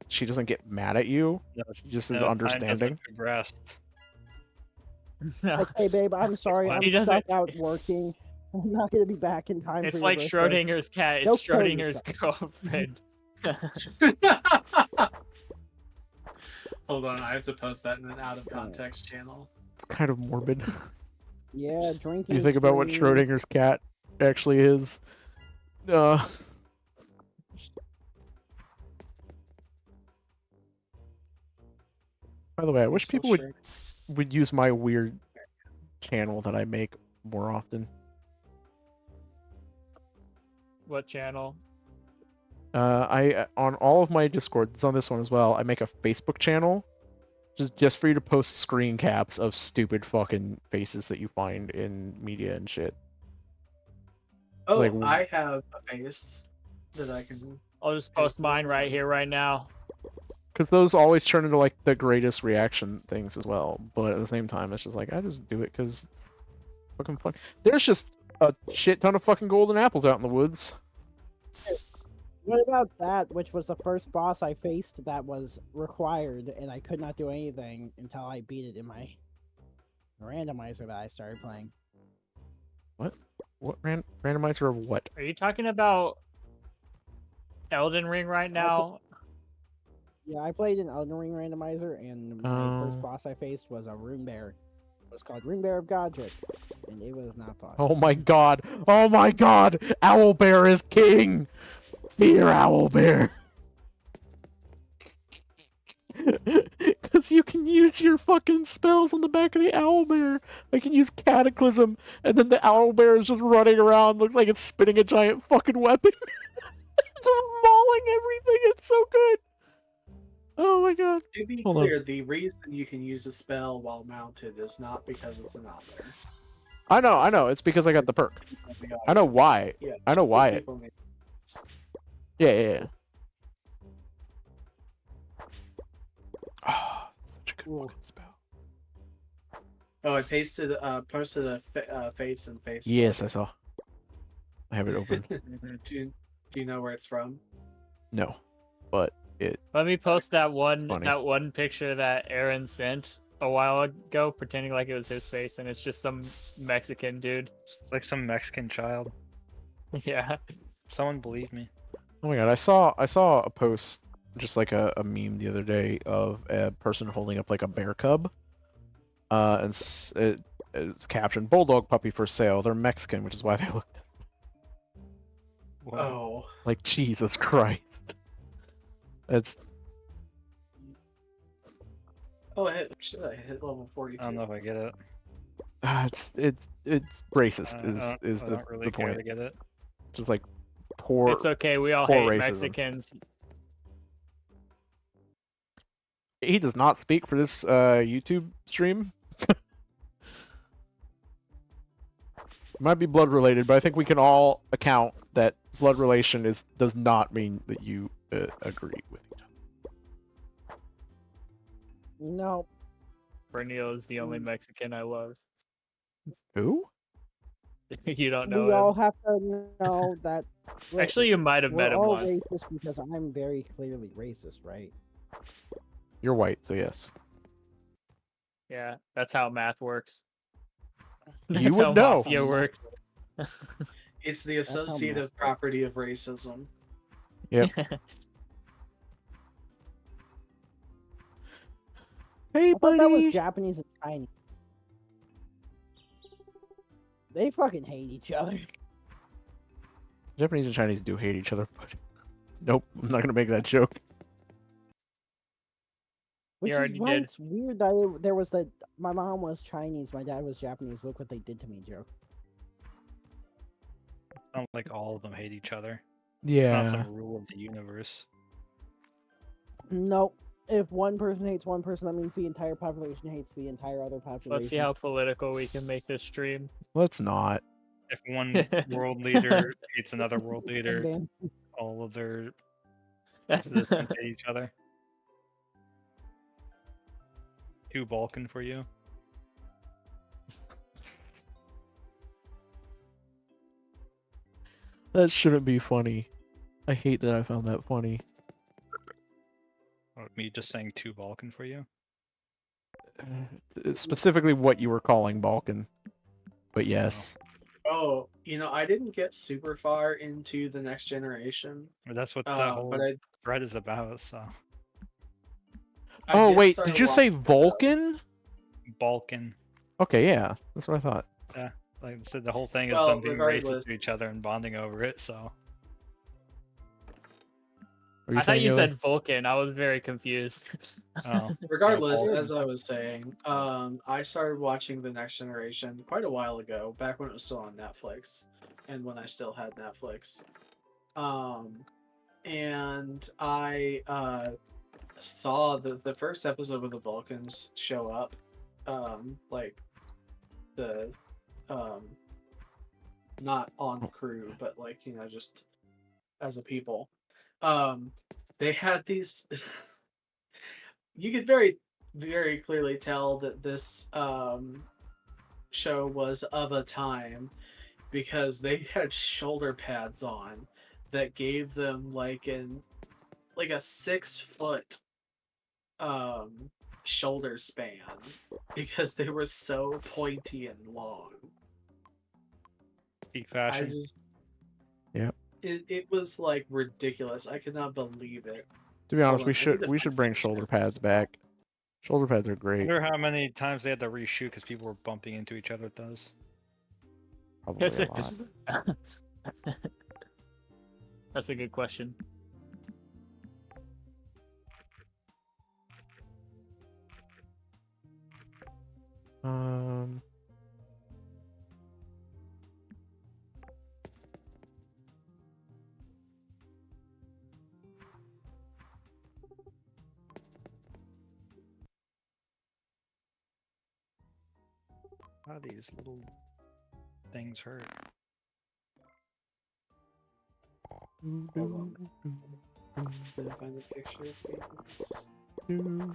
A: she doesn't get mad at you.
D: No,
A: She just is
D: no, time
A: understanding.
D: hasn't progressed.
C: No.
F: like, hey babe, I'm sorry,
D: Well,
F: I'm
C: he doesn't-
F: stuck out working. I'm not gonna be back in time
C: It's
F: for
C: like
F: your birthday.
C: Schrodinger's cat.
F: Go
C: It's
F: kill
C: Schrodinger's
F: yourself.
C: girlfriend.
B: Hold on, I have to post that in an out of context channel.
A: Kind of morbid.
F: Yeah, drinking.
A: You think about what
F: spree.
A: Schrodinger's cat actually is. By the way, I wish people would use my weird channel that I make more often.
C: What channel?
A: I on all of my Discords, on this one as well, I make a Facebook channel just for you to post screen caps of stupid fucking faces that you find in media and shit.
B: Oh,
A: Like,
B: I have a face that I can.
C: I'll just post mine right here, right now.
A: because those always turn into like the greatest reaction things as well. But at the same time, it's just like I just do it because fucking fun. There's just a shit ton of fucking golden apples out in the woods.
F: What about that, which was the first boss I faced that was required, and I could not do anything until I beat it in my randomizer that I started playing.
A: What randomizer of what?
C: Are you talking about Elden Ring right now?
F: Yeah, I played an Elden Ring randomizer, and my first
A: Oh.
F: boss I faced was a rune bear. It was called Rune Bear of Godric, and it was not fun.
A: Oh my god! Oh my god! Owlbear is king! Fear Owlbear! Because you can use your fucking spells on the back of the owlbear. I can use Cataclysm, and then the owlbear is just running around, looks like it's spinning a giant fucking weapon. Just mauling everything, it's so good! Oh my god.
B: To be
A: Hold on.
B: clear, the reason you can use a spell while mounted is not because it's an owler.
A: I know, it's because I got the perk. I know why.
B: Yeah,
A: I know why.
B: people need-
A: Yeah. Oh, such a good
F: Ooh.
A: fucking spell.
B: Oh, I posted a face and face.
A: Yes, I saw. I have it open.
B: do you know where it's from?
A: No, but it.
C: Let me post that
A: funny.
C: one picture that Aaron sent a while ago, pretending like it was his face, and it's just some Mexican dude.
D: It's like some Mexican child.
C: Yeah.
D: Someone believe me.
A: Oh my god, I saw a post, just like a meme the other day of a person holding up like a bear cub. And it's captioned "Bulldog puppy for sale. They're Mexican, which is why they look
D: Whoa.
B: Oh,
A: like Jesus Christ." It's
B: I hit level 42.
D: I don't know if I get it.
A: it's racist is
D: I
A: the
D: don't really care
A: point.
D: to get it.
A: Just like poor.
C: It's okay, we all
A: poor
C: hate
A: racism.
C: Mexicans.
A: He does not speak for this YouTube stream. Might be blood related, but I think we can all account that blood relation does not mean that you agree with each other.
F: No,
C: Bernil is the only Mexican I love.
A: Who?
C: You don't know
F: we all
C: him.
F: have to know that.
C: Actually, you might have met
F: we're
C: him
F: all
C: once.
F: racist because I'm very clearly racist, right?
A: You're white, so yes.
C: Yeah, that's how math works.
A: You
C: That's
A: would
C: how
A: know.
C: Mafia works.
B: It's the
F: how
B: associative
F: math
B: property of racism.
A: Hey,
F: I thought that was
A: buddy.
F: Japanese and Chinese. They fucking hate each other.
A: Japanese and Chinese do hate each other, but nope, I'm not gonna make that joke.
F: Which is
C: already
F: why
C: did.
F: it's weird that there was that my mom was Chinese, my dad was Japanese. Look what they did to me joke.
D: It's not like all of them hate each other. It's not
A: Yeah.
D: some rule of the universe.
F: Nope. If one person hates one person, that means the entire population hates the entire other population.
C: Let's see how political we can make this stream.
A: Let's not.
D: If one world leader hates another world leader,
F: Dan-
D: all of their citizens hate each other. Too Balkan for you.
A: That shouldn't be funny. I hate that I found that funny.
D: Or me just saying too Balkan for you.
A: Specifically what you were calling Balkan. But yes.
B: Oh, I didn't get super far into the next generation.
D: Or that's what that whole
B: But
D: thread is about, so.
B: I
A: Oh wait,
B: start
A: did you say
B: watching-
A: Vulcan?
D: Balkan.
A: Okay, yeah. That's what I thought.
D: Like I said, the whole thing is
B: Well,
D: them being
B: regardless-
D: racist to each other and bonding over it, so.
A: Were
C: I thought you
A: saying,
C: said Vulcan. I was very confused.
D: Oh.
B: Regardless,
D: Balkan.
B: as I was saying, I started watching The Next Generation quite a while ago, back when it was still on Netflix, and when I still had Netflix. and I saw the first episode where the Vulcans show up, like the not on crew, but like just as a people. They had these. You could very clearly tell that this show was of a time because they had shoulder pads on that gave them like a 6 foot shoulder span because they were so pointy and long.
D: Peak
B: I
D: fashion.
B: just
A: Yep.
B: it was like ridiculous. I could not believe it.
A: To be honest,
B: Hold on, I need to
A: we
B: find
A: should bring
B: pictures.
A: shoulder pads back. Shoulder pads are
D: I
A: great.
D: wonder how many times they had to reshoot because people were bumping into each other with those.
A: Probably a lot.
C: That's a good question.
A: Um.
D: How do these little things hurt?
B: Hold on. Did I find a picture of these?
A: Do,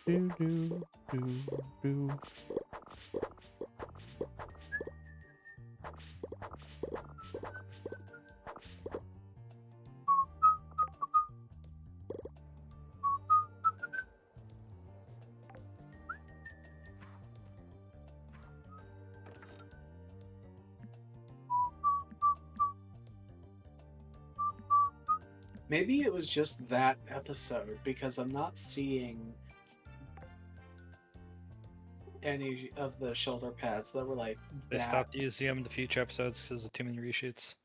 A: do, do, do, do.
B: Maybe it was just that episode because I'm not seeing any of the shoulder pads that were like
D: They
B: that.
D: stopped using them in the future episodes because of too many reshoots.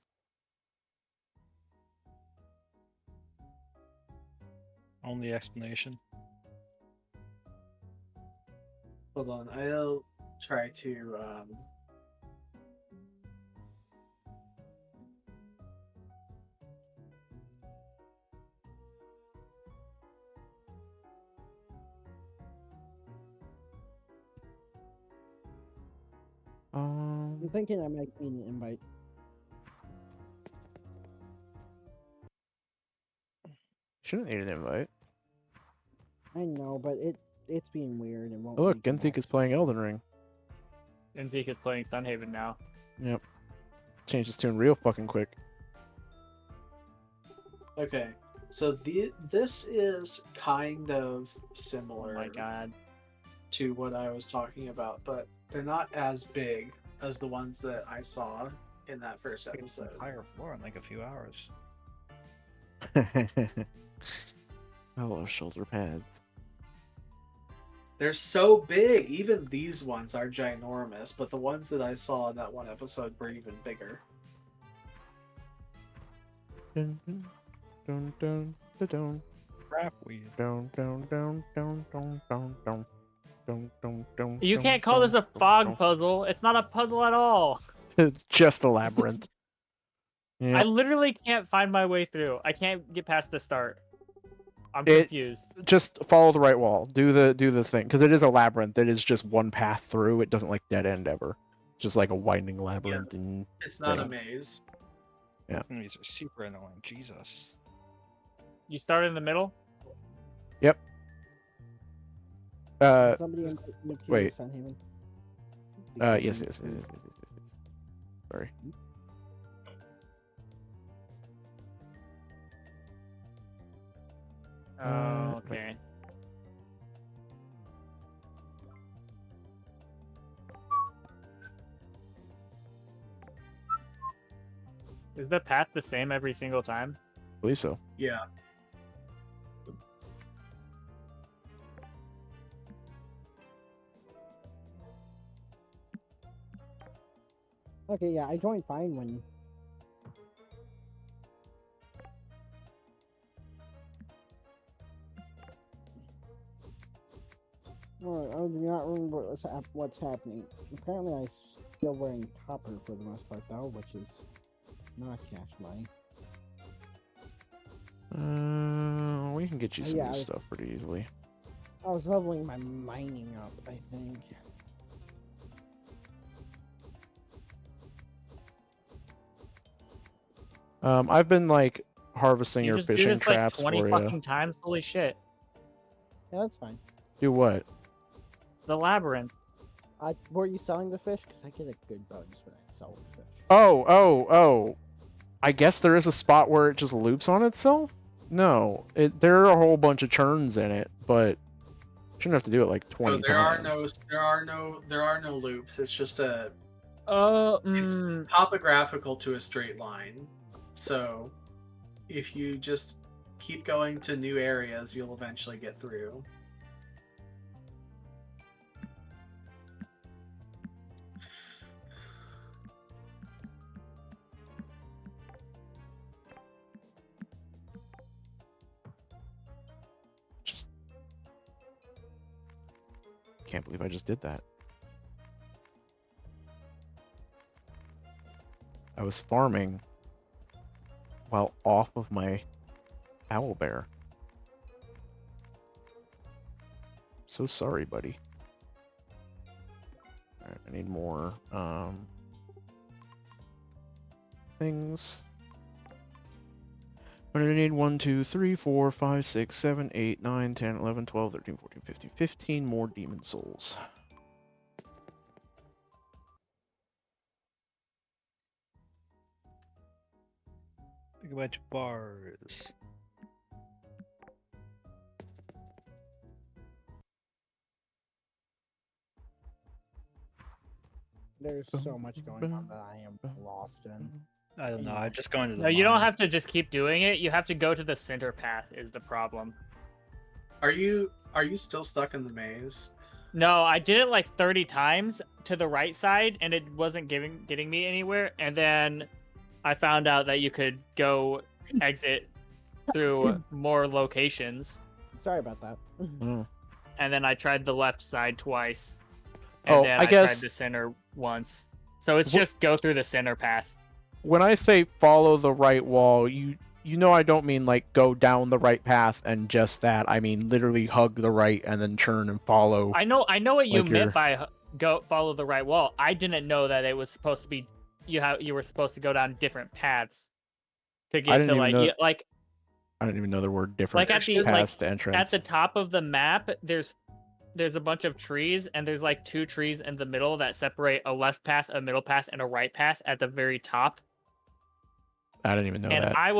D: Only explanation.
B: Hold on, I'll try to
F: I'm thinking I might need an invite.
A: Shouldn't need an invite.
F: I know, but it's being weird and won't.
A: Oh, look,
F: make it
A: Genthik
F: back.
A: is playing Elden Ring.
C: And Zeke is playing Sunhaven now.
A: Yep. Changed his tune real fucking quick.
B: Okay. So this is kind of
C: Oh
B: similar
C: my god.
B: to what I was talking about, but they're not as big as the ones that I saw in that first
D: It's an
B: episode.
D: entire floor in like a few hours.
A: I love shoulder pads.
B: They're so big. Even these ones are ginormous, but the ones that I saw in that one episode were even bigger.
A: Dun, dun, dun, dun, dun, dun,
D: Crap weed.
A: dun, dun, dun, dun, dun, dun, dun, dun, dun, dun,
C: You
A: dun,
C: can't call this a
A: dun,
C: fog
A: dun.
C: puzzle. It's not a puzzle at all.
A: It's just a labyrinth. Yeah.
C: I literally can't find my way through. I can't get past the start. I'm
A: It-
C: confused.
A: Just follow the right wall. Do the thing, because it is a labyrinth. It is just one path through. It doesn't like dead end ever. Just like a winding labyrinth. And
B: It's not a
A: Thing.
B: maze.
D: These are super annoying. Jesus.
C: You start in the middle?
A: uh,
F: Somebody invite me to
A: wait.
F: Sunhaven.
A: yes.
F: Because,
A: Sorry.
C: Oh, okay. Is the path the same every single time?
A: I believe so.
B: Yeah.
F: Okay, yeah, I joined fine when. Well, I do not remember what's happening. Apparently, I'm still wearing copper for the most part, though, which is not cash money.
A: We can get you some
F: Yeah,
A: new stuff pretty easily.
F: I was leveling my mining up, I think.
A: I've been like harvesting
C: You
A: your
C: just do
A: fishing
C: this like
A: traps
C: 20
A: for you.
C: fucking times. Holy shit!
F: Yeah, that's fine.
A: Do what?
C: The labyrinth.
F: Were you selling the fish? Because I get a good bonus when I sell the fish.
A: Oh. I guess there is a spot where it just loops on itself? No. There are a whole bunch of churns in it, but shouldn't have to do it like 20
B: So
A: times.
B: there are no loops. It's just it's
C: Mm,
B: topographical to a straight line. So if you just keep going to new areas, you'll eventually get through.
A: Just can't believe I just did that. I was farming while off of my owl bear. So sorry, buddy. Alright, I need more things. I'm gonna need 1, 2, 3, 4, 5, 6, 7, 8, 9, 10, 11, 12, 13, 14, 15, 15 more demon souls.
D: Think about your bars.
F: There's so much going on that I am lost in.
D: I don't know. I just go into the
C: no, you don't
D: mine.
C: have to just keep doing it. You have to go to the center path. Is the problem?
B: Are you still stuck in the maze?
C: No, I did it like 30 times to the right side, and it wasn't getting me anywhere. And then I found out that you could go exit through more locations.
F: Sorry about that.
A: Oh.
C: And then I tried the left side twice. And
A: Oh,
C: then
A: I
C: tried
A: guess
C: the center once. So it's just go through the center path.
A: when I say follow the right wall, you know I don't mean like go down the right path and just that. I mean literally hug the right and then turn and follow.
C: I know what you
A: Like
C: meant by go follow the right wall. I didn't know that it was supposed to be you were supposed to go down different paths to get to like
A: I didn't even know there were different
C: like at the
A: paths to entrance.
C: at the top of the map. There's a bunch of trees, and there's like 2 trees in the middle that separate a left path, a middle path, and a right path at the very top.
A: I didn't even know
C: And
A: that.
C: I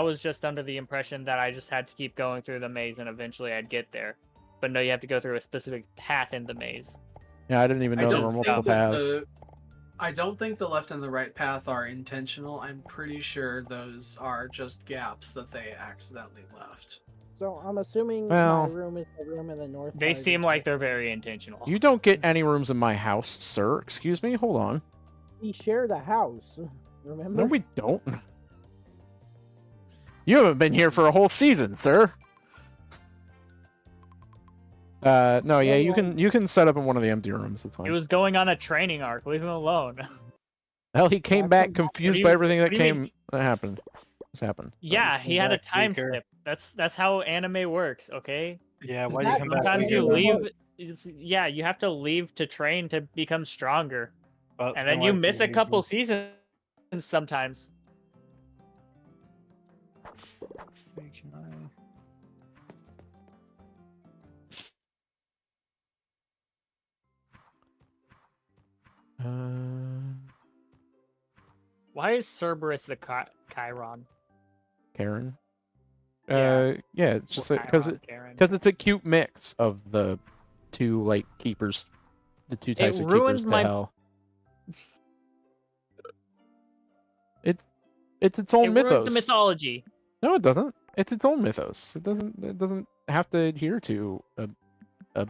C: was just under the impression that I just had to keep going through the maze and eventually I'd get there. But no, you have to go through a specific path in the maze.
A: Yeah, I didn't even know there were multiple paths.
B: I don't think the left and the right path are intentional. I'm pretty sure those are just gaps that they accidentally left.
F: So I'm assuming
A: Well,
F: my room is the room in the north.
C: They
F: part of
C: seem
F: the-
C: like they're very intentional.
A: You don't get any rooms in my house, sir. Excuse me? Hold on.
F: We shared a house. Remember?
A: No, we don't. You haven't been here for a whole season, sir. No, yeah, you can set up in one of the empty rooms. It's fine.
C: He was going on a training arc. Leave him alone.
A: Hell, he came back confused by everything that
C: what do you mean?
A: happened. What's happened?
C: Yeah, he had a
D: back
C: time
D: weaker.
C: skip. That's how anime works, okay?
D: Yeah, why do you come back?
C: Sometimes
D: later
C: you
D: then?
C: leave. Yeah, you have to leave to train to become stronger,
D: Well,
C: and then
D: why
C: you
D: do
C: miss a
D: leave
C: couple
D: me?
C: seasons sometimes. Why is Cerberus the Chiron?
A: Karen.
C: Yeah.
A: Yeah, it's just
C: Or
A: because
C: Chiron, Karen.
A: it's a cute mix of the two like keepers, the two types of
C: ruins
A: keepers to
C: my-
A: hell. It's its own
C: It
A: mythos.
C: ruins the mythology.
A: No, it doesn't. It's its own mythos. It doesn't have to adhere to a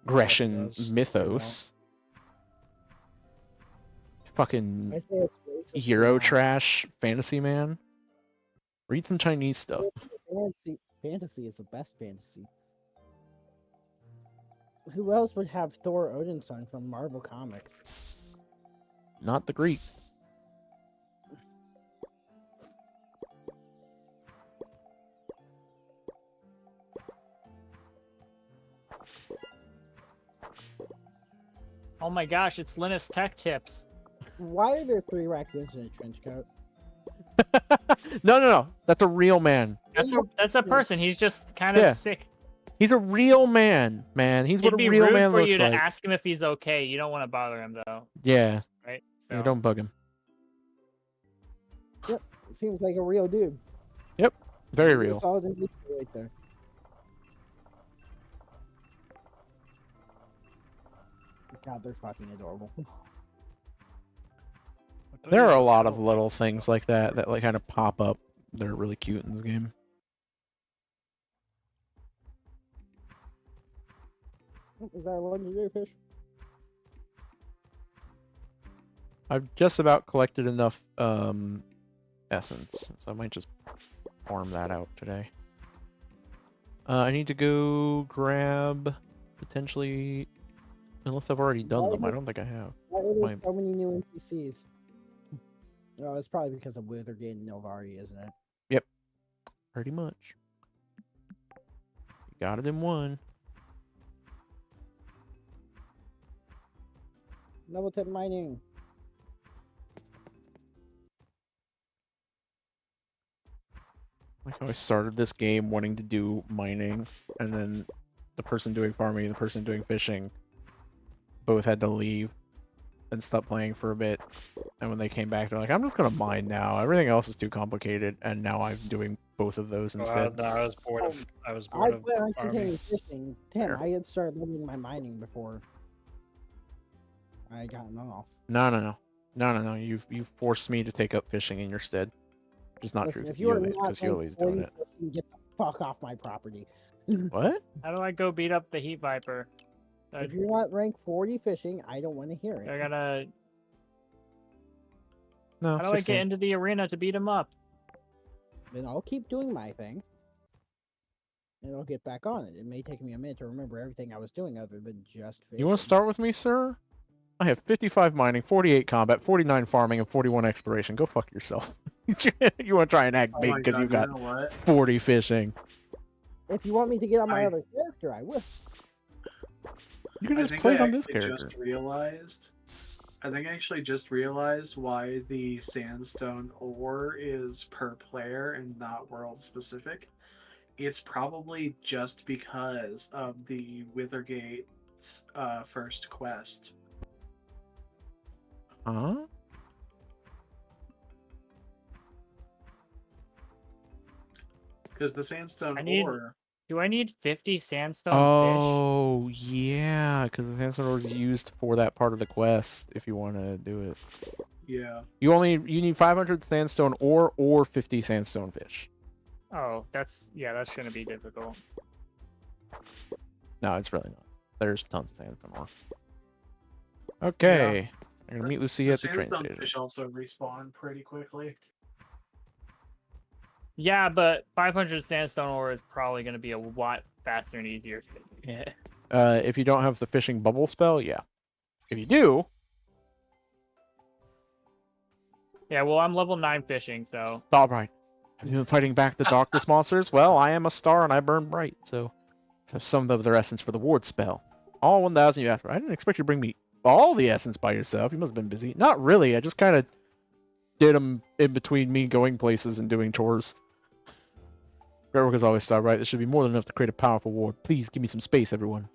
A: Grecian
D: does.
A: mythos. Fucking
F: I say it's racist
A: Euro
F: now.
A: trash fantasy man. Read some Chinese stuff.
F: Fantasy is the best fantasy. Who else would have Thor Odinson from Marvel Comics?
A: Not the Greek.
C: Oh my gosh, it's Linus Tech Tips.
F: Why are there 3 raccoons in a trench coat?
A: No. That's a real man.
C: That's a person. He's just kind of
A: Yeah.
C: sick.
A: He's a real man, man. He's what
C: It'd
A: a
C: be
A: real
C: rude
A: man
C: for
A: looks
C: you to
A: like.
C: ask him if he's okay. You don't want to bother him though,
A: Yeah.
C: right?
A: Yeah, don't bug him.
F: Yep, it seems like a real dude.
A: Very
F: You're
A: real.
F: solid and right there. God, they're fucking adorable.
A: There are a lot of little things like that that like kind of pop up. They're really cute in this game.
F: Is that a legendary fish?
A: I've just about collected enough essence, so I might just farm that out today. I need to go grab potentially, unless I've already done them. I don't think I have.
F: Why are there
A: My-
F: so many new NPCs? Oh, it's probably because of Withergate and Novari, isn't it?
A: Pretty much. You got it in one.
F: Level 10 mining.
A: Like how I started this game wanting to do mining, and then the person doing farming and the person doing fishing both had to leave and stop playing for a bit. And when they came back, they're like, I'm just gonna mine now. Everything else is too complicated, and now I'm doing both of those instead.
D: No, I was bored of. I was
F: I
D: bored of
F: plan on
D: farming.
F: continuing fishing. Tim,
A: Fair.
F: I had started learning my mining before I had gotten off.
A: No. You forced me to take up fishing in your stead. Which is not
F: Listen,
A: true,
F: if you are not
A: because
F: like
A: Yuli's doing
F: 40
A: it.
F: fishing, get the fuck off my property.
A: What?
C: How do I go beat up the Heat Viper?
F: If you're not rank 40 fishing, I don't want to hear
C: I
F: it.
C: gotta.
A: No,
C: How do I
A: 16.
C: get into the arena to beat him up?
F: Then I'll keep doing my thing. And I'll get back on it. It may take me a minute to remember everything I was doing other than just fishing.
A: You want to start with me, sir? I have 55 mining, 48 combat, 49 farming, and 41 exploration. Go fuck yourself. You want to try and act
B: Oh
A: big
B: my
A: because you
B: God,
A: got
B: know what?
A: 40 fishing.
F: If you want me to get on my
B: I-
F: other character, I will.
A: You can
B: I
A: just
B: think
A: play it
B: I
A: on this
B: actually
A: character.
B: just realized. I think I actually just realized why the sandstone ore is per player and not world specific. It's probably just because of the Withergate's first quest.
A: Huh?
B: Because the sandstone
C: I need-
B: ore.
C: Do I need 50 sandstone
A: Oh, yeah, because the sandstone ore is used for that part of the quest if you want to do it.
B: Yeah.
A: You need 500 sandstone ore or 50 sandstone fish.
C: fish? Oh, that's gonna be difficult.
A: No, it's really not. There's tons of sandstone ore. Okay. I'm gonna meet Lucy
B: The
A: at the train
B: sandstone
A: station.
B: fish also respawn pretty quickly.
C: Yeah, but 500 sandstone ore is probably gonna be a lot faster and easier. Yeah.
A: If you don't have the fishing bubble spell, yeah. If you do,
C: Yeah. Well, I'm level 9 fishing, so
A: all right. Have you been fighting back the darkness monsters? Well, I am a star and I burn bright, so have some of their essence for the ward spell. All 1,000 you asked for. I didn't expect you to bring me all the essence by yourself. You must have been busy. Not really. I just kind of did them in between me going places and doing chores. Great work as always, Star. Right? This should be more than enough to create a powerful ward. Please give me some space, everyone.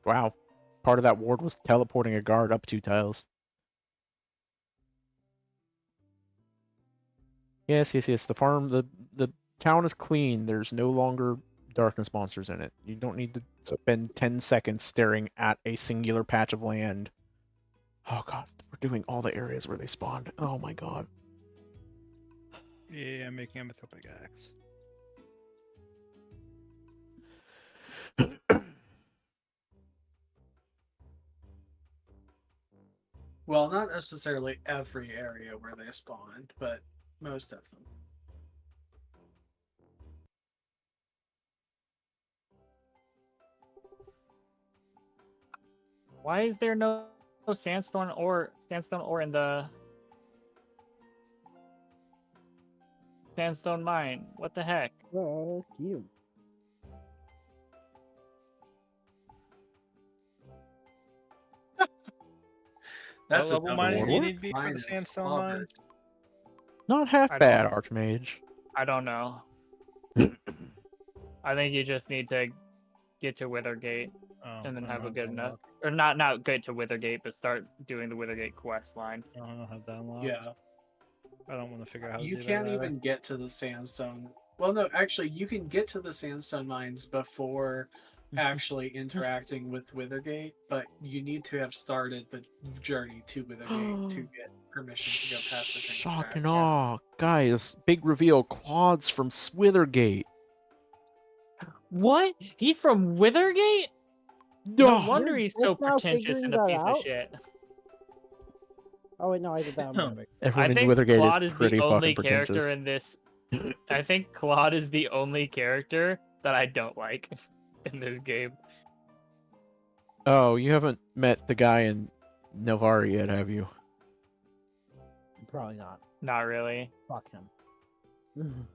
A: Wow. Part of that ward was teleporting a guard up 2 tiles. Yes. The town is clean. There's no longer darkness monsters in it. You don't need to spend 10 seconds staring at a singular patch of land. Oh god, we're doing all the areas where they spawned. Oh my god.
D: Yeah, I'm making a mythical pickaxe.
B: Well, not necessarily every area where they spawned, but most of them.
C: why is there no sandstone ore in the Sandstone mine. What the heck?
F: Fuck you.
B: That's
D: what level
B: a
D: mine do you
A: Warlord?
D: need to be for the sandstone mine?
A: Not half
C: I
A: bad,
C: don't-
A: Archmage.
C: I don't know. I think you just need to get to Withergate
D: Oh,
C: and then
D: I don't
C: have a good
D: that
C: enough,
D: unlocked.
C: or not get to Withergate, but start doing the Withergate quest line.
D: I don't have that unlocked.
B: Yeah.
D: I don't want to figure out how to
B: You
D: do that
B: can't
D: either.
B: even get to the sandstone. Well, no, actually, you can get to the sandstone mines before actually interacting with Withergate, but you need to have started the journey to Withergate to get permission to go past the train
A: Shock and
B: tracks.
A: awe. Guys, big reveal. Claude's from Swithergate.
C: What? He's from Withergate? No
A: No.
C: wonder he's so
F: Just now
C: pretentious
F: figuring
C: and a
F: that
C: piece of
F: out?
C: shit.
F: Oh wait, no, I did that on Maverick.
A: Everyone
C: I
A: in
C: think
A: Withergate
C: Claude
A: is
C: is
A: pretty
C: the only
A: fucking
C: character
A: pretentious.
C: in this. I think Claude is the only character that I don't like in this game.
A: Oh, you haven't met the guy in Novari yet, have you?
F: Probably not.
C: Not really.
F: Fuck him.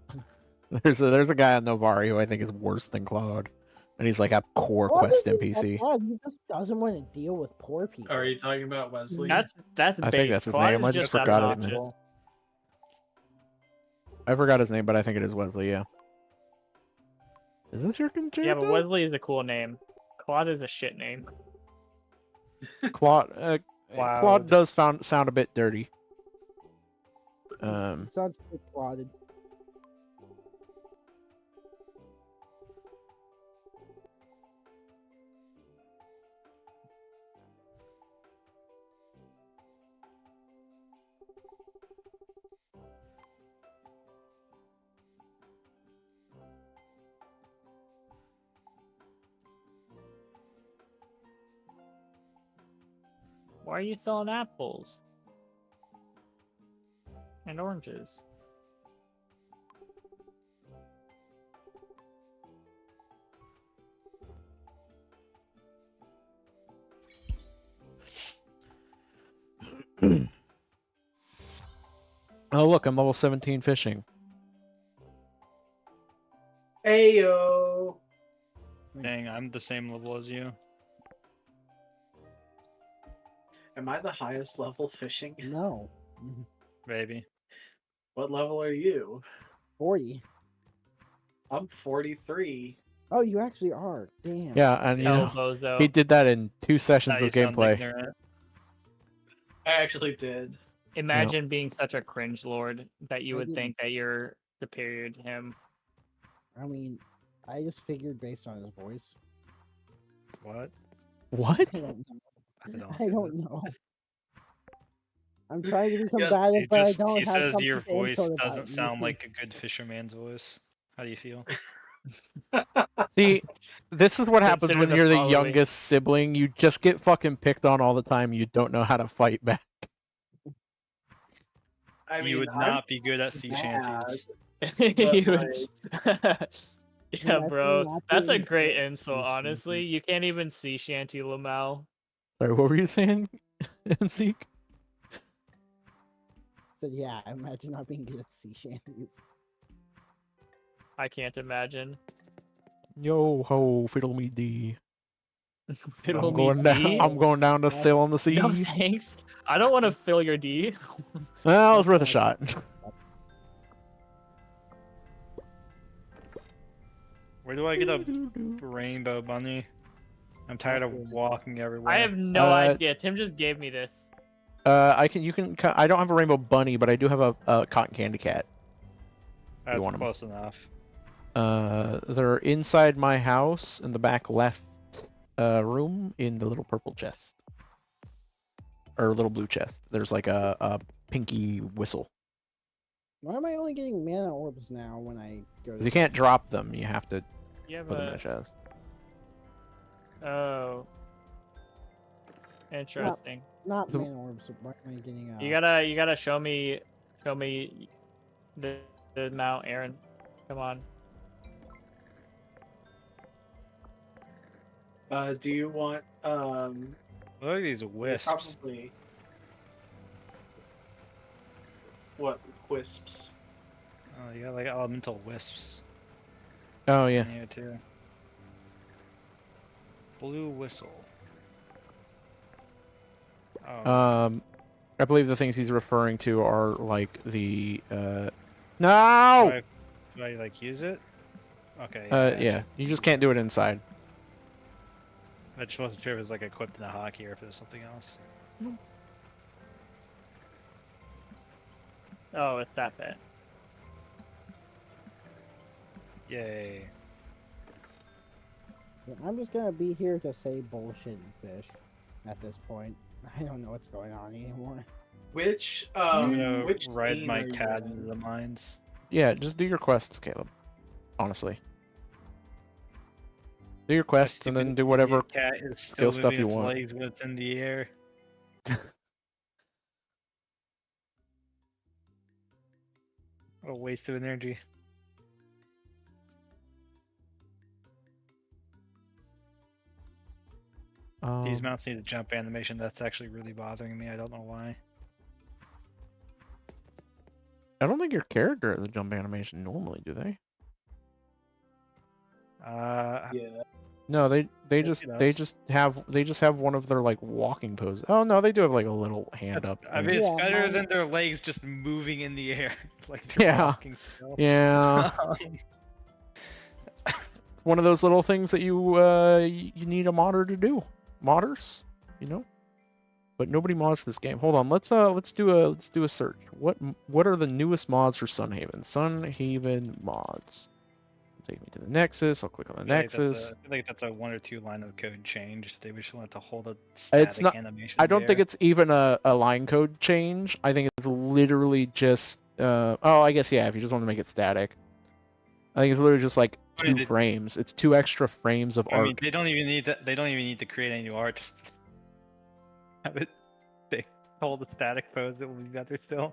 A: There's a guy in Novari who I think is worse than Claude, and he's like a core
F: What
A: quest
F: is it
A: NPC.
F: about? He just doesn't want to deal with poor people.
B: Are you talking about Wesley?
C: That's
A: I think
C: base.
A: that's his
C: Claude
A: name.
C: is
A: I just
C: just
A: forgot his name.
C: obnoxious.
A: I forgot his name, but I think it is Wesley. Yeah. Is this your conjecture?
C: Yeah, but Wesley is a cool name. Claude is a shit name.
A: Claude.
C: Cloud.
A: Claude does sound a bit dirty.
F: Sounds like plotted.
C: Why are you selling apples? And oranges?
A: Oh look, I'm level 17 fishing.
B: Ayo!
D: Dang, I'm the same level as you.
B: Am I the highest level fishing?
F: No.
D: Maybe.
B: What level are you?
F: 40.
B: I'm 43.
F: Oh, you actually are. Damn.
A: Yeah, and you know
C: Bozo.
A: he did that in 2 sessions
D: Now you
A: of
D: sound
A: gameplay.
D: ignorant.
B: I actually did.
C: Imagine being such a cringe lord that you
F: I
C: would
F: didn't-
C: think that you're superior to him.
F: I mean, I just figured based on his voice.
D: What?
A: What?
F: I don't know. I don't know. I'm trying to be combative, but I don't
D: He
F: have
D: says
F: something
D: your
F: to
D: voice
F: insult about
D: doesn't
F: you.
D: sound like a good fisherman's voice. How do you feel?
A: See, this is what happens
C: Consider
A: when
C: the
A: you're the
C: following.
A: youngest sibling. You just get fucking picked on all the time. You don't know how to fight back.
B: I mean,
D: You would
B: I'm
D: not be good at sea
B: bad.
D: shanties.
C: You would- yeah,
F: That's
C: bro.
F: not
C: That's a
F: being
C: great
F: good at
C: insult,
F: sea
C: honestly.
F: shanties.
C: You can't even see Shanty Lamel.
A: Sorry, what were you saying, Zeke?
F: So yeah, imagine not being good at sea shanties.
C: I can't imagine.
A: Yo ho, fiddle me dee.
C: Fiddle
A: I'm
C: me
A: going down.
C: D.
A: I'm going down to sail on the sea.
C: No thanks. I don't want to fill your D.
A: Well, it was worth a shot.
D: Where do I get a rainbow bunny? I'm tired of walking everywhere.
C: I have no
A: Uh,
C: idea. Tim just gave me this.
A: I don't have a rainbow bunny, but I do have a cotton candy cat.
D: That's
A: want 'em.
D: close enough.
A: They're inside my house in the back left room in the little purple chest. Or little blue chest. There's like a pinky whistle.
F: Why am I only getting mana orbs now when I go?
A: 'Cause you can't drop them. You have to
C: You have
A: put them in
C: a...
A: a chest.
C: Oh. Interesting.
F: Not
A: So-
F: mana orbs. So why am I getting?
C: You gotta show me the mount, Aaron. Come on.
B: Do you want
D: Look at these wisps.
B: probably what wisps?
D: Oh, you got like elemental wisps
A: Oh
D: in
A: yeah.
D: here too. Blue whistle. Oh,
A: I believe the things he's referring to are like the no.
D: do I like use it? Okay, yeah, I
A: Yeah,
D: actually
A: you
D: use
A: just can't do it inside.
D: I just wasn't sure if it was like equipped in a hotkey or if it was something else.
C: Oh, it's that bit.
D: Yay.
F: So I'm just gonna be here to say bullshit and fish at this point. I don't know what's going on anymore.
B: Which
D: I'm gonna
B: which
D: ride
B: scene
D: my
B: are you
D: cat
B: in?
D: into the mines.
A: Yeah, just do your quests, Caleb. Honestly, do your
D: My
A: quests and then
D: stupid
A: do whatever
D: idiot cat is
A: skill
D: still
A: stuff
D: moving
A: you
D: its
A: want.
D: legs when it's in the air. A waste of energy. These mounts need a jump animation. That's actually really bothering me. I don't know why.
A: I don't think your character has a jump animation normally, do they?
B: Yeah.
A: No, they
D: Yes, it does.
A: just have one of their like walking poses. Oh no, they do have like a little hand up.
D: I mean,
A: thing.
D: it's
F: Yeah,
D: better
F: mine-
D: than their legs just moving in the air like they're
A: Yeah.
D: walking still.
A: Yeah, it's one of those little things that you you need a modder to do. Modders, you know. But nobody mods this game. Hold on, let's do a search. What are the newest mods for Sunhaven? Sunhaven mods. Take me to the Nexus. I'll click on the Nexus.
D: I feel like that's a 1 or 2 line of code change. They just want to hold a
A: It's
D: static
A: not.
D: animation.
A: I don't think it's even a line code change. I think it's literally just. Oh, I guess yeah. If you just want to make it static, I think it's literally just like
D: I mean,
A: 2 frames. It's 2 extra frames of
D: I mean,
A: arc.
D: they don't even need to. They don't even need to create any new art. Just have it. They hold a static pose. It will be better still.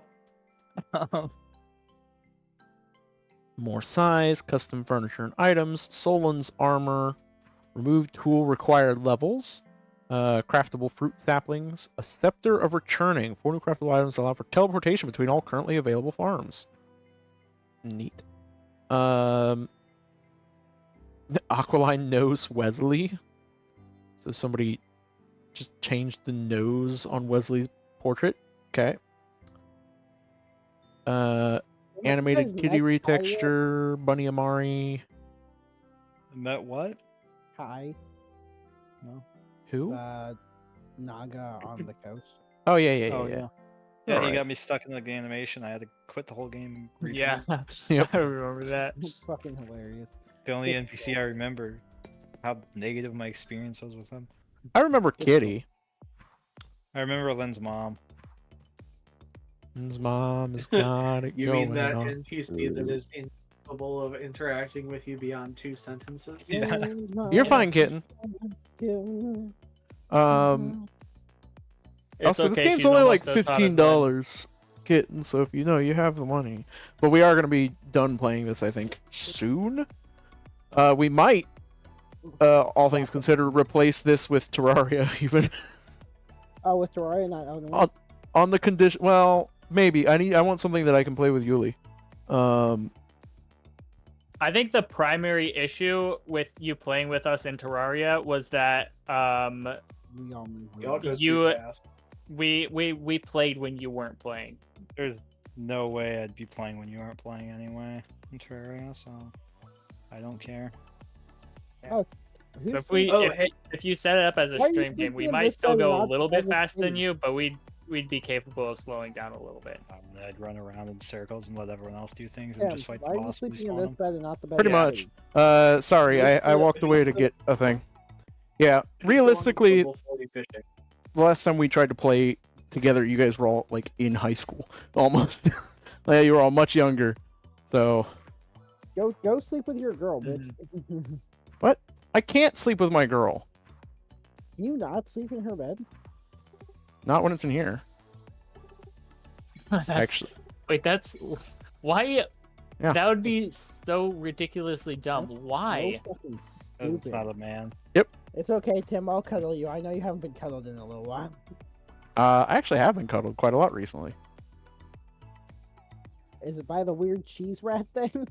A: More size, custom furniture and items, Solon's armor, remove tool required levels, craftable fruit saplings, a scepter of returning. 4 new craftable items allow for teleportation between all currently available farms. Neat. Aqualine knows Wesley. So somebody just changed the nose on Wesley's portrait. Okay. Animated kitty retexture, Bunny Amari.
D: Met what?
F: Hi,
A: Who?
F: Naga on the coast.
A: Oh yeah.
D: Yeah, he
A: Alright.
D: got me stuck in the animation. I had to quit the whole game. and replay
C: Yeah,
D: it.
A: Yep.
C: I remember that.
F: It's fucking hilarious.
D: The only NPC I remember how negative my experience was with him.
A: I remember Kitty.
D: I remember Lynn's mom.
A: His mom has got it
B: You
A: going
B: mean that
A: on.
B: NPC that is incapable of interacting with you beyond 2 sentences?
D: Yeah.
A: You're fine, kitten.
C: It's
A: Also, this
C: okay,
A: game's
C: she's
A: only like
C: almost as hot as Lynn.
A: $15, kitten. So if you have the money, but we are gonna be done playing this, I think, soon. We might, all things considered, replace this with Terraria even
F: Oh, with Terraria, not Elden Ring.
A: on the condition. Well, maybe I want something that I can play with Yuli.
C: I think the primary issue with you playing with us in Terraria was that
F: We all move
B: Y'all
F: around.
B: go
C: You-
B: too fast.
C: we played when you weren't playing.
D: There's no way I'd be playing when you aren't playing anyway in Terraria, so I don't care.
F: Who's
C: If we
B: Oh,
C: if,
B: hey.
C: if you set it up as a
F: Why are you
C: stream game, we
F: thinking of
C: might
F: this
C: still
F: as
C: go a
F: not
C: little bit
F: Elden
C: faster than
F: Ring?
C: you, but we'd be capable of slowing down a little bit.
D: I'd run around in circles and let everyone else do things
F: Tim,
D: and just fight
F: why
D: the
F: are you
D: boss.
F: sleeping in
D: respawn
F: this
D: them.
F: bed and not the bed?
A: Pretty
F: you're
A: much.
F: in?
A: Sorry, I walked away to get a thing. Yeah, realistically,
B: Level 40 fishing.
A: the last time we tried to play together, you guys were all like in high school, almost. Like, you were all much younger, so
F: Go sleep with your girl, bitch.
A: I can't sleep with my girl.
F: Can you not sleep in her bed?
A: Not when it's in here.
C: That's,
A: Actually,
C: wait, that's why.
A: Yeah.
C: That would be so ridiculously dumb.
F: That's
C: Why?
F: So fucking
D: It's
F: stupid.
D: not a man.
F: It's okay, Tim. I'll cuddle you. I know you haven't been cuddled in a little while.
A: I actually have been cuddled quite a lot recently.
F: Is it by the weird cheese rat thing?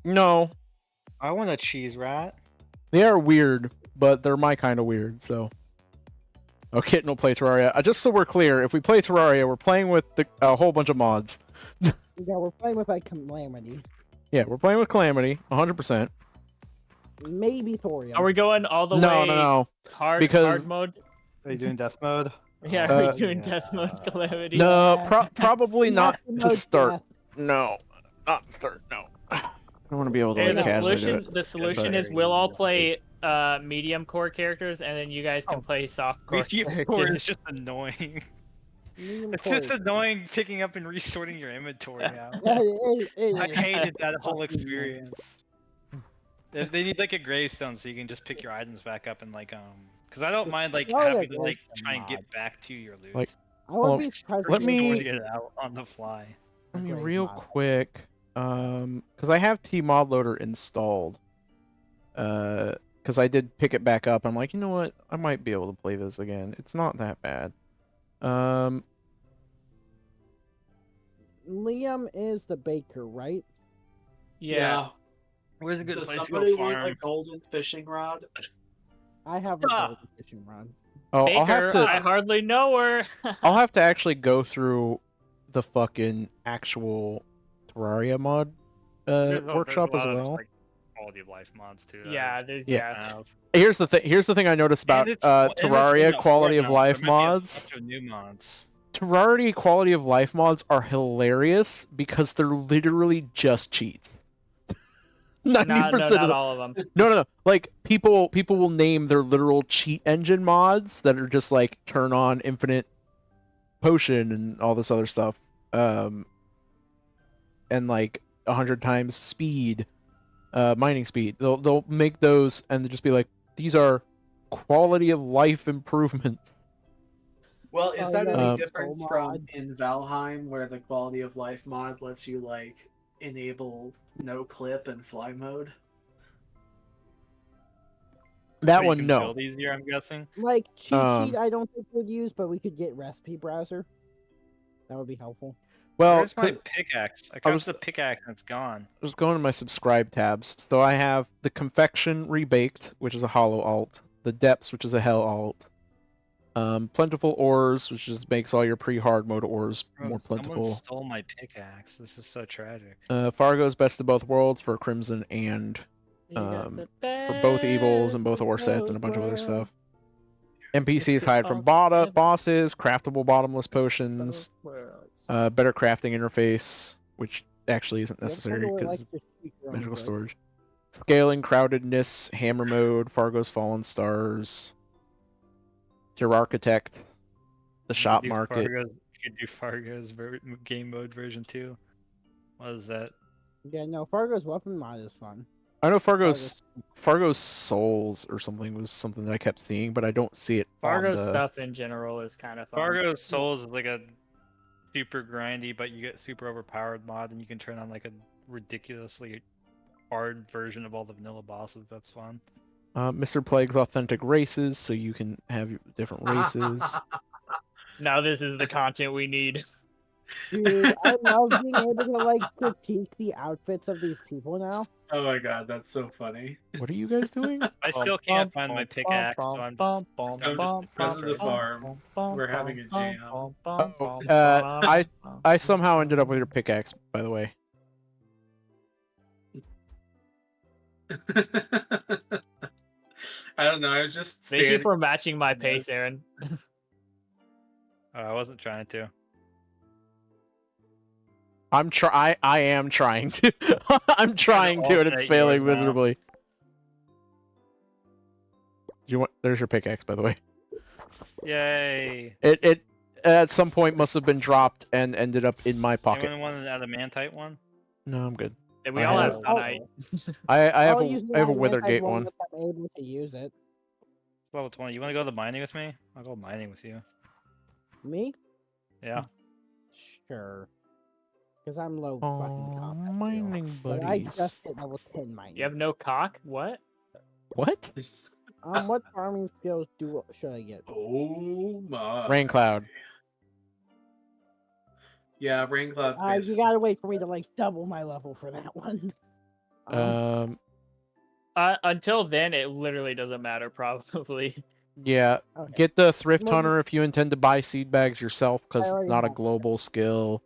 A: No,
D: I want a cheese rat.
A: they are weird, but they're my kind of weird. So, oh, Kitten will play Terraria. Just so we're clear, if we play Terraria, we're playing with a whole bunch of mods.
F: Yeah, we're playing with like Calamity.
A: Yeah, we're playing with Calamity, 100%.
F: Maybe Thorium.
C: Are we going all the
A: No,
C: way
A: no.
C: hard
A: because-
C: hard mode?
D: Are you doing death mode?
C: Yeah, are
A: Uh,
C: we doing death mode Calamity?
A: No,
F: Yes.
A: probably not
F: Master
A: to
F: mode
A: start.
F: death.
A: No, not to start. No. I want to be able to
C: Hey,
A: like
C: the
A: casually do
C: solution
A: it.
C: the solution
A: but-
C: is we'll all play medium core characters, and then you guys can play soft core
D: Core
C: characters.
D: is just annoying.
F: Medium
D: It's
F: core.
D: just annoying picking up and resorting your inventory out.
F: Yeah, it
D: I
F: is.
D: hated that whole
F: Fucking
D: experience. They need like a gravestone so you can just pick your items back up and like because I don't mind like
F: Oh, yeah,
D: having to like
F: gravestone
D: try and
F: mod.
D: get back to your loot.
A: Like,
F: I wouldn't
A: Well,
F: be surprised.
A: let
F: if
A: me-
F: they
D: Sorting
F: did
D: it out on the fly.
A: Let me
F: Great
A: real
F: mod.
A: quick, because I have Tmod Loader installed. Because I did pick it back up. I'm like, you know what? I might be able to play this again. It's not that bad.
F: Liam is the baker, right?
C: Yeah.
D: Where's a good
B: Does
D: place to
B: somebody
D: go
B: want
D: farm?
B: a golden fishing rod?
F: I have a
C: Ah.
F: golden fishing rod.
A: Oh,
C: Baker,
A: I'll have to.
C: I hardly know her.
A: I'll have to actually go through the fucking actual Terraria mod
D: There's
A: workshop
D: a
A: as
D: lot of,
A: well.
D: like, quality of life mods too. that
C: Yeah,
D: I
C: there's
A: Yeah.
C: yeah.
A: Here's the thing. Here's the thing I noticed about
D: And it's- and it's only
A: Terraria
D: got
A: quality
D: 4
A: of
D: now, so
A: life
D: there might be a
A: mods.
D: bunch of new mods.
A: Terraria quality of life mods are hilarious because they're literally just cheats. 90%
C: No,
A: of
C: not
A: them.
C: all of them.
A: No. Like people will name their literal cheat engine mods that are just like turn on infinite potion and all this other stuff. And like 100 times speed, mining speed. They'll make those and they'll just be like, these are quality of life improvements.
B: Well, is
F: Oh,
B: that
F: no,
B: any
A: Um,
B: different
F: mod.
B: from in Valheim, where the quality of life mod lets you like enable no clip and fly mode?
A: That
D: So you
A: one,
D: can
A: no.
D: build easier, I'm guessing.
F: Like cheat
A: Um,
F: sheet, I don't think we'd use, but we could get recipe browser. That would be helpful.
A: Well,
D: Where's my
A: I
D: pickaxe? I
A: was-
D: crafted the pickaxe and it's gone.
A: was going to my subscribe tabs. So I have the confection rebaked, which is a hollow alt. The depths, which is a hell alt. Plentiful ores, which just makes all your pre-hard mode ores
D: Bro,
A: more
D: someone
A: plentiful.
D: stole my pickaxe. This is so tragic.
A: Fargo's best of both worlds for Crimson and
C: You got
A: Um,
C: the
A: for both evils and both
C: best of
A: ore sets
C: both
A: and a bunch of other
C: worlds.
A: stuff. NPCs
C: It's
A: hide from
C: all together.
A: bosses, craftable bottomless potions,
C: Both worlds.
A: better crafting interface, which actually isn't
F: Yeah,
A: necessary
F: Fargo
A: because
F: likes to shoot your own
A: magical
F: brick.
A: storage. Scaling, crowdedness, hammer mode, Fargo's Fallen Stars, Tier Architect, the shop market.
D: You could do Fargo's game mode version 2. What is that?
F: Yeah, no, Fargo's weapon mod is fun.
A: I know Fargo's Souls or something was something that I kept seeing, but I don't see it.
C: Fargo's
A: on the...
C: stuff in general is kind of fun.
D: Fargo's Souls is like a super grindy, but you get super overpowered mod, and you can turn on like a ridiculously hard version of all the vanilla bosses. That's fun.
A: Mr. Plague's authentic races, so you can have your different races.
C: Now this is the content we need.
F: Dude, I love being able to like critique the outfits of these people now.
B: Oh my god, that's so funny.
A: What are you guys doing?
D: I still can't find my pickaxe, so I'm just
B: Rest of the farm. We're having a jam.
A: I somehow ended up with your pickaxe, by the way.
B: I don't know. I was just
C: Thank you
B: standing.
C: for matching my pace, Aaron.
D: I wasn't trying to.
A: I am trying to. I'm trying to, and it's
D: alternate
A: failing
D: yours now.
A: miserably. Do you want? There's your pickaxe, by the way.
D: Yay!
A: It at some point must have been dropped and ended up in my pocket.
D: Anyone want an adamantite one?
A: No, I'm good.
C: And we
A: I
C: all
A: have-
C: have Sunite.
A: I have
F: I'll
A: a
F: use the
A: I have a
F: adamantite
A: Withergate
F: one
A: one.
F: if I'm able to use it.
D: Level 20. You want to go to the mining with me? I'll go mining with you.
F: Me?
D: Yeah.
F: Sure. Because I'm low
A: Oh,
F: fucking combat. skill.
A: mining
F: But I
A: buddies.
F: just hit level 10 mining.
C: You have no cock? What?
A: What?
F: What farming skills should I get?
B: Oh my.
A: Rain cloud.
B: Yeah, rain clouds.
F: You
B: basically.
F: gotta wait for me to like double my level for that one.
C: Until then, it literally doesn't matter, probably.
A: Yeah,
F: Okay.
A: get the Thrift
F: Well,
A: Hunter if you intend to buy seed bags yourself, because it's
F: already
A: not a
F: have that.
A: global skill.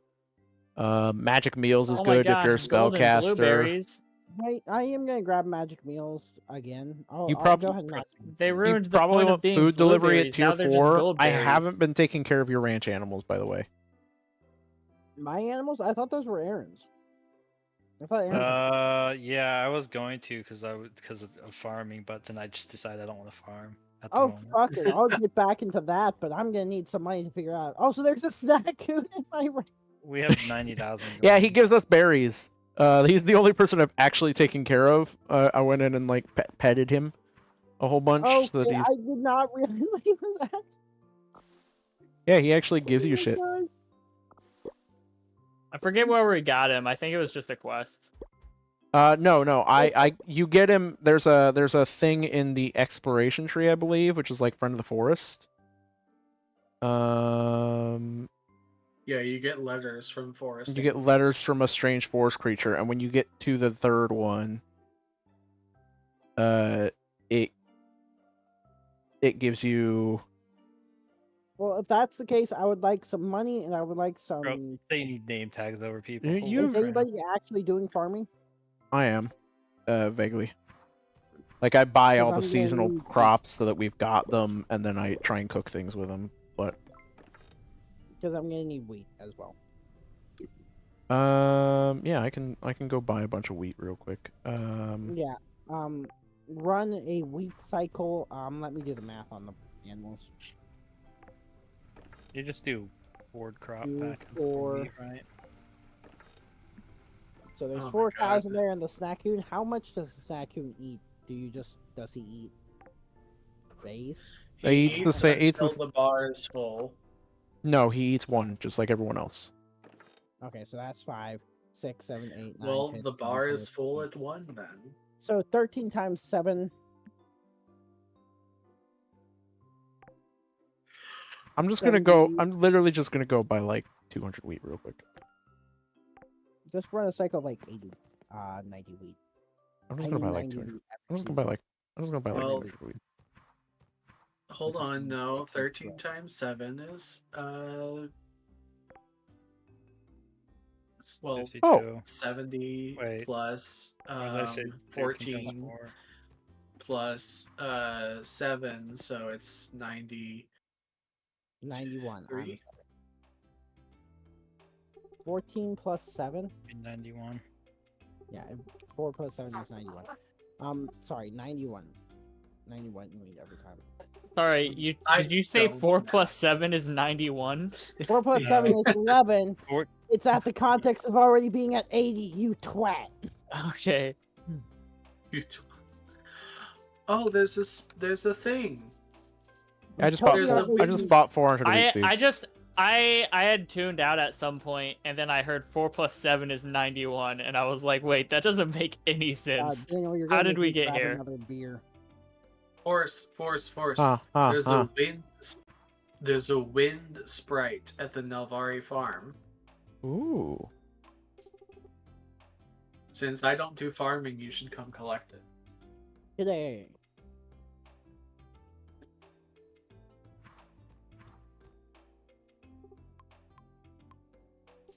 A: Magic Meals is
C: Oh my
A: good if you're a
C: gosh, golden
A: spellcaster.
C: blueberries.
F: Wait, I am gonna grab magic meals again.
A: You
F: I'll
A: prob-
F: go ahead and not.
C: They
A: You
C: ruined the
A: probably
C: point of
A: want
C: being
A: food delivery at
C: blueberries.
A: tier
C: Now they're just
A: 4. I
C: goldberries.
A: haven't been taking care of your ranch animals, by the way.
F: My animals? I thought those were errands. I thought errands.
D: Yeah, I was going to because of farming, but then I just decided I don't want to farm at the
F: Oh
D: moment.
F: fuck it! I'll get back into that, but I'm gonna need some money to figure out. Oh, so there's a snack coon in my ranch.
D: We have 90,000.
A: Yeah, he gives us berries. He's the only person I've actually taken care of. I went in and like petted him a whole bunch.
F: Oh,
A: So that he's...
F: I did not realize he was that.
A: Yeah, he actually gives you shit.
C: I forget where we got him. I think it was just a quest.
A: No. You get him. There's a thing in the exploration tree, I believe, which is like friend of the forest.
B: Yeah, you get letters from forest.
A: You get letters from a strange forest creature, and when you get to the third one, it gives you.
F: Well, if that's the case, I would like some money, and I would like some.
D: Bro, they need name tags over people.
A: You-
F: Is anybody actually doing farming?
A: I am, vaguely. Like I buy all the
F: I'm gonna
A: seasonal
F: need-
A: crops so that we've got them, and then I try and cook things with them. But
F: Because I'm gonna need wheat as well.
A: yeah, I can go buy a bunch of wheat real quick.
F: Yeah. Run a wheat cycle. Let me do the math on the animals.
D: You just do board crop
F: Do
D: back and
F: four.
D: forth, right?
F: So there's
B: Oh my
F: 4,000
B: God.
F: there in the snack coon. How much does the snack coon eat? Does he eat base?
A: He eats the same- eats
B: until
A: the-
B: the bar is full.
A: No, he eats one, just like everyone else.
F: Okay, so that's 5, 6, 7, 8, 9.
B: Well,
F: 10,
B: the bar
F: 11,
B: is full at 1 then.
F: So 13 times 7.
A: I'm just gonna go.
F: 70.
A: I'm literally just gonna go buy like 200 wheat real quick.
F: Just run a cycle of like 80, 90 wheat.
A: I'm
F: I
A: just
F: need
A: gonna buy like
F: 90
A: 200.
F: wheat
A: I'm
F: every
A: just gonna buy
F: season.
A: like. I'm just gonna buy like
B: Well,
A: 200 wheat.
B: Hold
F: Which is
B: on, no.
F: not
B: 13
F: right.
B: times 7 is well,
D: 52.
B: 70
D: Wait.
B: plus
D: Unless it 13 times
B: 14
D: 4.
B: plus 7, so it's 90.
F: 91.
B: Three.
F: I'm sorry. 14 plus 7?
D: 91.
F: Yeah, 4 plus 7 is 91. Sorry, 91. 91 wheat every time.
C: Sorry,
B: I
C: did you say
B: don't
C: 4
B: know.
C: plus 7 is 91?
F: 4 plus 7 is 11.
D: Four-
F: It's at the context of already being at 80, you twat.
C: Okay.
B: Oh, there's a thing.
A: I just
F: Tell
A: bought.
F: me
B: There's
F: how
B: a
A: I
F: many
A: just
F: wheat-
A: bought 400 wheat seeds.
C: I just I had tuned out at some point, and then I heard 4 plus 7 is 91, and I was like, wait, that doesn't make any sense.
F: Daniel, you're
C: How
F: gonna
C: did
F: make
C: we
F: me
C: get
F: grab
C: here?
F: Another beer.
B: Force. There's a wind sprite at the Nelvari farm.
A: Ooh.
B: Since I don't do farming, you should come collect it.
F: Today.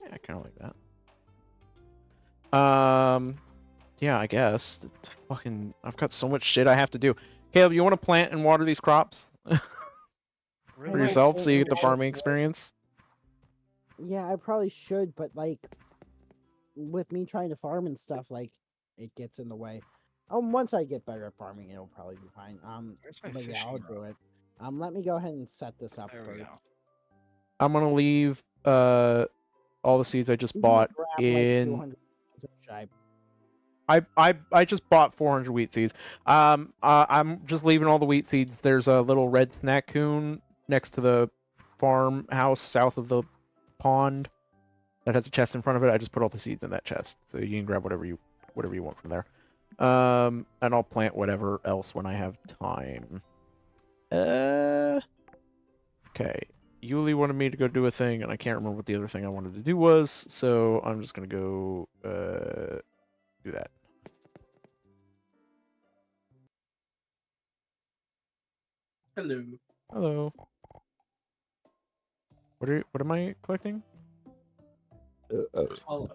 A: Yeah, I kind of like that. Yeah, I guess. Fucking, I've got so much shit I have to do. Caleb, you want to plant and water these crops for
F: Really?
A: yourself so you get the farming experience?
F: Yeah, I probably should, but like, with me trying to farm and stuff, like, it gets in the way. Once I get better at farming, it'll probably be fine.
D: Where's my
F: But yeah,
D: fishing
F: I'll
D: rod?
F: do it. Let me go ahead and set this up
D: There we
F: first.
D: go.
A: I'm gonna leave all the seeds I just
F: You can
A: bought
F: grab, like,
A: in.
F: 200 should
A: I just bought 400 wheat seeds. I'm just leaving all the wheat seeds. There's a little red snack coon next to the farmhouse south of the pond that has a chest in front of it. I just put all the seeds in that chest, so you can grab whatever you want from there. And I'll plant whatever else when I have time. Okay. Yuli wanted me to go do a thing, and I can't remember what the other thing I wanted to do was, so I'm just gonna go do that.
B: Hello.
A: Hello. What am I collecting?
B: Hello.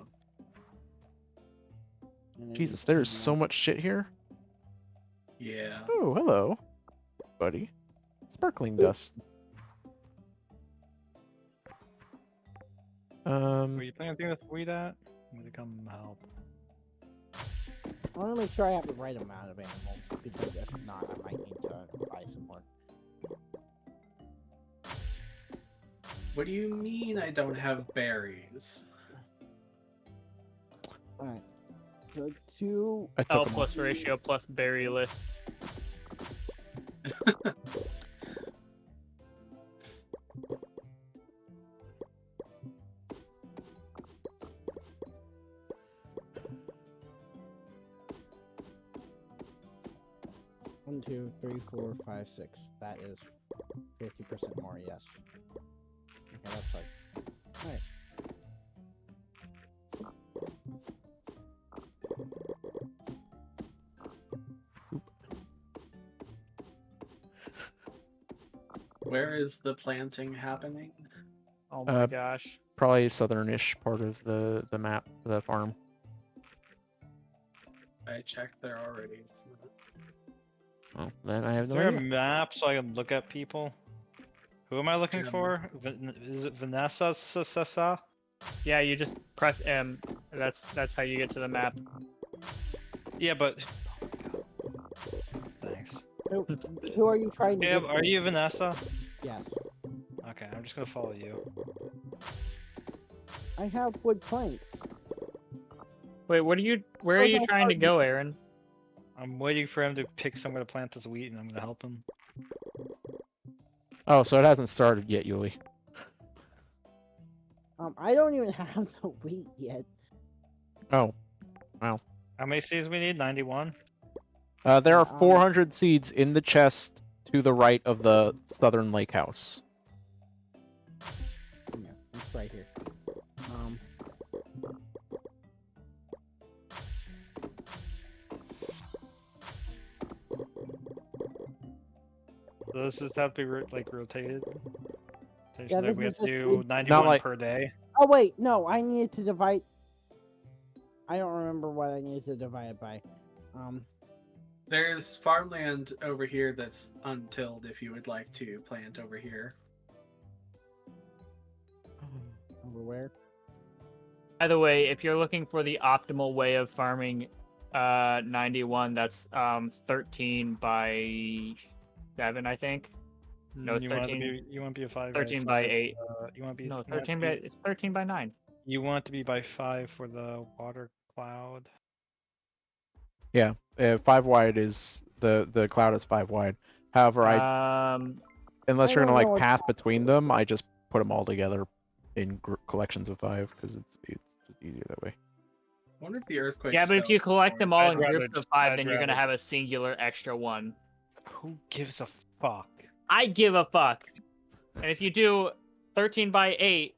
A: Jesus, there's so much shit here.
B: Yeah.
A: Oh, hello, buddy. Sparkling dust.
D: Were you playing anything with weed at? I'm gonna come help.
F: I want to make sure I have the right amount of animals, because if not, I might need to buy some more.
B: What do you mean I don't have berries?
F: Alright. So 2...
A: I
C: L
A: took them
C: plus ratio plus berry list.
F: One, 2, 3, 4, 5, 6. That is 50% more, yes. Okay, that's like... Alright.
B: Where is the planting happening?
C: Oh my
A: Uh,
C: gosh.
A: probably southernish part of the map, the farm.
B: I checked there already. It's not.
A: Oh, then I have
D: Is
A: no
D: there a
A: idea.
D: map so I can look at people? Who am I looking
B: Yeah.
D: for? Is it Vanessa Sasa?
C: Yeah, you just press M. That's how you get to the map.
D: Yeah, but thanks.
F: Who are you trying to
D: Yeah,
F: get
D: are
F: to?
D: you Vanessa?
F: Yes.
D: Okay, I'm just gonna follow you.
F: I have wood planks.
C: Wait, where are
F: Those
C: you
F: are
C: trying to
F: hard.
C: go, Aaron?
D: I'm waiting for him to pick somewhere to plant this wheat, and I'm gonna help him.
A: Oh, so it hasn't started yet, Yuli.
F: I don't even have the wheat yet.
A: Oh,
D: How many seeds we need? 91?
A: there are
F: Yeah,
A: 400 seeds in the chest to the right of the southern lake house.
F: Yeah, it's right here.
D: So this just have to be like rotated.
F: Yeah, this
D: we
F: is
D: have to
F: just
D: do
F: weed.
D: 91
A: like-
D: per day.
F: Oh wait, no, I needed to divide. I don't remember what I needed to divide it by.
B: There's farmland over here that's untilled if you would like to plant over here.
F: Over where?
C: By the way, if you're looking for the optimal way of farming 91, that's 13 by 7, I think. No, it's
D: you want
C: 13.
D: to be you want to be a 5
C: 13 by
D: 5,
C: 8.
D: you want to be
C: No,
D: you want
C: 13
D: to
C: by
D: be,
C: it's 13 by 9.
D: you want to be by 5 for the water cloud.
A: Yeah, 5 wide is the cloud is 5 wide. However, unless
F: I
A: you're gonna
F: don't know
A: like
F: what-
A: path between them, I just put them all together in collections of 5 because it's just easier that way.
B: I wonder if the earthquake.
C: Yeah, but if
B: spell
C: you
B: is
C: collect
B: more-
C: them all
D: I'd
C: in
D: rather
C: groups of
D: just-
C: 5,
D: I'd
C: then you're gonna
D: rather-
C: have a singular extra one.
D: Who gives a fuck?
C: I give a fuck. And if you do 13 by 8,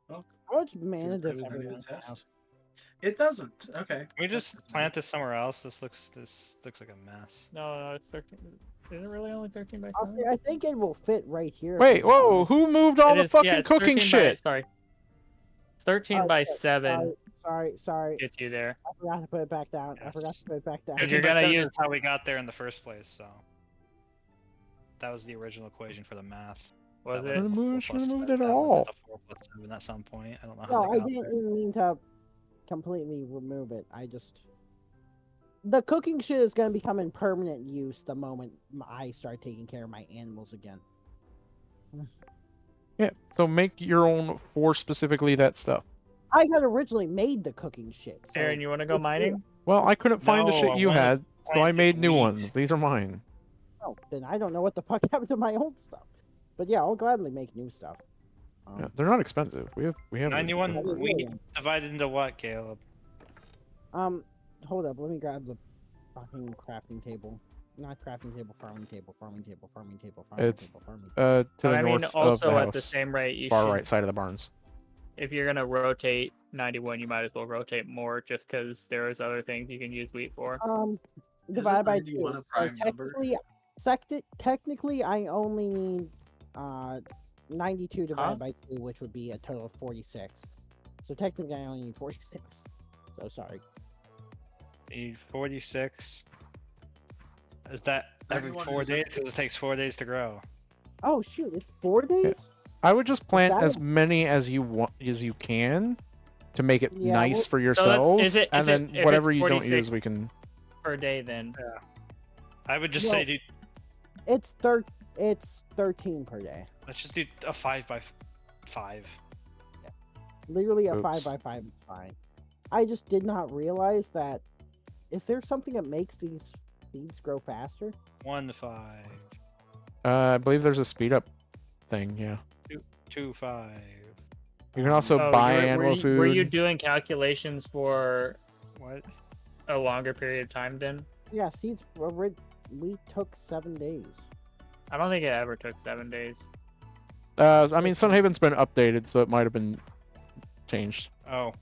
F: How much mana
B: It
F: does
B: was ready to
F: everyone have?
B: test. It doesn't. Okay.
D: Can we
B: That's
D: just
B: good to know.
D: plant this somewhere else? This looks like a mess.
C: no, it's 13. Is it really only 13 by
F: Honestly,
C: 7?
F: I think it will fit right here. if
A: Wait,
F: we just
A: whoa! Who moved all the fucking
C: it's
A: cooking
C: 13
A: shit?
C: sorry. It's 13
F: Oh,
C: by
F: shit.
C: 7
F: Sorry.
C: gets you there.
F: I forgot to put it back down. I
D: Yes.
F: forgot to put it back down.
C: If you're
D: 13 by
C: gonna
D: 7
C: use-
D: is how we got there in the first place, so that was the original equation for the math.
C: Was
D: That
C: it?
A: Shouldn't have moved-
D: 4
A: shouldn't have
D: plus
A: moved
D: 7,
A: it at
D: that was
A: all.
D: the 4 plus 7 at some point. I don't know how
F: No,
D: they
F: I
D: got
F: didn't
D: there.
F: even mean to completely remove it. I just... The cooking shit is going to become in permanent use the moment I start taking care of my animals again.
A: Yeah, so make your own for specifically that stuff.
F: I had originally made the cooking shit. So
C: Aaron, you want to go
F: it's
C: mining?
A: Well, I couldn't find the
D: No,
A: shit
D: I
A: you
D: wanna
A: had, so
D: plant
A: I made
D: this
A: new
D: wheat.
A: ones. These are mine.
F: Oh, then I don't know what the fuck happened to my old stuff. But yeah, I'll gladly make new stuff.
A: Yeah, they're not expensive. We have
D: 91
F: Yeah.
D: wheat divided into what, Caleb?
F: Hold up, let me grab the fucking crafting table. not crafting table, farming table, farming table, farming table, farming
A: It's
F: table, farming.
A: to
C: But
A: the
C: I mean,
A: north of
C: also
A: the
C: at
A: house,
C: the same rate, you
A: far
C: should.
A: right side of the barns.
C: If you're gonna rotate 91, you might as well rotate more, just because there's other things you can use wheat for.
F: Divided by 2.
B: 91 a prime number?
F: Technically, I only need 92 divided by 2, which would be a total of 46. So technically, I only need 46. So sorry.
D: Need 46. Is that every
B: 91
D: 4
B: is
D: days? Because it takes 4 days to grow.
F: Oh shoot! It's 4 days.
A: I would just plant
F: that
A: as
F: a-
A: many as you want as you can to make it
F: Yeah,
A: nice
F: well-
A: for
C: is
A: yourselves,
C: it-
A: and
C: is it-
A: then
C: if it's
A: whatever you don't
C: 46
A: use, we can.
C: Per day, then.
D: I would just
F: Well-
D: say, dude,
F: It's 13 per day.
D: let's just do a 5 by 5.
F: Literally a
A: Oops.
F: 5 by 5 is fine. I just did not realize that. Is there something that makes these seeds grow faster?
D: 1 to 5.
A: I believe there's a speed up thing. Yeah,
D: 2 5.
A: you can also
C: Oh,
A: buy
C: were
A: animal
C: you,
A: food.
C: Were you doing calculations for
D: What?
C: a longer period of time then?
F: Yeah, seeds. We took 7 days.
C: I don't think it ever took 7 days.
A: I mean, Sunhaven's been updated, so it might have been changed
D: Oh,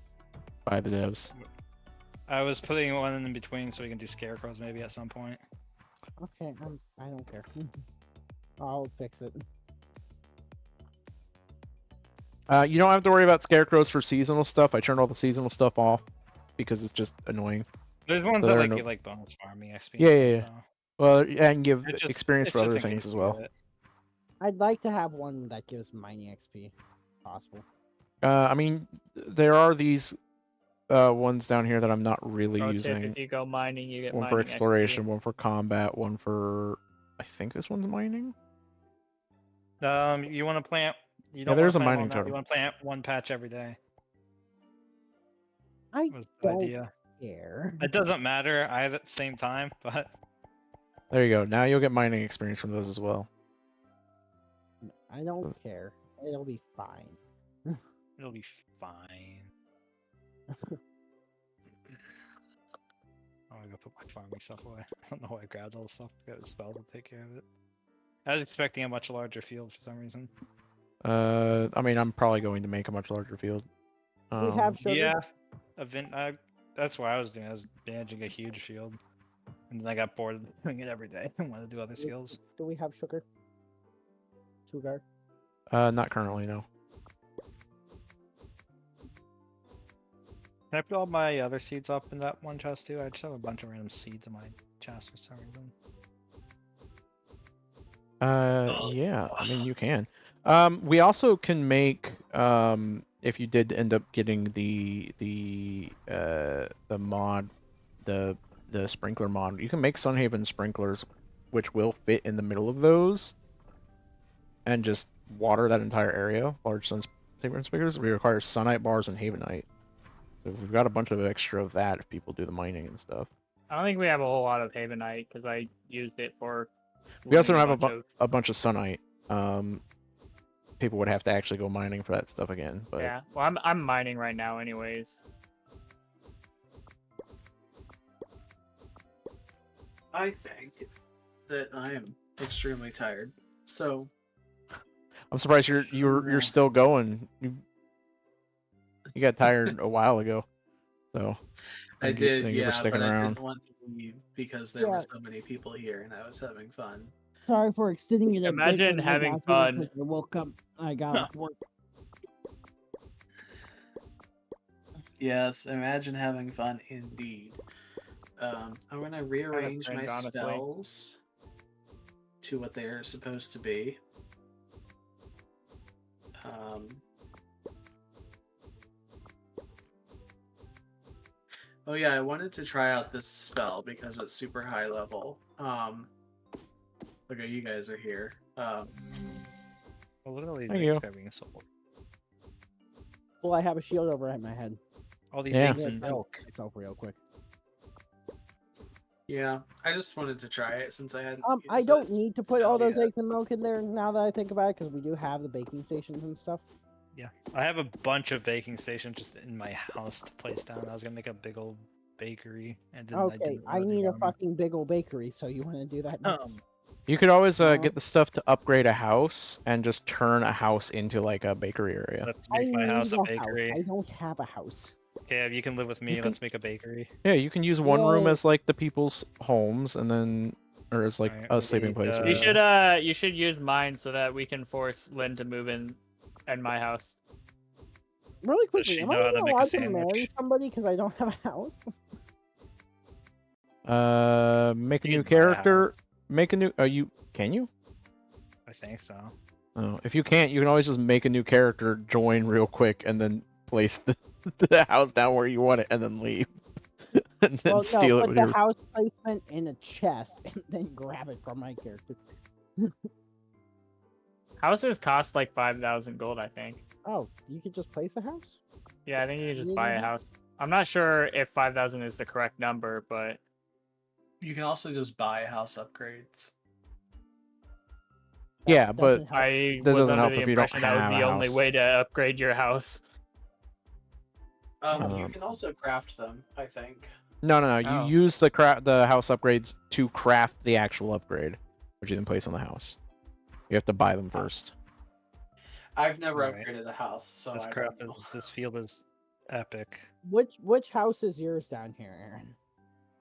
A: by the devs.
D: I was putting one in between so we can do scarecrows maybe at some point.
F: Okay, I don't care. I'll fix it.
A: You don't have to worry about scarecrows for seasonal stuff. I turned all the seasonal stuff off because it's just annoying.
D: There's ones
A: So
D: that
A: there are
D: like
A: no-
D: give like bonus farming XP.
A: Yeah,
D: and
A: yeah,
D: stuff, though.
A: Well, and give
D: It's just-
A: experience
D: it's
A: for
D: just
A: other
D: in
A: things
D: case
A: as
D: we
A: well.
D: get it.
F: I'd like to have one that gives mining XP, if possible.
A: I mean, there are these ones down here that I'm not really
C: Pro tip,
A: using.
C: if you go mining, you get
A: One
C: mining
A: for
C: XP.
A: exploration, one for combat, one for. I think this one's mining.
D: You want to plant? You don't
A: there's
D: wanna
A: a
D: plant
A: mining
D: all that,
A: totem.
D: You want to plant one patch every day.
F: I
D: Was the
F: don't
D: idea?
F: care.
D: It doesn't matter. I have at the same time, but
A: There you go. Now you'll get mining experience from those as well.
F: I don't care. It'll be fine.
D: it'll be fine. I'm gonna go put my farming stuff away. I don't know why I grabbed all the stuff. Got the spell to take care of it. I was expecting a much larger field for some reason.
A: I mean, I'm probably going to make a much larger field.
F: We have sugar.
D: Yeah, that's what I was doing. I was managing a huge field, and then I got bored of doing it every day and wanted to do other skills.
F: Do we have sugar? Sugar.
A: Not currently, no.
D: Can I put all my other seeds up in that one chest too? I just have a bunch of random seeds in my chest for some reason.
A: Yeah. I mean, you can. We also can make if you did end up getting the mod, the sprinkler mod, you can make Sunhaven sprinklers, which will fit in the middle of those, and just water that entire area. Large Sunhaven sprinklers. We require Sunite bars and Havenite. So we've got a bunch of extra of that if people do the mining and stuff.
C: I don't think we have a whole lot of Havenite because I used it for.
A: We also don't have
C: looting
A: a bunch of Sunite. People would have to actually go mining for that stuff again. But
C: Yeah, well, I'm mining right now, anyways.
B: I think that I am extremely tired. So
A: I'm surprised you're still going. You got tired a while ago, so
B: I
A: thank you-
B: did,
A: thank you for
B: yeah,
A: sticking
B: but I
A: around.
B: didn't want to leave because there
F: Yeah.
B: were so many people here and I was having fun.
F: Sorry for extending it. a bit
C: Imagine
F: when I
C: having
F: got here
C: fun.
F: because I woke up. I got off work.
B: Yes, imagine having fun indeed. I'm gonna rearrange my
C: friend, honestly.
B: spells to what they're supposed to be. Oh yeah, I wanted to try out this spell because it's super high level. Okay, you guys are here.
D: Well, literally,
A: Thank
D: like,
A: you.
D: having a soul.
F: Well, I have a shield over my head.
D: All these
A: Yeah.
D: eggs and milk.
F: It's over real quick.
B: Yeah, I just wanted to try it since I hadn't.
F: I
B: used
F: don't
B: it.
F: need to put all
B: spell
F: those
B: yet.
F: eggs and milk in there now that I think about it, because we do have the baking stations and stuff.
D: Yeah, I have a bunch of baking stations just in my house to place down. I was gonna make a big old bakery, and then I
F: Okay,
D: didn't
F: I
D: know the
F: need a
D: ramen.
F: fucking big old bakery, so you want to do that next?
A: You could always
F: No.
A: get the stuff to upgrade a house and just turn a house into like a bakery area.
D: Let's
F: I
D: make my
F: need
D: house a
F: a
D: bakery.
F: house. I don't have a house.
D: Okay, you can live with me.
A: can-
D: Let's make a bakery.
A: Yeah, you can use one room
F: Yay.
A: as like the people's homes, and then or as like
D: Alright,
A: a
D: we
A: sleeping
D: need,
A: place. or
C: You
A: whatever.
C: should you should use mine so that we can force Lynn to move in my house.
F: Really quickly,
D: she
F: am
D: know
F: I
D: how to
F: even
D: make a
F: allowed to marry
D: sandwich?
F: somebody because I don't have a house?
A: Make a
D: You
A: new
D: can buy a house.
A: character. Make a new. Can you?
D: I think so.
A: Oh, if you can't, you can always just make a new character, join real quick, and then place the house down where you want it, and then leave, and then
F: Well,
A: steal
F: no,
A: it
F: put
A: with
F: the
A: your.
F: house placement in a chest and then grab it from my character.
C: Houses cost like 5,000 gold, I think.
F: Oh, you could just place a house?
C: Yeah, I think you can just
F: Yeah,
C: buy a
F: yeah.
C: house. I'm not sure if 5,000 is the correct number, but
B: You can also just buy house upgrades.
F: That
A: Yeah, but
F: doesn't help.
C: I
A: That
C: was
A: doesn't
C: under
A: help
C: the
A: if you don't
C: impression that was
A: have
C: the
A: a
C: only
A: house.
C: way to upgrade your house.
B: You
A: Um,
B: can also craft them, I think.
A: No. You
C: Oh.
A: use the house upgrades to craft the actual upgrade, which you then place on the house. You have to buy them first.
B: I've never
D: Alright.
B: upgraded a house, so
D: This
B: I
D: crap
B: don't
D: is
B: know.
D: this field is epic.
F: Which house is yours down here, Aaron?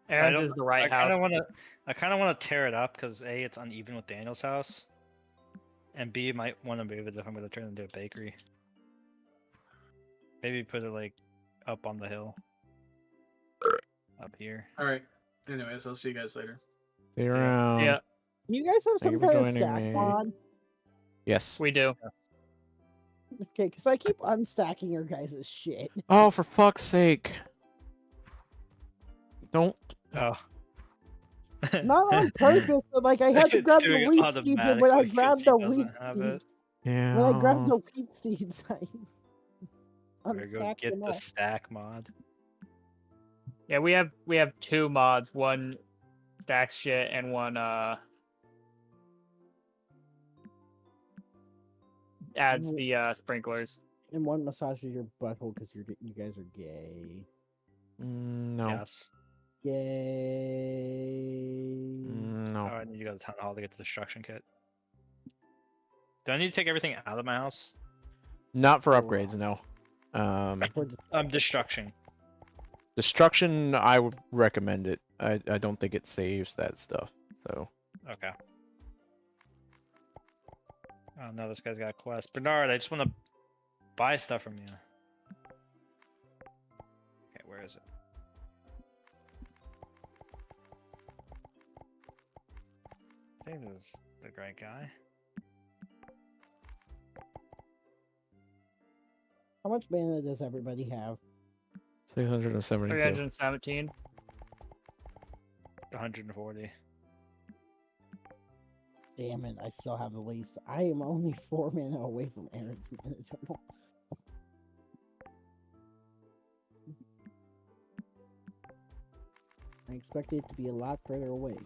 C: Aaron's
D: don't-
C: is the right
D: I
C: house.
D: kind of want to tear it up because A, it's uneven with Daniel's house, and B, might want to move it if I'm going to turn it into a bakery. Maybe put it like up on the hill, up here.
B: All right. Anyways, I'll see you guys later.
A: See you
D: Yeah.
A: around.
C: Yeah,
F: Do you guys have
A: Thank you
F: some
A: for
F: kind of
A: joining
F: stack
A: me.
F: mod?
A: Yes.
C: we do.
F: Okay, because I keep unstacking your guys' shit.
A: Oh, for fuck's sake! Don't.
D: Oh.
F: Not on purpose, but like I had to
D: It's
F: grab the
D: doing
F: wheat seeds, and when I
D: automatically 'cause
F: grabbed
D: he
F: the
D: doesn't
F: wheat
D: have
F: seeds,
D: it.
A: Yeah.
F: when I grabbed the wheat seeds, I
D: Better go
F: unstacked
D: get
F: them
D: the
F: all.
D: stack mod.
C: Yeah, we have two mods. One stacks shit and one adds the sprinklers.
F: And one massages your butthole because you guys are gay.
A: No.
D: Yes.
F: Gay.
A: No.
D: Oh, I need to go to town hall to get the destruction kit. Do I need to take everything out of my house?
A: Not for
F: Oh,
A: upgrades. No.
F: For the-
D: Destruction.
A: Destruction. I would recommend it. I don't think it saves that stuff. So.
D: Okay. Oh no, this guy's got a quest. Bernard, I just want to buy stuff from you. Okay, where is it? I think this is the right guy.
F: How much mana does everybody have?
A: 672.
C: 317.
D: 140.
F: Damn it, I still have the least. I am only 4 mana away from Aaron's mana total. I expected it to be a lot further away.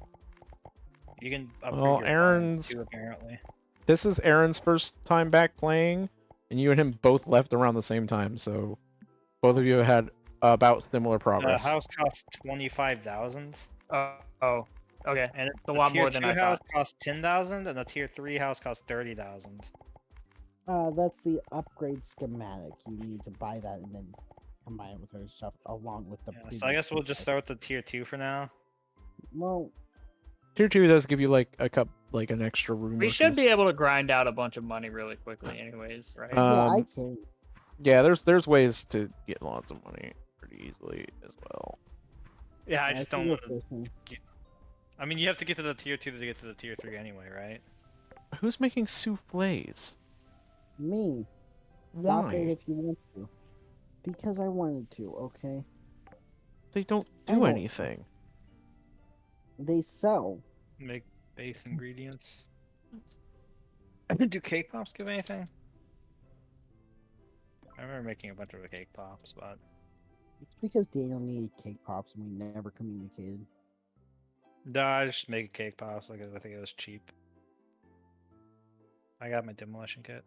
D: You can upgrade
A: Well,
D: your farm
A: Aaron's-
D: too, apparently.
A: This is Aaron's first time back playing, and you and him both left around the same time, so both of you have had about similar
D: The
A: progress.
D: house costs 25,000,
C: Oh, okay.
D: and
C: a
D: the
C: lot
D: tier
C: more than
D: 2
C: I
D: house
C: thought.
D: costs 10,000, and the tier 3 house costs 30,000.
F: That's the upgrade schematic. You need to buy that and then combine it with other stuff along with the.
D: Yeah, so I
F: previous
D: guess we'll just
F: schematic.
D: start with the tier 2 for now.
F: Well,
A: Tier 2 does give you like an extra room.
C: We
A: or
C: should
A: two.
C: be able to grind out a bunch of money really quickly, anyways, right?
F: yeah, I
A: Um,
F: can.
A: Yeah, there's ways to get lots of money pretty easily as well.
D: Yeah, I
F: Yeah,
D: just
F: can
D: don't
F: go
D: want to...
F: first one.
D: I mean, you have to get to the tier 2 to get to the tier 3 anyway, right?
A: Who's making souffles?
F: Me. Stop it
A: Why?
F: if you want to. Because I wanted to, okay?
A: They don't
F: I
A: do
F: know.
A: anything.
F: They sell.
D: Make base ingredients. Do cake pops give anything? I remember making a bunch of the cake pops, but...
F: It's because Daniel needed cake pops and we never communicated.
D: No, I just make cake pops because I think it was cheap. I got my demolition kit.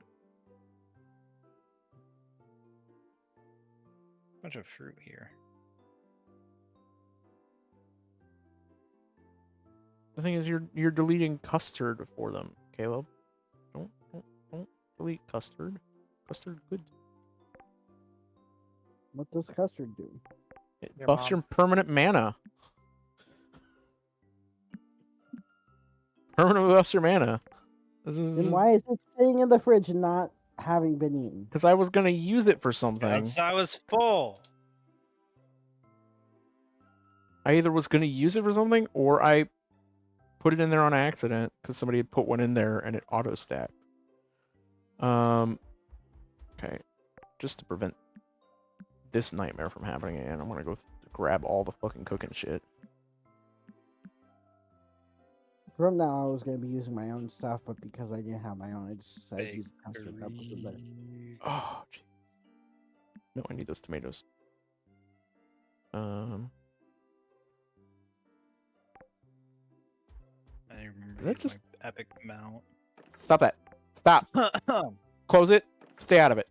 D: Bunch of fruit here.
A: The thing is, you're deleting custard for them, Caleb. Don't delete custard. Custard good.
F: What does custard do?
A: It
C: Your
A: buffs
C: mom.
A: your permanent mana. Permanent buffs your mana. This is
F: Then why is it sitting in the fridge and not having been eaten?
A: because I was gonna use it for something.
D: I was full.
A: I either was gonna use it for something or I put it in there on accident because somebody had put one in there and it auto stacked. Okay, just to prevent this nightmare from happening again, I'm gonna go grab all the fucking cooking shit.
F: From now, I was going to be using my own stuff, but because I didn't have my own, I just decided to use the custard that was in there.
A: Oh, jeez. No, I need those tomatoes.
D: I remember
A: Is that
D: using
A: just-
D: my epic mount.
A: Stop that. Stop. Close it. Stay out of it.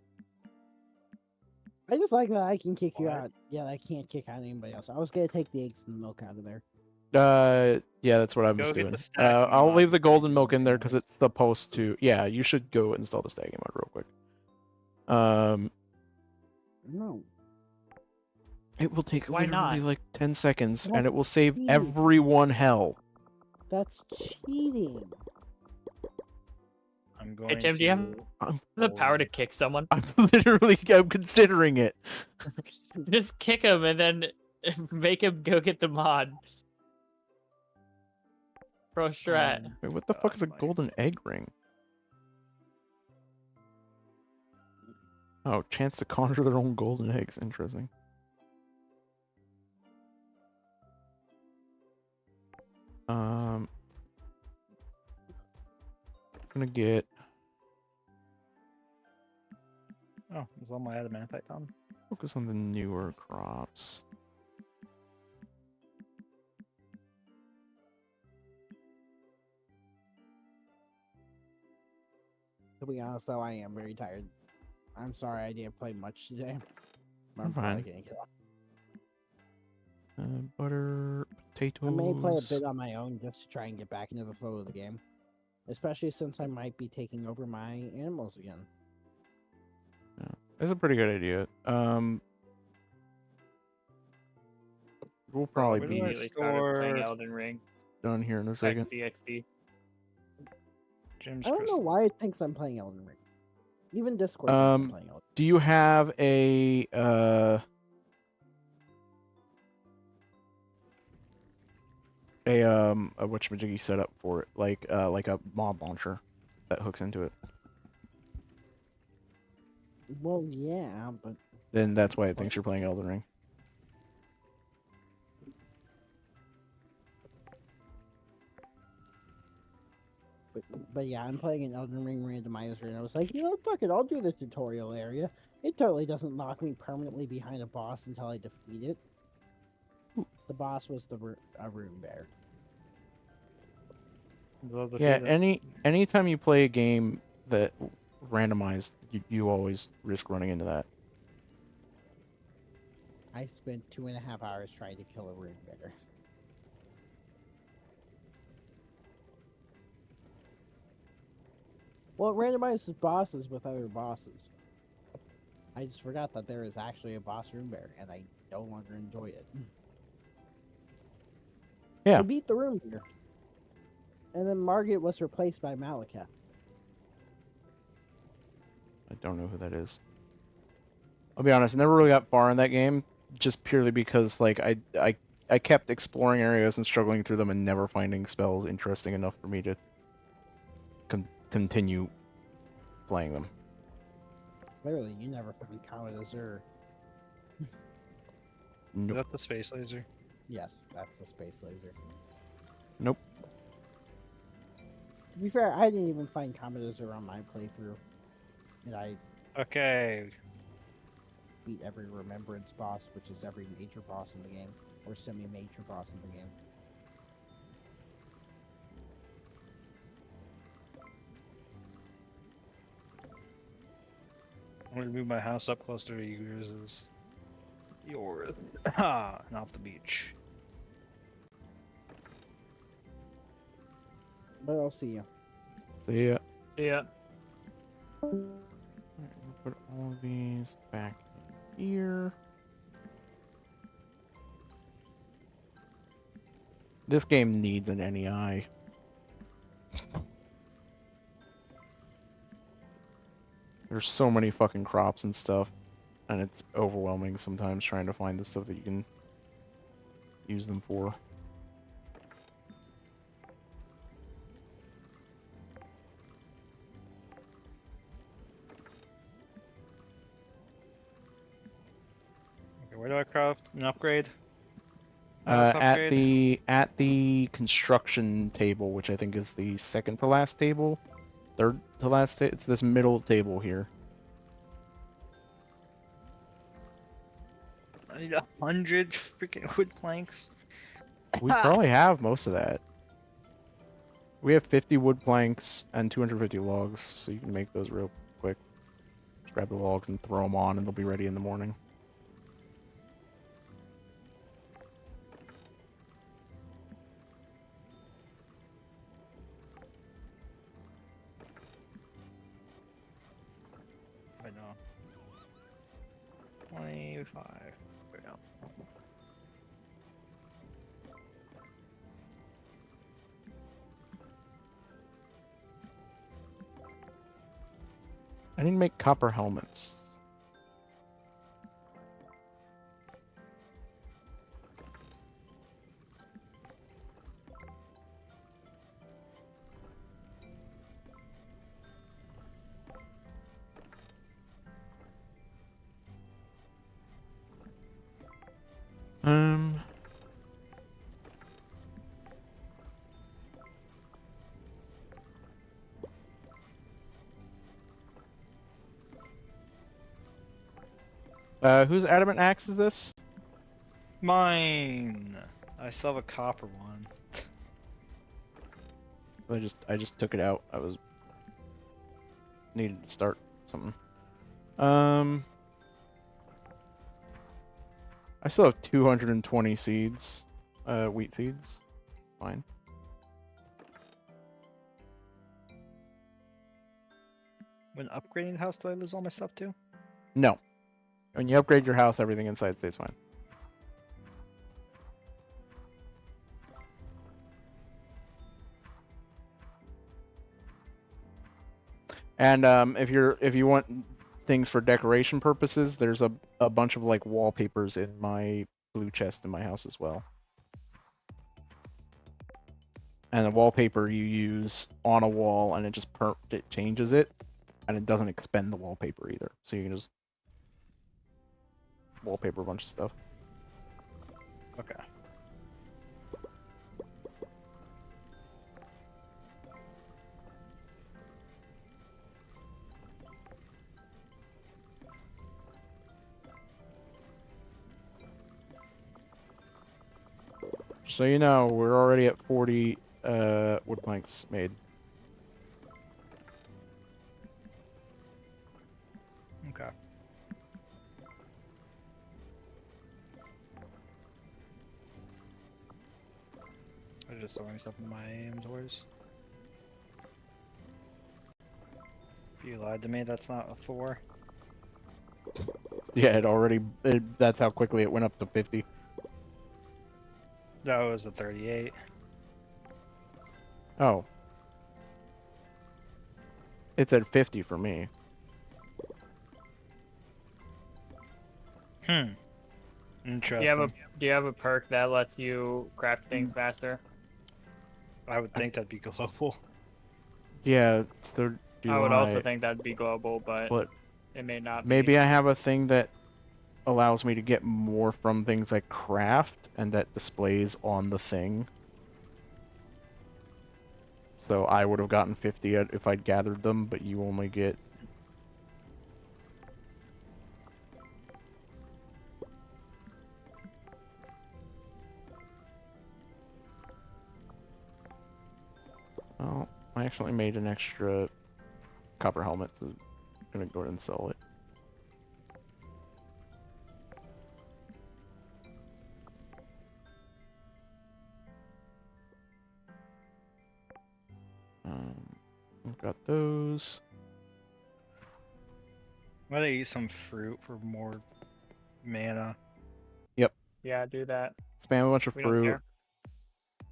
F: I just like that I can kick you
D: What?
F: out. Yeah, I can't kick out anybody else. I was going to take the eggs and the milk out of there.
A: Yeah, that's what I was
D: Go get
A: doing.
D: the stacking
A: I'll
D: mod
A: leave the
D: before
A: golden
D: you
A: milk
D: do
A: in there because
D: anything.
A: it's supposed to. Yeah, you should go install the stacking mod real quick.
F: No.
A: It will take
C: Why
A: literally
C: not?
A: like 10 seconds,
F: What?
A: and it will save
F: Please.
A: everyone hell.
F: That's cheating.
D: I'm going
C: Hey, Tim, do you have
A: I'm,
C: the power to kick someone?
A: I'm I'm considering it.
C: Just kick him and then make him go get the mod. Pro strat.
A: Wait, what the fuck is a
D: my-
A: golden egg ring? Oh, chance to conjure their own golden eggs. Interesting. I'm gonna get
D: Oh, is all my adamantite on?
A: focus on the newer crops.
F: To be honest, though, I am very tired. I'm sorry I didn't play much today.
A: I'm
F: probably
A: fine.
F: gonna get off.
A: Butter, potatoes.
F: I may play a bit on my own just to try and get back into the flow of the game. Especially since I might be taking over my animals again.
A: That's a pretty good idea. We'll probably
D: where do
A: be
D: I
C: Immediately started playing
D: store-
C: Elden Ring.
A: done here in a second.
C: XD.
D: Jim's
F: I don't know
D: crystal.
F: why it thinks I'm playing Elden Ring. Even Discord thinks I'm playing Elden
A: Do you have a whatchamajiggy setup for it, like a mod launcher that hooks into it?
F: Ring. Well, yeah, but
A: Then that's why it thinks you're playing Elden Ring.
F: But yeah, I'm playing an Elden Ring randomizer, and I was like, you know, fuck it, I'll do the tutorial area. It totally doesn't lock me permanently behind a boss until I defeat it. The boss was the a rune bear.
D: Love the
A: Yeah,
D: feeling.
A: anytime you play a game that randomized, you always risk running into that.
F: I spent 2.5 hours trying to kill a rune bear. Well, it randomizes bosses with other bosses. I just forgot that there is actually a boss rune bear, and I no longer enjoy it.
A: Yeah.
F: I beat the rune bear. And then Margit was replaced by Malekith.
A: I don't know who that is. I'll be honest, I never really got far in that game, just purely because like I kept exploring areas and struggling through them and never finding spells interesting enough for me to continue playing them.
F: Literally, you never fucking counted Azure.
D: Is
A: Nope.
D: that the space laser?
F: Yes, that's the space laser.
A: Nope.
F: To be fair, I didn't even find Comet Azure on my playthrough. And I
D: Okay.
F: beat every Remembrance boss, which is every major boss in the game. Or semi-major boss in the game.
D: I'm gonna move my house up closer to yours. Yours. Ah, and off the beach.
F: But I'll see you.
A: See ya.
C: Yeah.
A: Alright, we'll put all of these back in here. This game needs an NEI. There's so many fucking crops and stuff, and it's overwhelming sometimes trying to find the stuff that you can use them for.
D: Okay, where do I craft an upgrade? House upgrade?
A: At the construction table, which I think is the second to last table, third to last. It's this middle table here.
D: I need 100 freaking wood planks.
A: We probably have most of that. We have 50 wood planks and 250 logs, so you can make those real quick. Just grab the logs and throw them on, and they'll be ready in the morning.
D: I know. 25. There we go.
A: I need to make copper helmets. Um. Whose adamant axe is this?
D: Mine! I still have a copper one.
A: I just took it out. I was needed to start something. I still have 220 seeds. Wheat seeds. Fine.
D: When upgrading the house, do I lose all my stuff too?
A: No. When you upgrade your house, everything inside stays fine. And if you want things for decoration purposes, there's a bunch of like wallpapers in my blue chest in my house as well. And the wallpaper you use on a wall, and it just it changes it, and it doesn't expend the wallpaper either. So you can just wallpaper a bunch of stuff.
D: Okay.
A: So you know, we're already at 40 wood planks made.
D: Okay. I'm just throwing stuff in my inventories. You lied to me, that's not a 4.
A: Yeah, that's how quickly it went up to 50.
D: That was a 38.
A: Oh. It's at 50 for me.
D: Interesting.
C: Do you have a perk that lets you craft things faster?
D: I would think that'd be global.
A: Yeah, so do
C: I would also think that'd be global, but it may not be.
A: Maybe I have a thing that allows me to get more from things I craft, and that displays on the thing. So I would have gotten 50 if I'd gathered them, but you only get... Oh, I accidentally made an extra copper helmet, so I'm gonna go ahead and sell it. I've got those.
D: Why they eat some fruit for more mana?
C: Yeah, do that.
A: Spam a bunch of
C: We don't
A: fruit.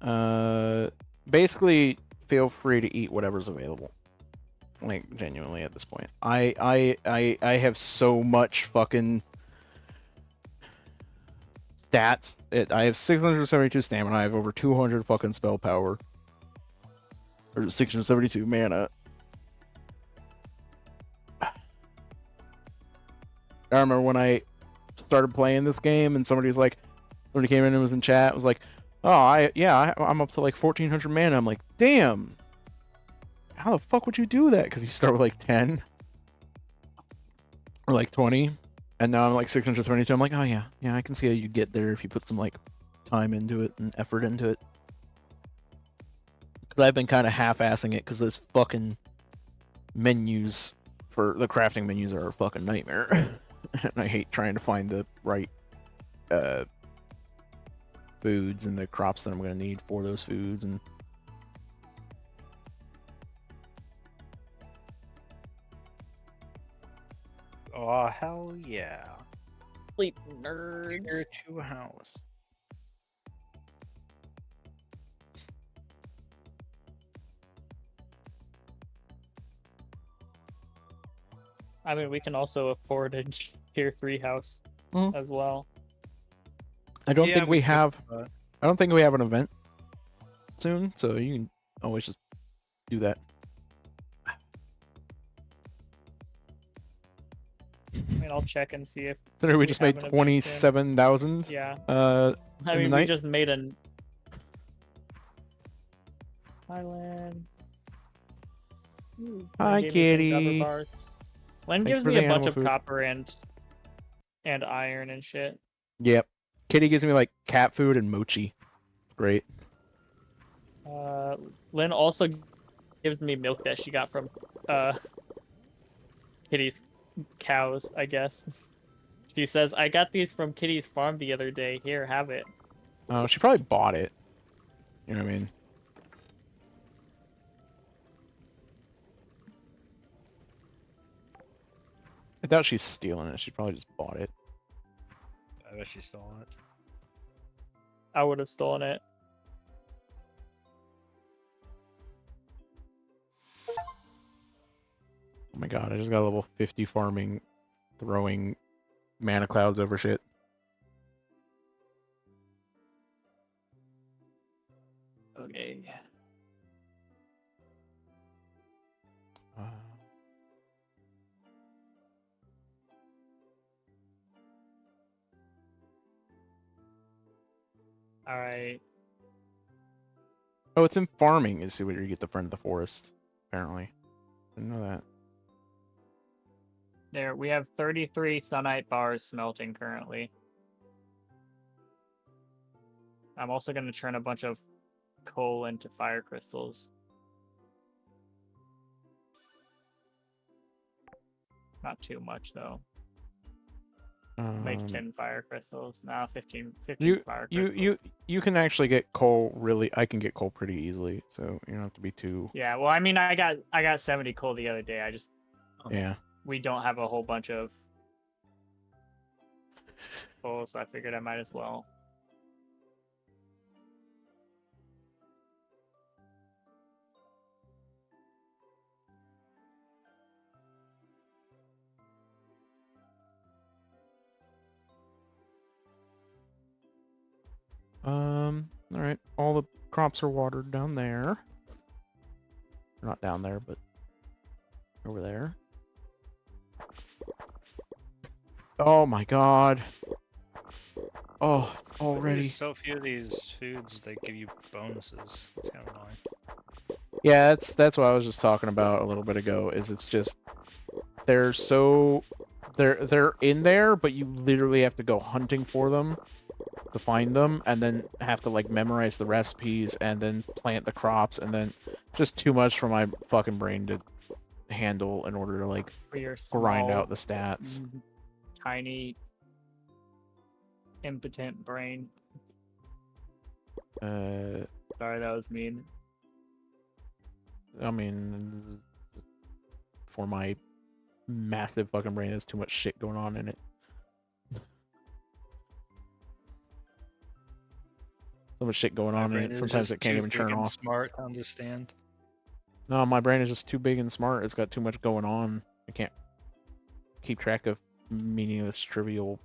C: care.
A: Basically, feel free to eat whatever's available. Like, genuinely at this point. I have so much fucking stats. I have 672 stamina. I have over 200 fucking spell power. Or 672 mana. I remember when I started playing this game and somebody came in and was in chat, was like, oh, I'm up to like 1400 mana. I'm like, damn. How the fuck would you do that? Because you start with like 10 or like 20, and now I'm like 672. I'm like, oh yeah, I can see how you get there if you put some like time into it and effort into it. Because I've been kind of half-assing it because those fucking menus for the crafting menus are a fucking nightmare, and I hate trying to find the right foods and the crops that I'm gonna need for those foods and.
D: Oh, hell yeah.
C: Sleep nerds.
D: Here to a house.
C: I mean, we can also afford a tier 3 house
A: Mhm.
C: as well.
A: I don't
D: Yeah,
A: think we
D: could,
A: have.
D: but
A: I don't think we have an event soon, so you can always just do that.
C: I mean, I'll check and see if.
A: So we
C: We
A: just
C: have
A: made
C: an event soon.
A: 27,000.
C: Yeah.
A: In
C: I
A: the
C: mean, we
A: night?
C: just made an. Island.
A: Hi, kitty.
C: Len
A: Thank you
C: gives
A: for
C: me
A: the
C: a bunch
A: animal
C: of
A: food.
C: copper and iron and shit.
A: Yep. Kitty gives me like cat food and mochi. Great.
C: Lynn also gives me milk that she got from Kitty's cows, I guess. She says, I got these from Kitty's farm the other day. Here, have it.
A: Oh, she probably bought it. You know what I mean? I doubt she's stealing it. She probably just bought it.
D: I bet she stole it.
C: I would have stolen it.
A: Oh my god, I just got a level 50 farming, throwing mana clouds over shit.
C: Okay.
A: Uh,
C: Alright.
A: oh, it's in farming is where you get the friend of the forest, apparently. Didn't know that.
C: There, we have 33 sunite bars smelting currently. I'm also going to turn a bunch of coal into fire crystals. Not too much, though. Make 10 fire crystals. Now 15 fire crystals.
A: You can actually get coal really. I can get coal pretty easily, so you don't have to be too.
C: Yeah, well, I mean, I got 70 coal the other day. I just
A: Yeah.
C: we don't have a whole bunch of coal, so I figured I might as well.
A: All right. All the crops are watered down there. Not down there, but over there. Oh my god. Oh, it's already.
D: There's so few of these foods that give you bonuses. It's kind of annoying.
A: Yeah, that's what I was just talking about a little bit ago. Is it's just they're in there, but you literally have to go hunting for them to find them, and then have to like memorize the recipes, and then plant the crops, and then just too much for my fucking brain to handle in order to like
C: For your
A: grind
C: small,
A: out the stats.
C: tiny, impotent brain.
A: Uh,
C: Sorry, that was mean.
A: I mean, for my massive fucking brain, there's too much shit going on in it. So much shit going
D: My
A: on in
D: brain
A: it.
D: is
A: Sometimes
D: just
A: it can't
D: too
A: even
D: big
A: turn
D: and
A: off.
D: smart to understand.
A: No, my brain is just too big and smart. It's got too much going on. I can't keep track of meaningless, trivial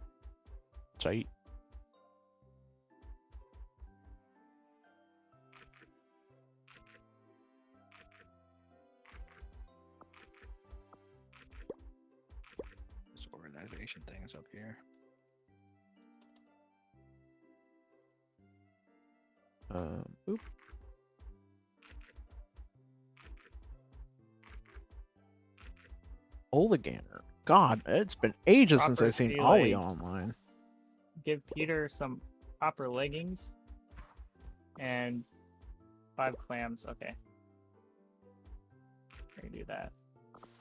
A: shit.
D: This organization thing is up here.
A: Oop. Oliganer. God, it's been ages since
C: Proper
A: I've seen
C: sea
A: Ollie
C: legs.
A: online.
C: Give Peter some proper leggings and 5 clams. Okay. I can do that.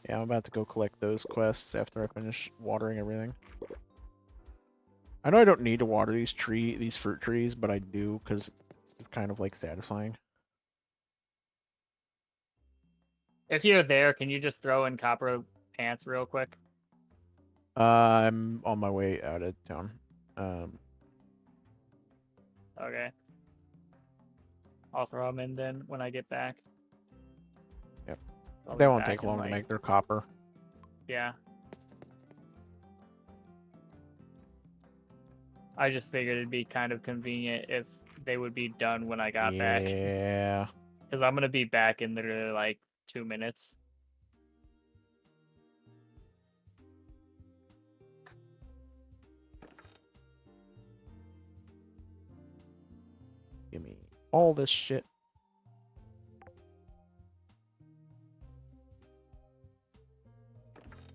A: Yeah, I'm about to go collect those quests after I finish watering everything. I know I don't need to water these fruit trees, but I do because it's kind of like satisfying.
C: If you're there, can you just throw in copper pants real quick?
A: I'm on my way out of town.
C: Okay. I'll throw them in then when I get back.
A: Yep.
C: I'll
A: They
C: be
A: won't
C: back
A: take
C: in,
A: long to
C: like-
A: make. They're copper.
C: Yeah. I just figured it'd be kind of convenient if they would be done when I got back.
A: Yeah.
C: Because I'm going to be back in literally like 2 minutes.
A: Give me all this shit.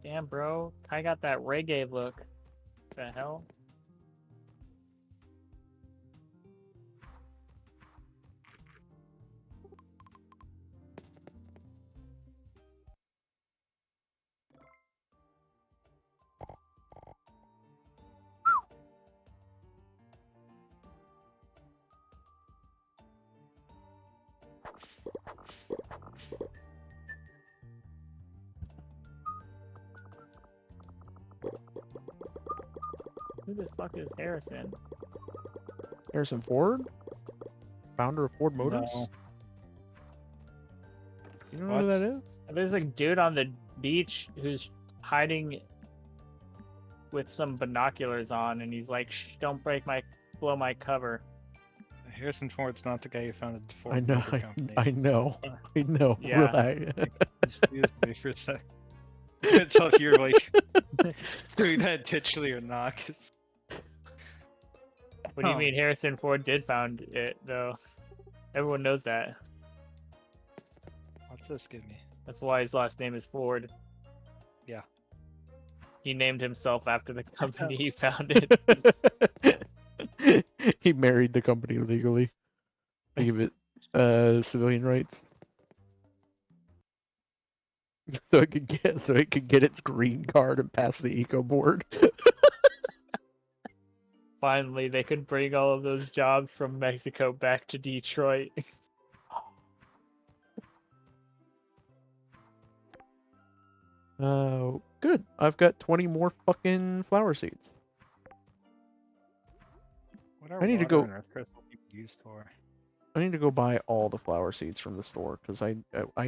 C: Damn, bro. I got that reggae look. The hell? Who the fuck is Harrison?
A: Harrison Ford? Founder of Ford Motors?
D: No.
A: You don't know who
D: What?
A: that is?
C: There's a dude on the beach who's hiding with some binoculars on, and he's like, "Shh, don't blow my cover."
D: Harrison Ford's not the guy who founded the
A: I
D: Ford
A: know,
D: Motor Company.
A: I know, I know.
C: Yeah.
A: Relax.
D: Excuse me for a sec. I can't tell if you're like doing that intentionally or not. 'Cause
C: What do you
D: Huh.
C: mean Harrison Ford did found it, though? Everyone knows that.
D: what's this give me?
C: That's why his last name is Ford.
D: Yeah.
C: He named himself after the company he founded.
A: He married the company legally. To give it civilian rights. So it could get its green card and pass the eco board.
C: Finally, they could bring all of those jobs from Mexico back to Detroit.
A: Good. I've got 20 more fucking flower seeds.
D: What are
A: I need to
D: water
A: go-
D: and earth crystal being used for?
A: I need to go buy all the flower seeds from the store because I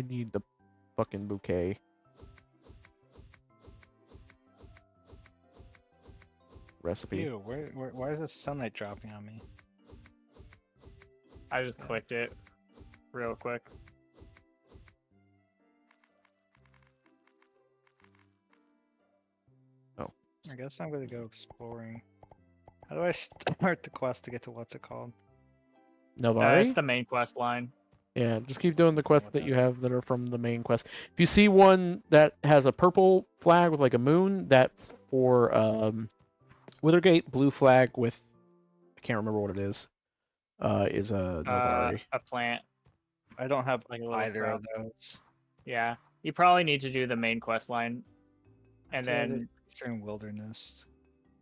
A: need the fucking bouquet. Recipe.
D: Ew, why is the sunlight dropping on me?
C: I just clicked it real quick.
D: I guess I'm gonna go exploring. How do I start the quest to get to what's it called?
A: Navari?
C: It's the main quest line.
A: Yeah, just keep doing the quests that
D: Okay.
A: you have that are from the main quest. If you see one that has a purple flag with like a moon, that's for Withergate. Blue flag with I can't remember what it is a Navari.
C: A plant.
D: I don't have
C: Like a little
D: either of
C: sprout.
D: those.
C: Yeah. You probably need to do the main quest line. And
D: Yeah, the
C: then
D: Eastern Wilderness.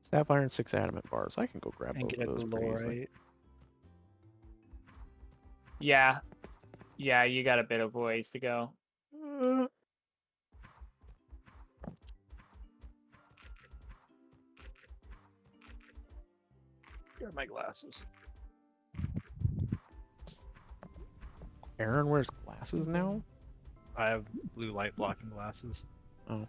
A: Sapphire and 6 adamant bars. I can go grab
D: And
A: both
D: get a
A: of those pretty easily.
D: glorite.
C: yeah. Yeah, you got a bit of ways to go.
D: Got my glasses.
A: Aaron wears glasses now?
D: I have blue light blocking glasses.
A: Oh.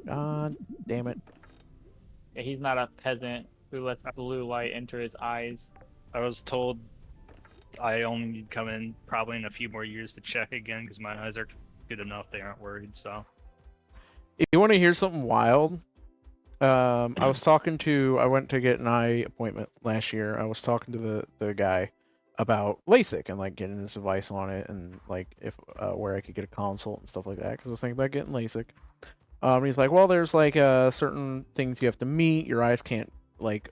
A: God damn it.
C: Yeah, he's not a peasant who lets blue light enter his eyes.
D: I was told I only need to come in probably in a few more years to check again because my eyes are good enough. They aren't worried. So
A: If you want to hear something wild, I went to get an eye appointment last year. I was talking to the guy about LASIK and like getting his advice on it and like if where I could get a consult and stuff like that because I was thinking about getting LASIK. He's like, well, there's like certain things you have to meet. Your eyes can't like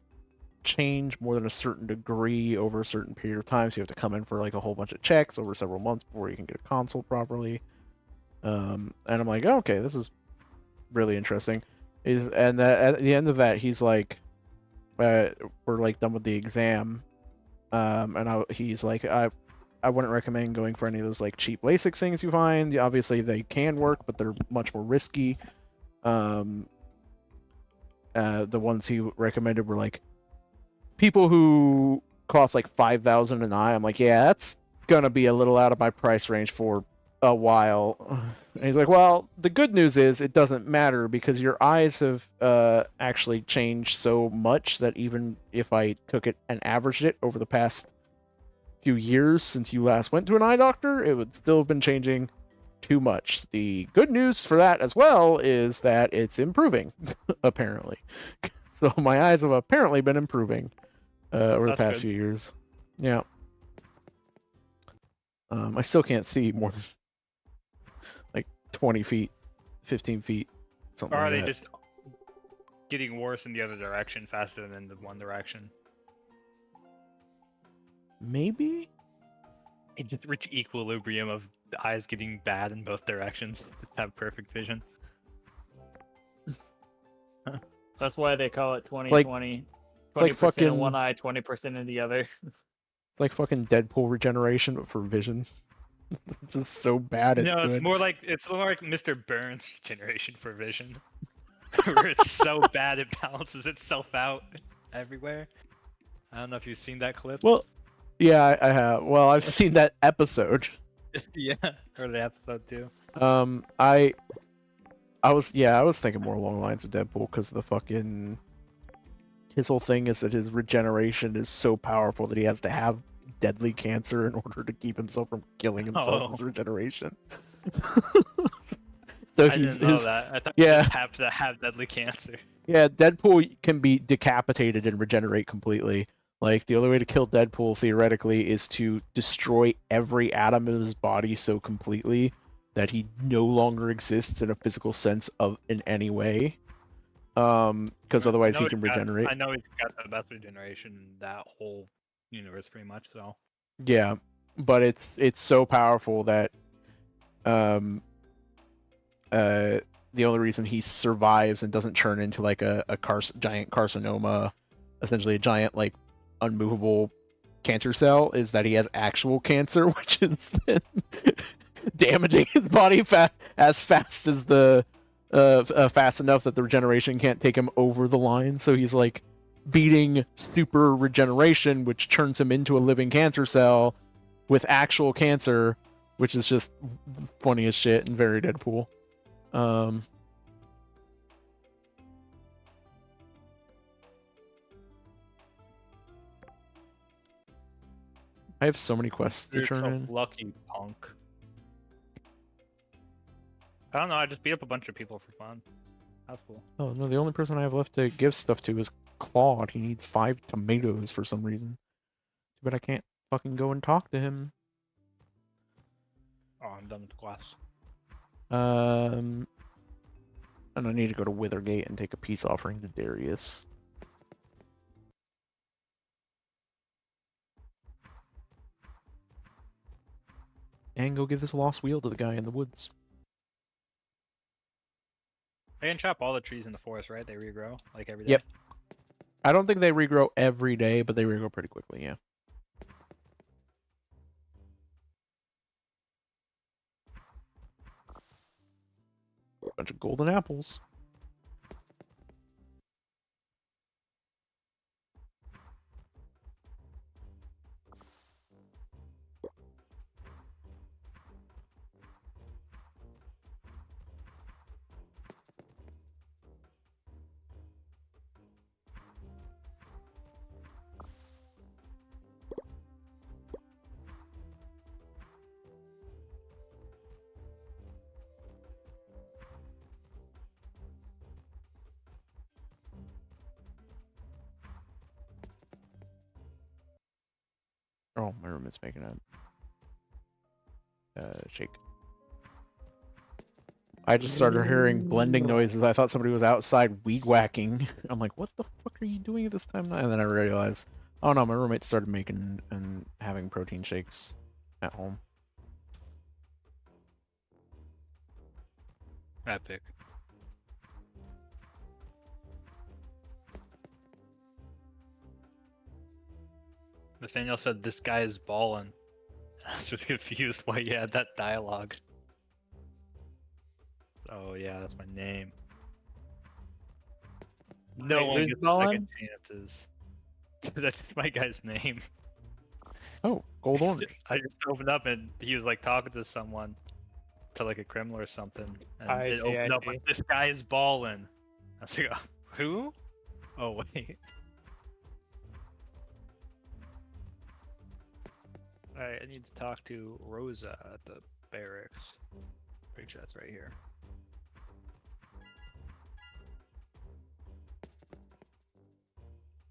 A: change more than a certain degree over a certain period of time, so you have to come in for like a whole bunch of checks over several months before you can get a consult properly. And I'm like, oh, okay, this is really interesting. And at the end of that, he's like, we're like done with the exam, he's like, I wouldn't recommend going for any of those like cheap LASIK things you find. Obviously, they can work, but they're much more risky. The ones he recommended were like people who cost like $5,000 an eye. I'm like, yeah, that's gonna be a little out of my price range for a while. And he's like, well, the good news is it doesn't matter because your eyes have actually changed so much that even if I took it and averaged it over the past few years since you last went to an eye doctor, it would still have been changing too much. The good news for that as well is that it's improving, apparently. So my eyes have apparently been improving over the
D: That's
A: past
D: good.
A: few years. Yeah. I still can't see more than like 20 feet, 15 feet, something
D: or are
A: like
D: they
A: that.
D: just getting worse in the other direction faster than in the one direction?
A: Maybe?
D: It just reach equilibrium of the eyes getting bad in both directions. Just have perfect vision.
C: That's why they call it 20/20.
A: like
C: 20% in
A: fucking-
C: one eye, 20% in the other.
A: It's like fucking Deadpool regeneration, but for vision. It's just so bad, it's
D: No,
A: good.
D: it's more like Mr. Burns' generation for vision, where it's so bad it balances itself out everywhere. I don't know if you've seen that clip.
A: Well, yeah, I have. Well, I've seen that episode.
D: Yeah, or the episode too.
A: I was thinking more along the lines of Deadpool because the fucking his whole thing is that his regeneration is so powerful that he has to have deadly cancer in order to keep himself from killing himself with his regeneration. So
D: I didn't know that. I thought you just have to have deadly cancer.
A: Yeah, Deadpool can be decapitated and regenerate completely. Like, the only way to kill Deadpool, theoretically, is to destroy every atom in his body so completely that he no longer exists in a physical sense in any way. Because otherwise he can regenerate.
D: I know he's got the best regeneration in that whole universe, pretty much, so.
A: Yeah, but it's so powerful that the only reason he survives and doesn't turn into like a giant carcinoma, essentially a giant like unmovable cancer cell, is that he has actual cancer, which is then damaging his body as fast as fast enough that the regeneration can't take him over the line. So he's like beating super regeneration, which turns him into a living cancer cell with actual cancer, which is just funny as shit and very Deadpool. I have so many quests to
D: You're
A: turn
D: so
A: in.
D: lucky, punk. I don't know, I just beat up a bunch of people for fun. That's cool.
A: Oh no, the only person I have left to give stuff to is Claude. He needs 5 tomatoes for some reason. But I can't fucking go and talk to him.
D: Oh, I'm done with the class.
A: And I need to go to Withergate and take a peace offering to Darius. And go give this lost wheel to the guy in the woods.
D: They can chop all the trees in the forest, right? They regrow, like every day?
A: Yep. I don't think they regrow every day, but they regrow pretty quickly, yeah. Bunch of golden apples. Oh, my roommate's making a shake. I just started hearing blending noises. I thought somebody was outside weed whacking. I'm like, what the fuck are you doing at this time of night? And then I realized, oh no, my roommate started making and having protein shakes at home.
D: Epic. Nathaniel said this guy is ballin'. I was just confused why you had that dialogue. Oh yeah, that's my name. No
C: Wait,
D: one
C: who's
D: gets
C: ballin'?
D: second chances. That's my guy's name.
A: Oh, gold orange.
D: I just opened up and he was like talking to someone, to like a criminal or something, and
C: I
D: it
C: see,
D: opened
C: I
D: up
C: see.
D: like, this guy is ballin'. I was like, who? Oh wait. Alright, I need to talk to Rosa at the barracks. Pretty sure that's right here.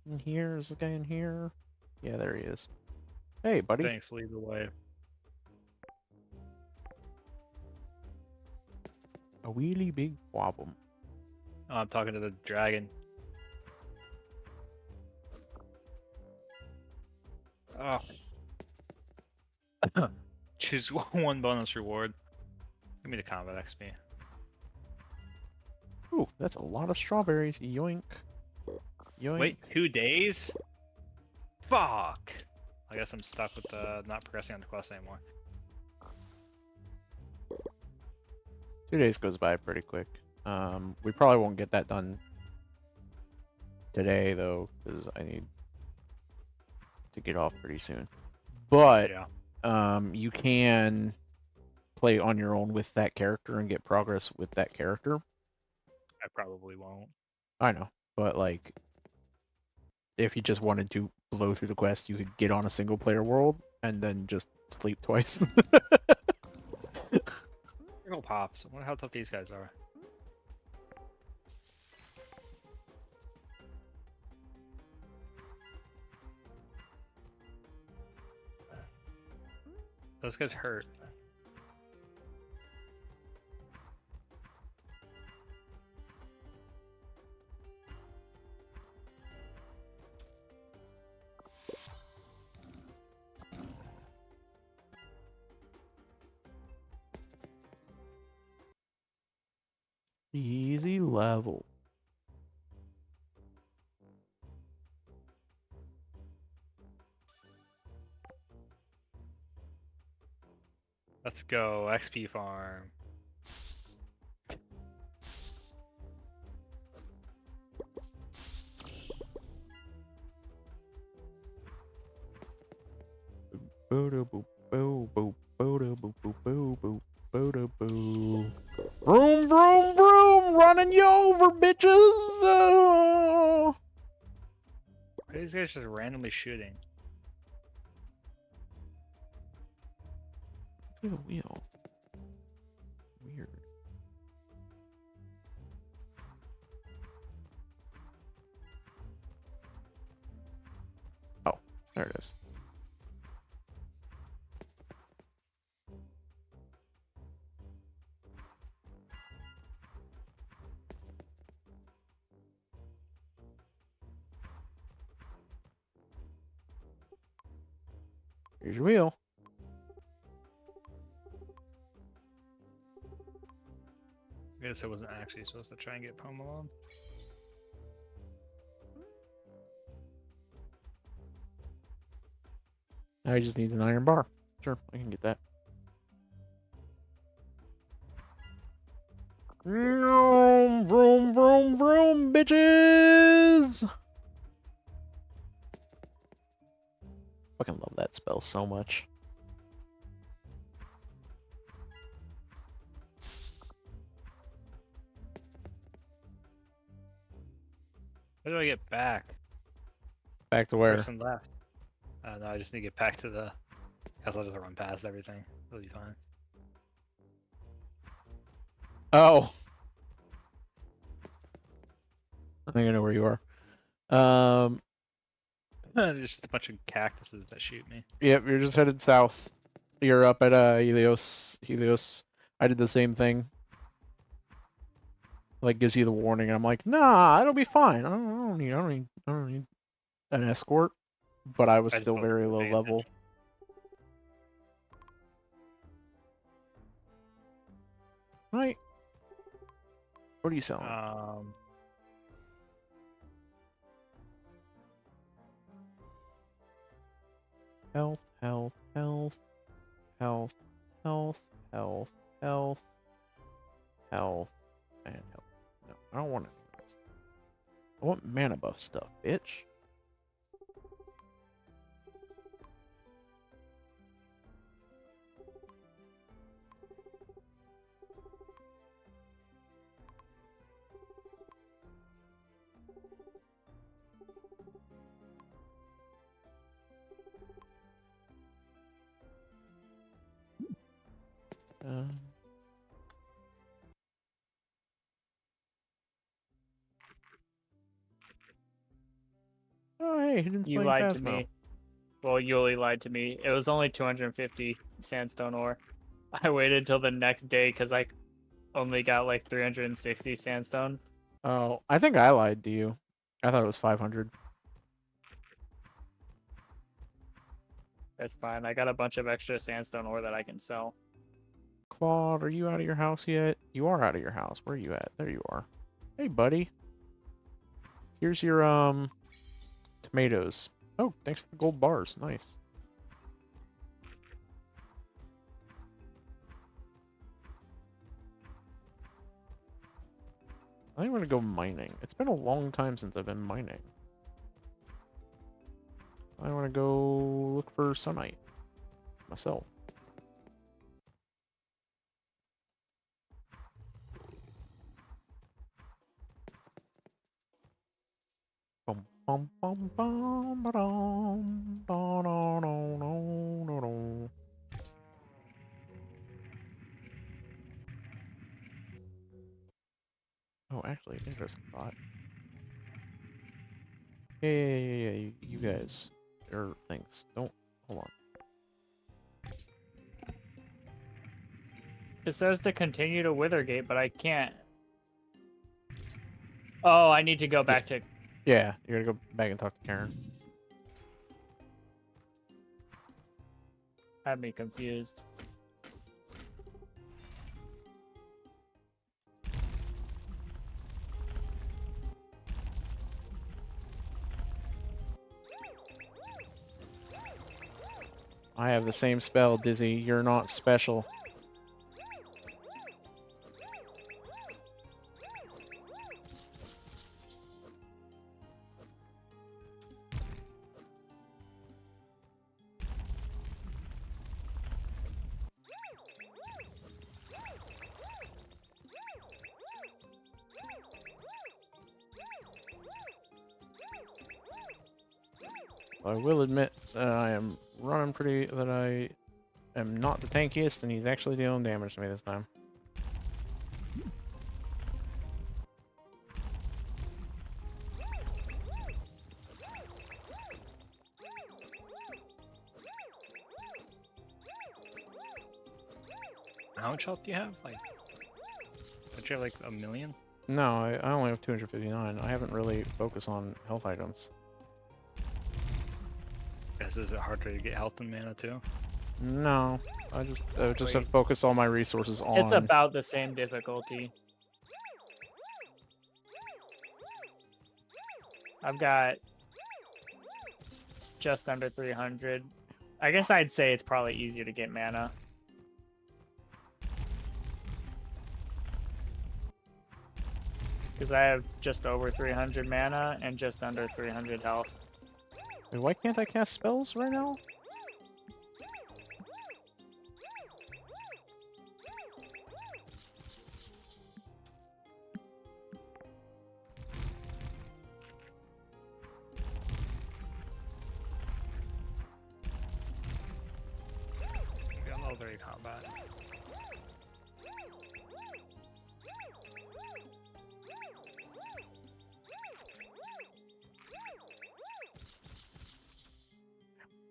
A: In here, is the guy in here? Yeah, there he is. Hey, buddy.
D: Thanks, lead the way.
A: A really big problem.
D: Oh, I'm talking to the dragon. Oh. Choose one bonus reward. Give me the combat XP.
A: Ooh, that's a lot of strawberries. Yoink. Yoink.
D: Wait, 2 days? Fuck! I guess I'm stuck with not progressing on the quest anymore.
A: 2 days goes by pretty quick. We probably won't get that done today, though, because I need to get off pretty soon. But
D: Yeah.
A: you can play on your own with that character and get progress with that character.
D: I probably won't.
A: I know, but like, if you just wanted to blow through the quest, you could get on a single player world and then just sleep twice.
D: Circle pops. I wonder how tough these guys are. Those guys hurt.
A: Easy level.
D: Let's go, XP farm.
A: Boo-da-boo, boo-boo, boo-da-boo, boo-boo, boo-da-boo. Vroom, vroom, vroom! Running you over, bitches!
D: Why are these guys just randomly shooting?
A: Through the wheel. Weird. Oh, there it is. Here's your wheel.
D: I guess I wasn't actually supposed to try and get Home Alone.
A: Now he just needs an iron bar. Sure, I can get that. Vroom, vroom, vroom, vroom, bitches! Fucking love that spell so much.
D: Where do I get back?
A: Back to where?
D: Person left. No, I just need to get back to the. Guess I'll just run past everything. It'll be fine.
A: Oh. I think I know where you are.
D: There's just a bunch of cactuses that shoot me.
A: Yep, you're just headed south. You're up at Helios. I did the same thing. Like gives you the warning, and I'm like, nah, it'll be fine. I don't need an escort. But I was
D: I just
A: still
D: wasn't
A: very low
D: paying
A: level.
D: attention.
A: Right. What are you selling? Health, health, health, health, health, health, health, health, and health. No, I don't want any of those. I want mana buff stuff, bitch. Oh, hey, Hidden's
C: You
A: playing
C: lied to
A: Phasmo.
C: me. Well, Yuli lied to me. It was only 250 sandstone ore. I waited till the next day because I only got like 360 sandstone.
A: Oh, I think I lied to you. I thought it was 500.
C: That's fine. I got a bunch of extra sandstone ore that I can sell.
A: Claude, are you out of your house yet? You are out of your house. Where are you at? There you are. Hey, buddy. Here's your, tomatoes. Oh, thanks for the gold bars. Nice. I want to go mining. It's been a long time since I've been mining. I want to go look for sunite myself. Bum bum bum bum ba-dum, da-da-da-da-da-da. Oh, actually, interesting thought. Yeah. You guys. Or things. Don't. Hold on.
C: It says to continue to Withergate, but I can't. Oh, I need to go back to.
A: Yeah, you're gonna go back and talk to Karen.
C: Had me confused.
A: I have the same spell, Dizzy. You're not special. I will admit that I am running pretty. That I am not the tankiest, and he's actually dealing damage to me this time.
D: How much health do you have? Like, don't you have like 1,000,000?
A: No, I only have 259. I haven't really focused on health items.
D: Guess is it harder to get health and mana too?
A: No, I just
C: Wait.
A: have focused all my resources on.
C: It's about the same difficulty. I've got just under 300. I guess I'd say it's probably easier to get mana. Because I have just over 300 mana and just under 300 health.
A: Wait, why can't I cast spells right now?
D: Maybe I'm level 30 combat.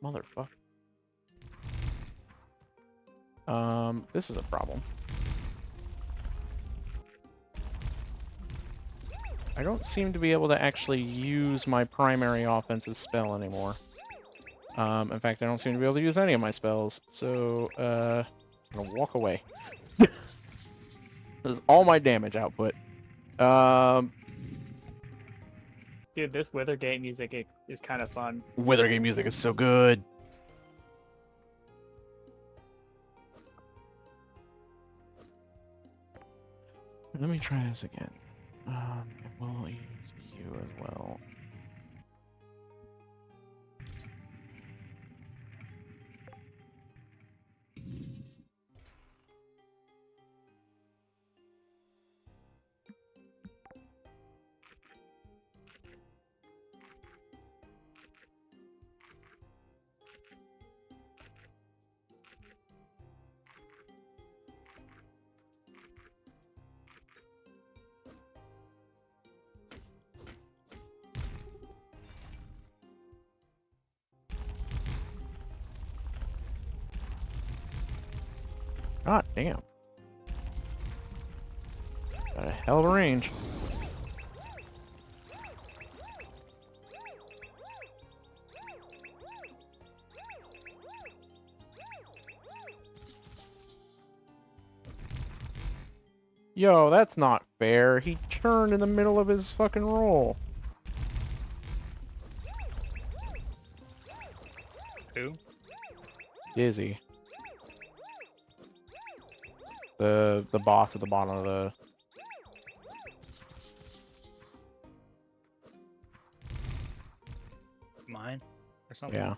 A: Motherfucker. This is a problem. I don't seem to be able to actually use my primary offensive spell anymore. In fact, I don't seem to be able to use any of my spells, so, I'm gonna walk away. This is all my damage output.
C: Dude, this Withergate music is kind of fun.
A: Withergate music is so good. Let me try this again. We'll use you as well. God damn. Got a hell of a range. Yo, that's not fair. He turned in the middle of his fucking roll.
D: Who?
A: Dizzy. The boss at the bottom of the...
D: Mine? Or something?
A: Yeah.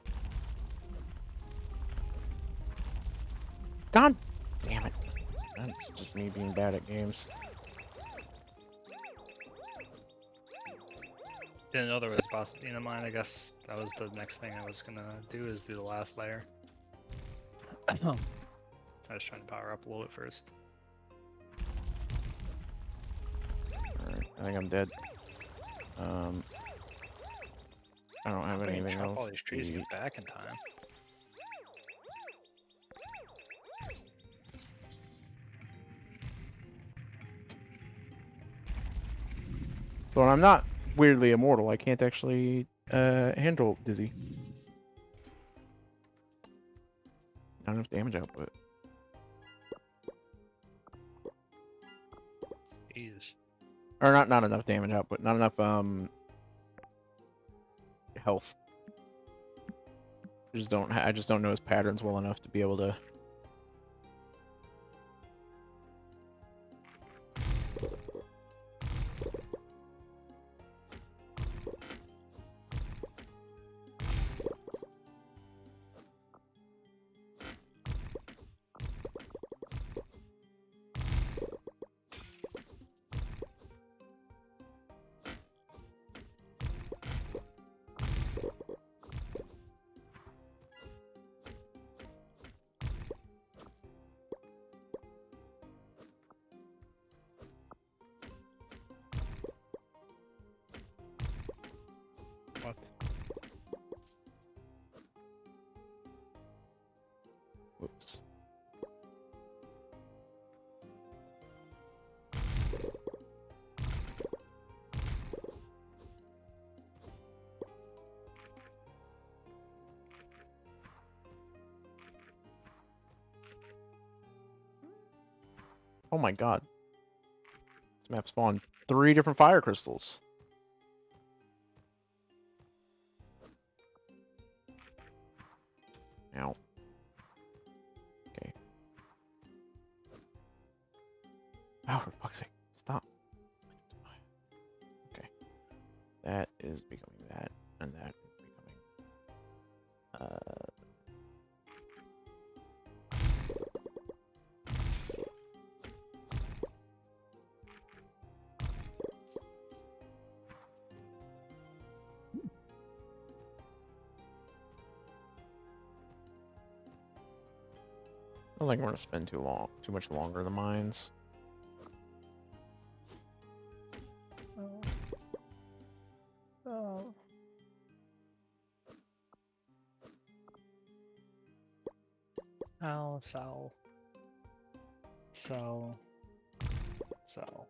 A: God damn it. That's just me being bad at games.
D: Didn't know there was a boss at the end of mine. I guess that was the next thing I was gonna do, is do the last layer. I was trying to power up a little bit first.
A: Alright, I think I'm dead. I don't have
D: I can
A: anything
D: chop
A: else.
D: all these trees and
A: to
D: get back in time.
A: So when I'm not weirdly immortal, I can't actually handle Dizzy. Not enough damage output.
D: Jeez.
A: Or not enough damage output. Not enough health. I just don't know his patterns well enough to be able to.
D: What?
A: Whoops. Oh my god. This map spawned 3 different fire crystals. Ow. Okay. Oh, for fuck's sake. Stop. is becoming that, and that is becoming. I don't think we're gonna spend too much longer in the mines.
D: Oh. Ow, sell. Sell. Sell.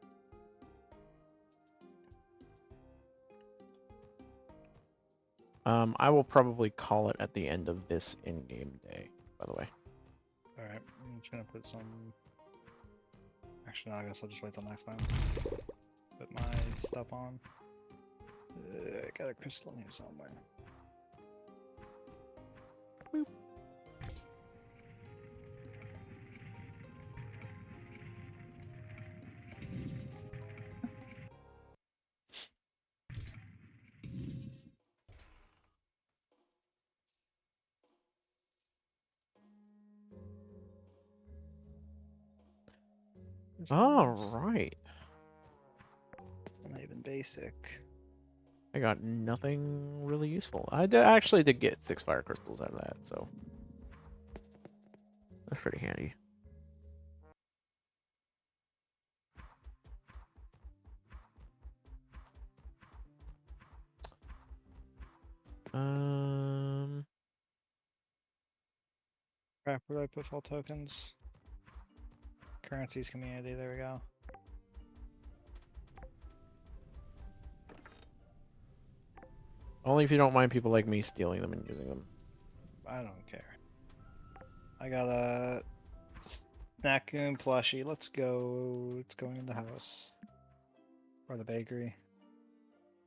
A: I will probably call it at the end of this in-game day, by the way.
D: Alright, I'm just gonna put some. Actually, no, I guess I'll just wait till next time. Put my stuff on. I got a crystal in here somewhere.
A: All right.
D: Not even basic.
A: I got nothing really useful. Actually did get 6 fire crystals out of that, so that's pretty handy.
D: Crap, where do I put full tokens? Currencies community, there we go.
A: Only if you don't mind people like me stealing them and using them.
D: I don't care. I got a Snackoon plushie. Let's go. It's going in the house. Or the bakery.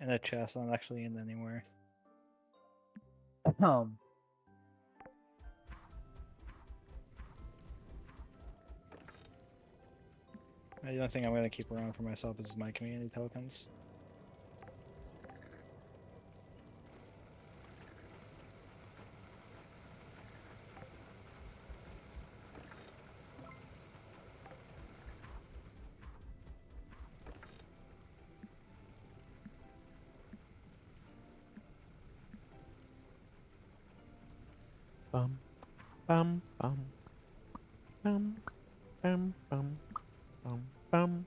D: And a chest, not actually in anywhere. The only thing I'm gonna keep around for myself is my community tokens.
A: Bum, bum, bum, bum, bum, bum, bum, bum,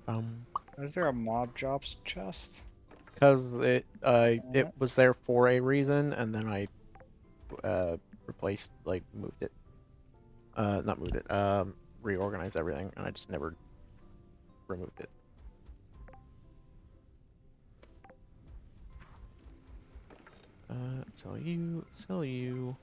A: bum.
D: Is there a mob drops chest?
A: Because it was there for a reason, and then I moved it. Not moved it. Reorganized everything, and I just never removed it. Sell you, sell you.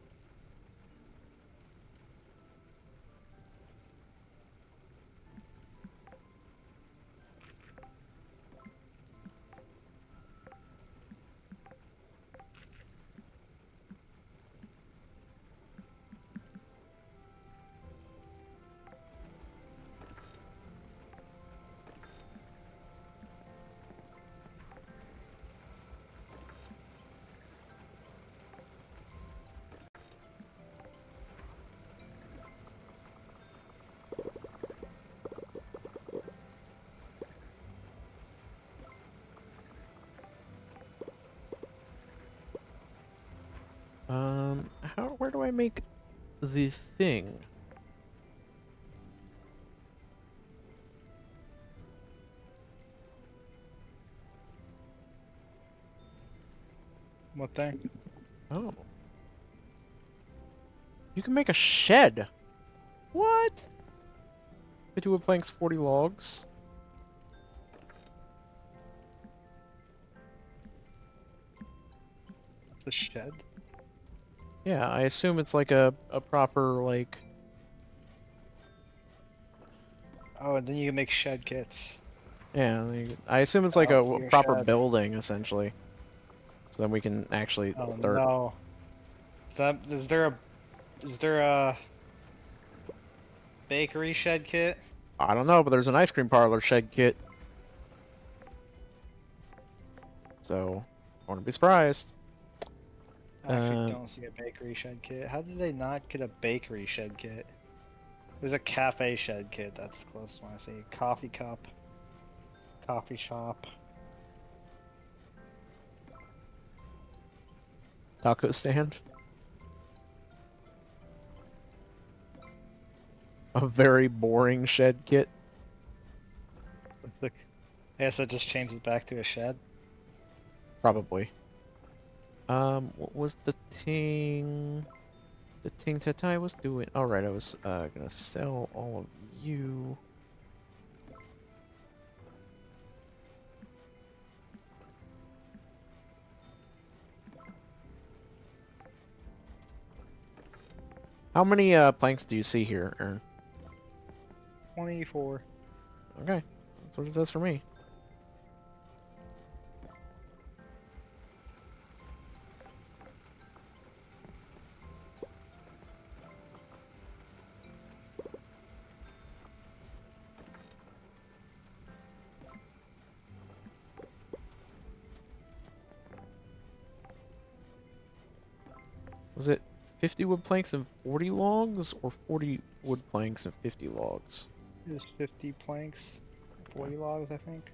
A: Where do I make the thing?
D: What thing?
A: Oh. You can make a shed! What? 52 planks, 40 logs.
D: The shed?
A: Yeah, I assume it's like a proper, like...
D: Oh, and then you can make shed kits.
A: Yeah, I assume it's like a
D: your
A: proper
D: shed.
A: building, essentially. So then we can actually
D: Oh
A: start...
D: no. Is there a bakery shed kit?
A: I don't know, but there's an ice cream parlor shed kit. So, I want to be surprised.
D: I actually
A: Um,
D: don't see a bakery shed kit. How did they not get a bakery shed kit? There's a cafe shed kit. That's the closest one I see. Coffee cup. Coffee shop.
A: Taco stand. A very boring shed kit.
D: I guess that just changes back to a shed.
A: Probably. What was the thing? The thing that I was doing. Alright, I was gonna sell all of you. How many planks do you see here, Aaron?
D: 24.
A: Okay, that's what it says for me. Was it 50 wood planks and 40 logs, or 40 wood planks and 50 logs?
D: There's 50 planks. 40 logs, I think.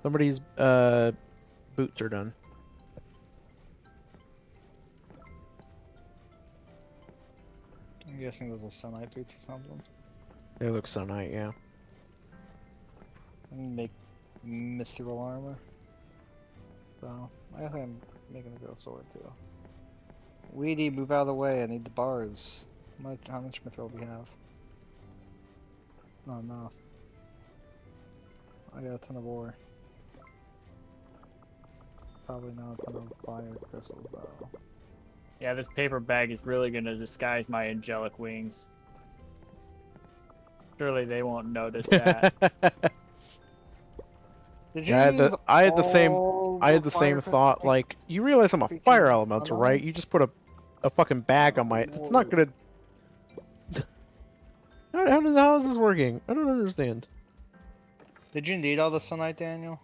A: Somebody's boots are done.
D: I'm guessing those are sunlight boots or something.
A: They look so nice, yeah.
D: I'm gonna make mithril armor. So, I guess I'm making a good sword too. Weedy, move out of the way. I need the bars. How much mithril do we have? Not enough. I got a ton of ore. Probably not a ton of fire crystals though.
C: Yeah, this paper bag is really gonna disguise my angelic wings. Surely they won't notice that.
D: Did you
A: Yeah,
D: use
A: I had the same
D: all
A: I had the
D: fire
A: same thought.
D: crystals?
A: Like, you realize I'm a
D: Freaking
A: fire elemental,
D: sunlight?
A: right? You just put a fucking bag on my. It's not gonna. How is this working? I don't understand.
D: Did you need all the sunlight, Daniel?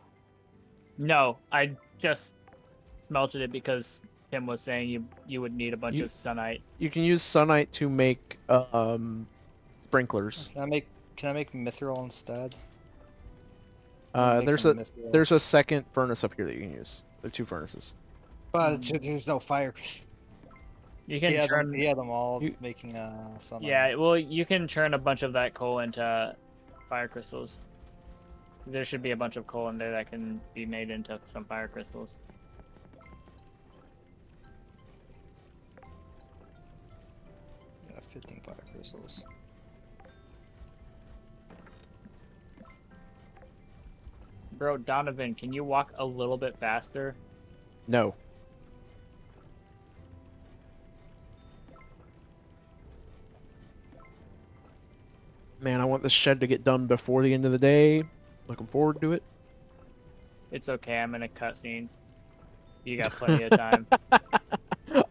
C: No, I just smelted it because Tim was saying you would need a bunch
A: You-
C: of sunite.
A: You can use sunite to make sprinklers.
D: Can I make mithril instead?
A: There's a second furnace up here that you can use. There are 2 furnaces.
D: But there's no fire.
C: You can turn.
D: He had them all
A: You-
D: making sunlight.
C: Yeah, well, you can turn a bunch of that coal into fire crystals. There should be a bunch of coal in there that can be made into some fire crystals.
D: Yeah, 15 fire crystals.
C: Bro, Donovan, can you walk a little bit faster?
A: No. Man, I want this shed to get done before the end of the day. Looking forward to it.
C: It's okay, I'm in a cutscene. You got plenty of time.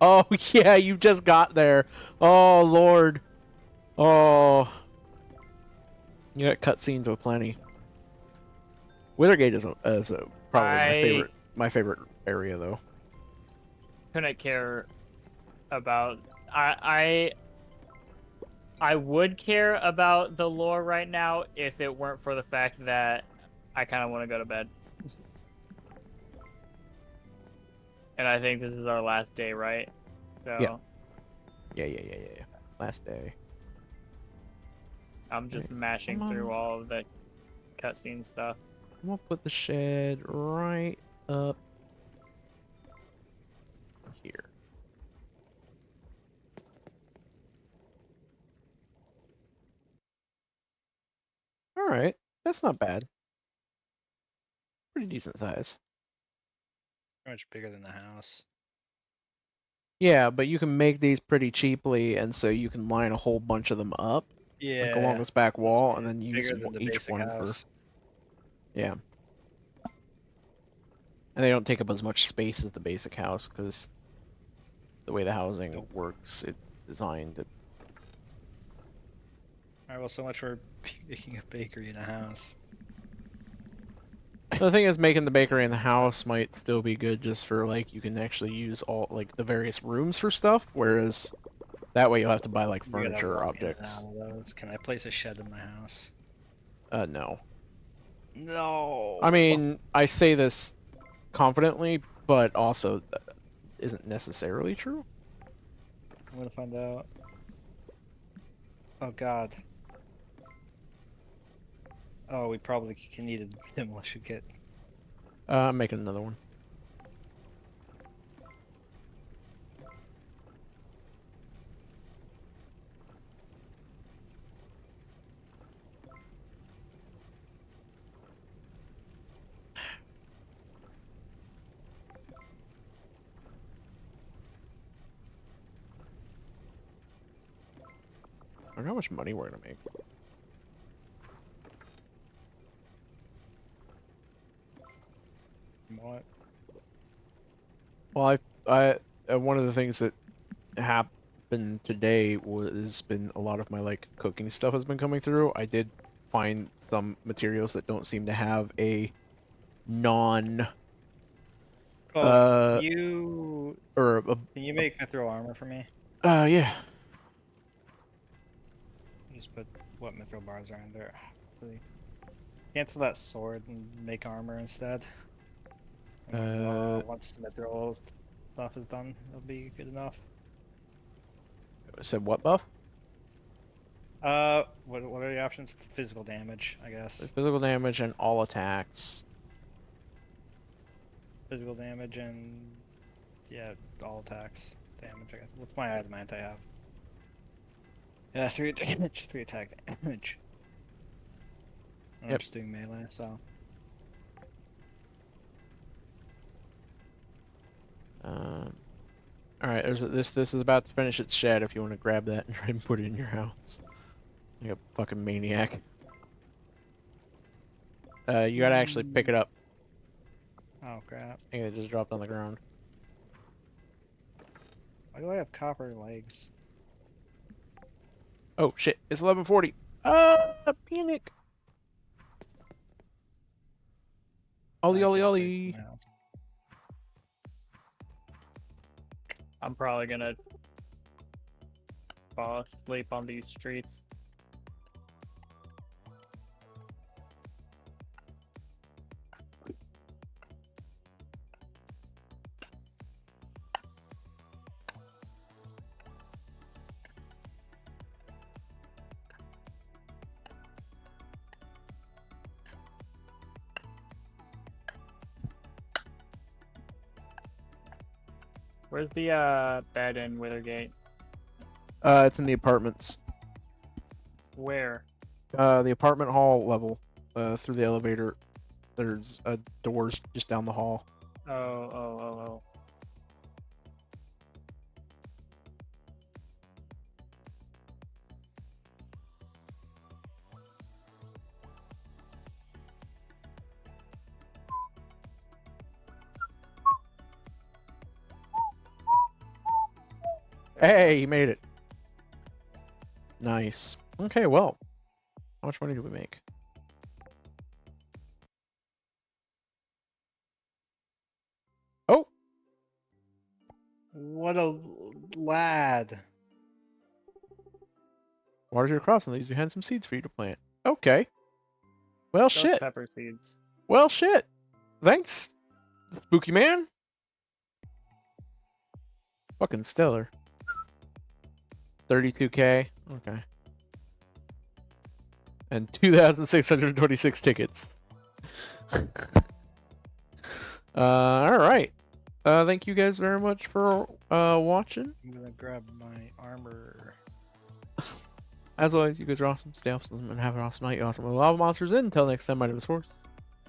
A: Oh yeah, you just got there. Oh lord. Oh. You got cutscenes with plenty. Withergate is probably my favorite area though.
C: Couldn't care about. I would care about the lore right now if it weren't for the fact that I kind of want to go to bed. And I think this is our last day, right? So
A: Yeah. Last day.
C: I'm just
A: Okay,
C: mashing
A: come on.
C: through all of the cutscene stuff.
A: I'm gonna put the shed right up here. Alright, that's not bad. Pretty decent size.
D: Much bigger than the house.
A: Yeah, but you can make these pretty cheaply, and so you can line a whole bunch of them up,
D: Yeah.
A: like along this back wall, and then use
D: bigger than the
A: each
D: basic
A: one for.
D: house.
A: Yeah. And they don't take up as much space as the basic house because the way the housing
D: Nope.
A: works, it's designed.
D: Alright, well, so much for making a bakery in a house.
A: The thing is, making the bakery in the house might still be good just for like you can actually use all like the various rooms for stuff, whereas that way you'll have to buy like
D: You gotta
A: furniture or
D: walk in and
A: objects.
D: out of those. Can I place a shed in my house?
A: No.
D: No.
A: I mean, I say this confidently, but also isn't necessarily true.
D: I'm gonna find out. Oh god. Oh, we probably can need a demolition kit.
A: I'm making another one. I wonder how much money we're gonna make.
D: What?
A: Well, one of the things that happened today was been a lot of my like cooking stuff has been coming through. I did find some materials that don't seem to have a non
D: Oh, you
A: or
D: can you make mithril armor for me?
A: yeah.
D: Just put what mithril bars are in there. Really. Cancel that sword and make armor instead. And, once the mithril stuff is done, it'll be good enough.
A: Said what buff?
D: What are the options? Physical damage, I guess.
A: Physical damage and all attacks.
D: Physical damage and yeah, all attacks damage, I guess. What's my item I have? Yeah, 3 damage, 3 attack damage. And I'm
A: Yep.
D: just doing melee, so.
A: All right, this is about to finish its shed. If you want to grab that and try and put it in your house, like a fucking maniac. You gotta actually pick it up.
D: Oh crap.
A: I think it just dropped on the ground.
D: Why do I have copper legs?
A: Oh shit! It's 11:40. Panic! Ollie,
D: I
A: ollie,
D: can't place
A: ollie!
D: in my house.
C: I'm probably gonna fall asleep on these streets. Where's the bed in Withergate?
A: It's in the apartments.
C: Where?
A: The apartment hall level. Through the elevator. There's doors just down the hall.
C: Oh.
A: Hey, you made it. Nice. Okay, well, how much money do we make? Oh,
D: What a lad.
A: waters your crops and leaves behind some seeds for you to plant. Okay. Well,
C: Those
A: shit.
C: pepper seeds.
A: Well, shit. Thanks, Spooky Man. Fucking stellar. 32K. Okay. And 2,626 tickets. All right. Thank you guys very much for watching.
D: I'm gonna grab my armor.
A: As always, you guys are awesome. Stay awesome and have an awesome night. Awesome with lava monsters. And until next time, my name is Force.